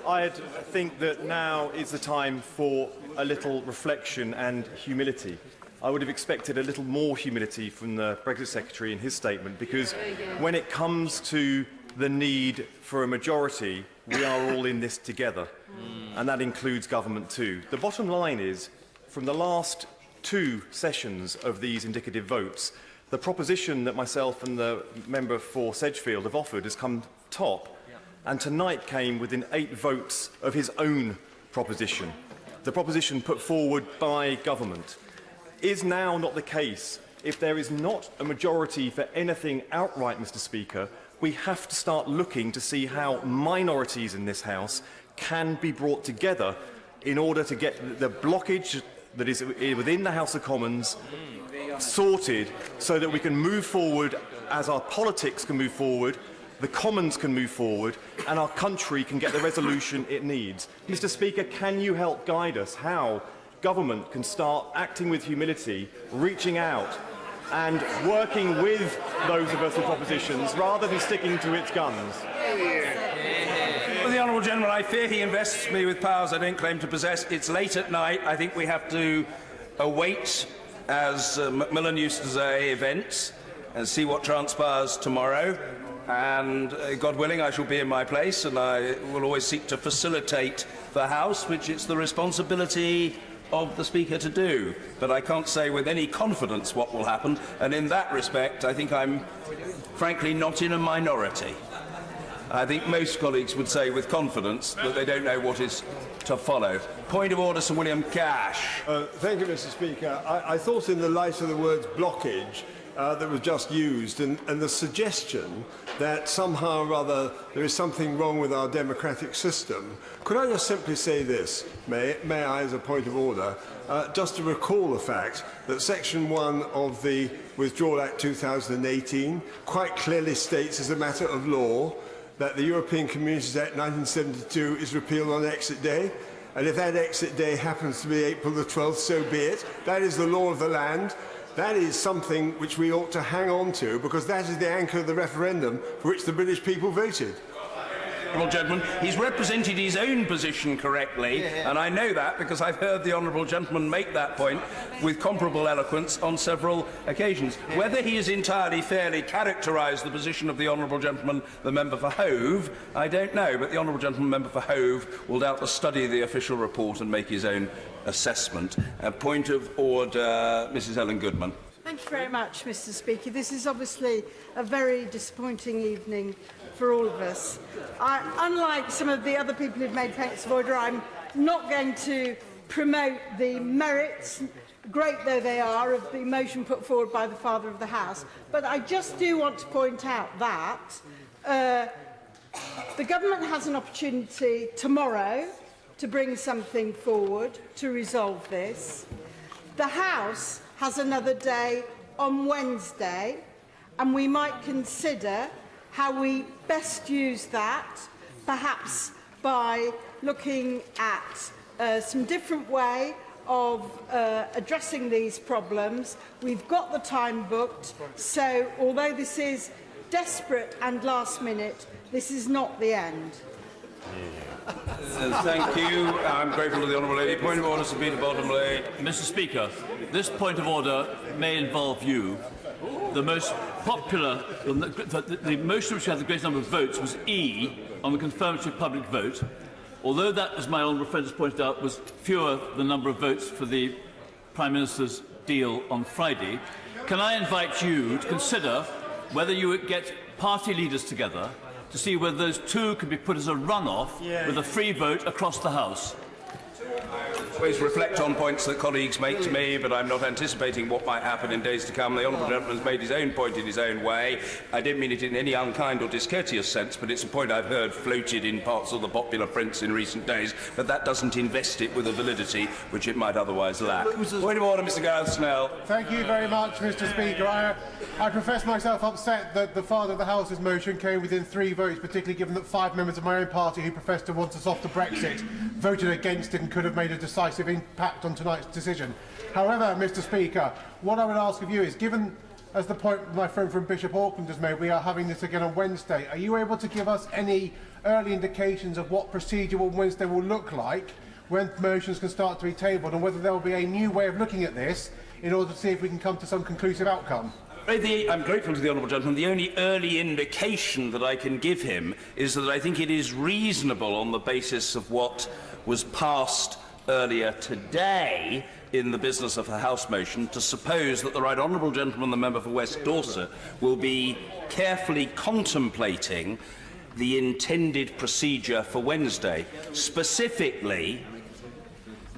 I think that now is the time for a little reflection and humility. I would have expected a little more humility from the Brexit Secretary in his statement, because when it comes to the need for a majority, we are all in this together, and that includes government too. The bottom line is, from the last 2 sessions of these indicative votes, The proposition that myself and the member for Sedgefield have offered has come top, and tonight came within 8 votes of his own proposition, the proposition put forward by government. Is now not the case. If there is not a majority for anything outright, Mr. Speaker, we have to start looking to see how minorities in this House can be brought together in order to get the blockage that is within the House of Commons sorted, so that we can move forward as our politics can move forward, the Commons can move forward, and our country can get the resolution it needs. Mr. Speaker, can you help guide us how government can start acting with humility, reaching out and working with those of us with propositions rather than sticking to its guns? Well, the Honourable Gentleman, I fear he invests me with powers I don't claim to possess. It's late at night. I think we have to await, as Macmillan used to say, events and see what transpires tomorrow. And God willing, I shall be in my place, and I will always seek to facilitate the House, which it's the responsibility of the Speaker to do. But I can't say with any confidence what will happen, and in that respect I think I'm frankly not in a minority. I think most colleagues would say with confidence that they don't know what is to follow. Point of order, Sir William Cash. Thank you, Mr. Speaker. I thought in the light of the words blockage that was just used, and the suggestion that somehow or other there is something wrong with our democratic system, could I just simply say this, may I, as a point of order, just to recall the fact that Section 1 of the Withdrawal Act 2018 quite clearly states as a matter of law that the European Communities Act 1972 is repealed on exit day, and if that exit day happens to be April the 12th, so be it. That is the law of the land. That is something which we ought to hang on to, because that is the anchor of the referendum for which the British people voted. Honourable gentleman, he's represented his own position correctly, and I know that because I've heard the honourable gentleman make that point with comparable eloquence on several occasions. Whether he has entirely fairly characterised the position of the honourable gentleman, the member for Hove, I don't know, but the honourable gentleman, member for Hove, will doubtless study the official report and make his own assessment. Point of order, Mrs. Ellen Goodman. Thank you very much, Mr. Speaker. This is obviously a very disappointing evening for all of us. Unlike some of the other people who've made points of order, I'm not going to promote the merits, great though they are, of the motion put forward by the Father of the House. But I just do want to point out that the government has an opportunity tomorrow to bring something forward to resolve this. The House has another day on Wednesday, and we might consider how we best use that, perhaps by looking at some different way of addressing these problems. We've got the time booked, so although this is desperate and last minute, this is not the end. Thank you. I'm grateful to the honourable lady. Point of order, Sir Peter Bottomley. Mr. Speaker, this point of order may involve you. The most popular, the motion which had the greatest number of votes was E on the confirmatory public vote. Although that, as my honourable friend has pointed out, was fewer than the number of votes for the Prime Minister's deal on Friday, can I invite you to consider whether you would get party leaders together to see whether those two could be put as a run-off with a free vote across the House? Always reflect on points that colleagues make to me, but I'm not anticipating what might happen in days to come. The honourable gentleman has made his own point in his own way. I don't mean it in any unkind or discourteous sense, but it's a point I've heard floated in parts of the popular prints in recent days, but that doesn't invest it with a validity which it might otherwise lack. Point of order, Mr. Gareth Snell. Thank you very much, Mr. Speaker. I profess myself upset that the Father of the House's motion came within 3 votes, particularly given that 5 members of my own party who profess to want us off to Brexit voted against it and could have made a decisive impact on tonight's decision. However, Mr. Speaker, what I would ask of you is, given, as the point my friend from Bishop Auckland has made, we are having this again on Wednesday, are you able to give us any early indications of what procedure on Wednesday will look like, when motions can start to be tabled, and whether there will be a new way of looking at this in order to see if we can come to some conclusive outcome? I'm grateful to the honourable gentleman. The only early indication that I can give him is that I think it is reasonable, on the basis of what was passed earlier today in the business of the House motion to suppose that the Right Honourable Gentleman, the member for West Dorset, will be carefully contemplating the intended procedure for Wednesday. Specifically,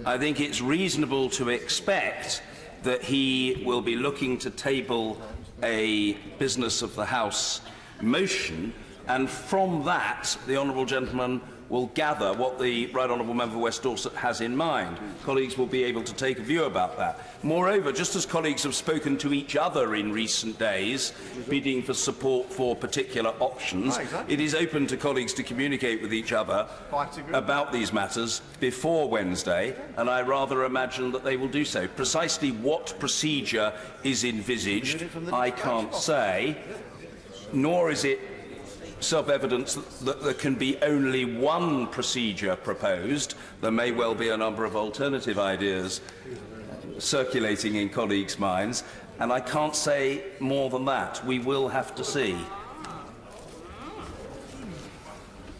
I think it's reasonable to expect that he will be looking to table a business of the House motion, and from that the Honourable Gentleman will gather what the Right Honourable Member for West Dorset has in mind. Colleagues will be able to take a view about that. Moreover, just as colleagues have spoken to each other in recent days, bidding for support for particular options, it is open to colleagues to communicate with each other about these matters before Wednesday, and I rather imagine that they will do so. Precisely what procedure is envisaged, I can't say, nor is it self-evident that there can be only one procedure proposed. There may well be a number of alternative ideas circulating in colleagues' minds, and I can't say more than that. We will have to see.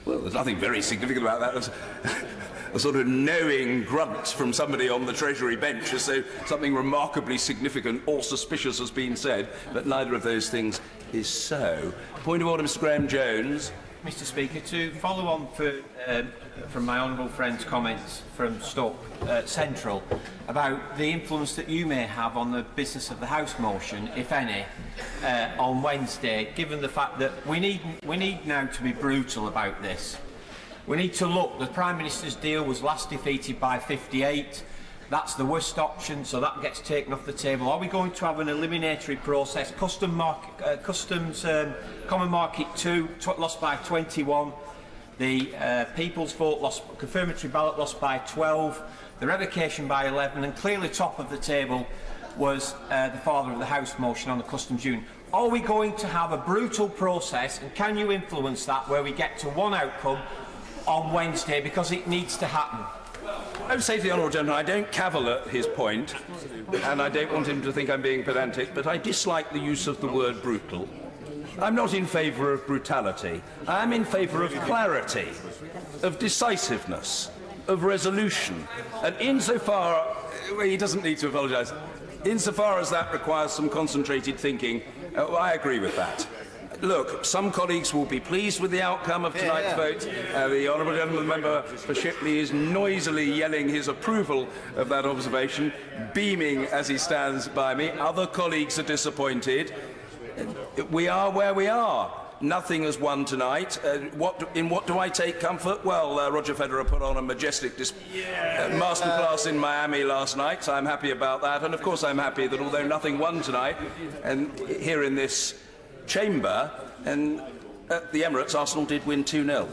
Well, there's nothing very significant about that. There's a sort of knowing grunt from somebody on the Treasury bench as though something remarkably significant or suspicious has been said, but neither of those things is so. Point of order, Mr. Graham-Jones. Mr. Speaker, to follow on from my honourable friend's comments from Stoke Central about the influence that you may have on the business of the House motion, if any, on Wednesday, given the fact that we need now to be brutal about this. We need to look. The Prime Minister's deal was last defeated by 58. That's the worst option, so that gets taken off the table. Are we going to have an eliminatory process? Customs Common Market 2 lost by 21. The People's Vote confirmatory ballot lost by 12. The revocation by 11. And clearly top of the table was the Father of the House motion on the Customs Union. Are we going to have a brutal process, and can you influence that, where we get to one outcome on Wednesday, because it needs to happen? I would say to the Honourable Gentleman, I don't cavil at his point, and I don't want him to think I'm being pedantic, but I dislike the use of the word brutal. I'm not in favour of brutality. I am in favour of clarity, of decisiveness, of resolution. And insofar, well, he doesn't need to apologise, insofar as that requires some concentrated thinking, I agree with that. Look, some colleagues will be pleased with the outcome of tonight's vote. The Honourable Gentleman Member for Shipley is noisily yelling his approval of that observation, beaming as he stands by me. Other colleagues are disappointed. We are where we are. Nothing has won tonight. In what do I take comfort? Well, Roger Federer put on a majestic masterclass in Miami last night, so I'm happy about that. And of course I'm happy that although nothing won tonight, and here in this chamber, and at the Emirates, Arsenal did win 2-0.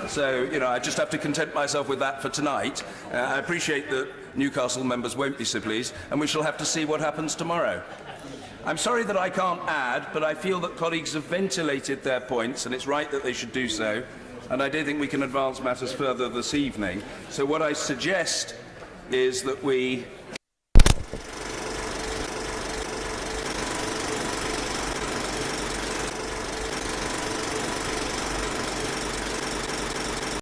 So, you know, I just have to content myself with that for tonight. I appreciate that Newcastle members won't be so pleased, and we shall have to see what happens tomorrow. I'm sorry that I can't add, but I feel that colleagues have ventilated their points, and it's right that they should do so, and I don't think we can advance matters further this evening. So what I suggest is that we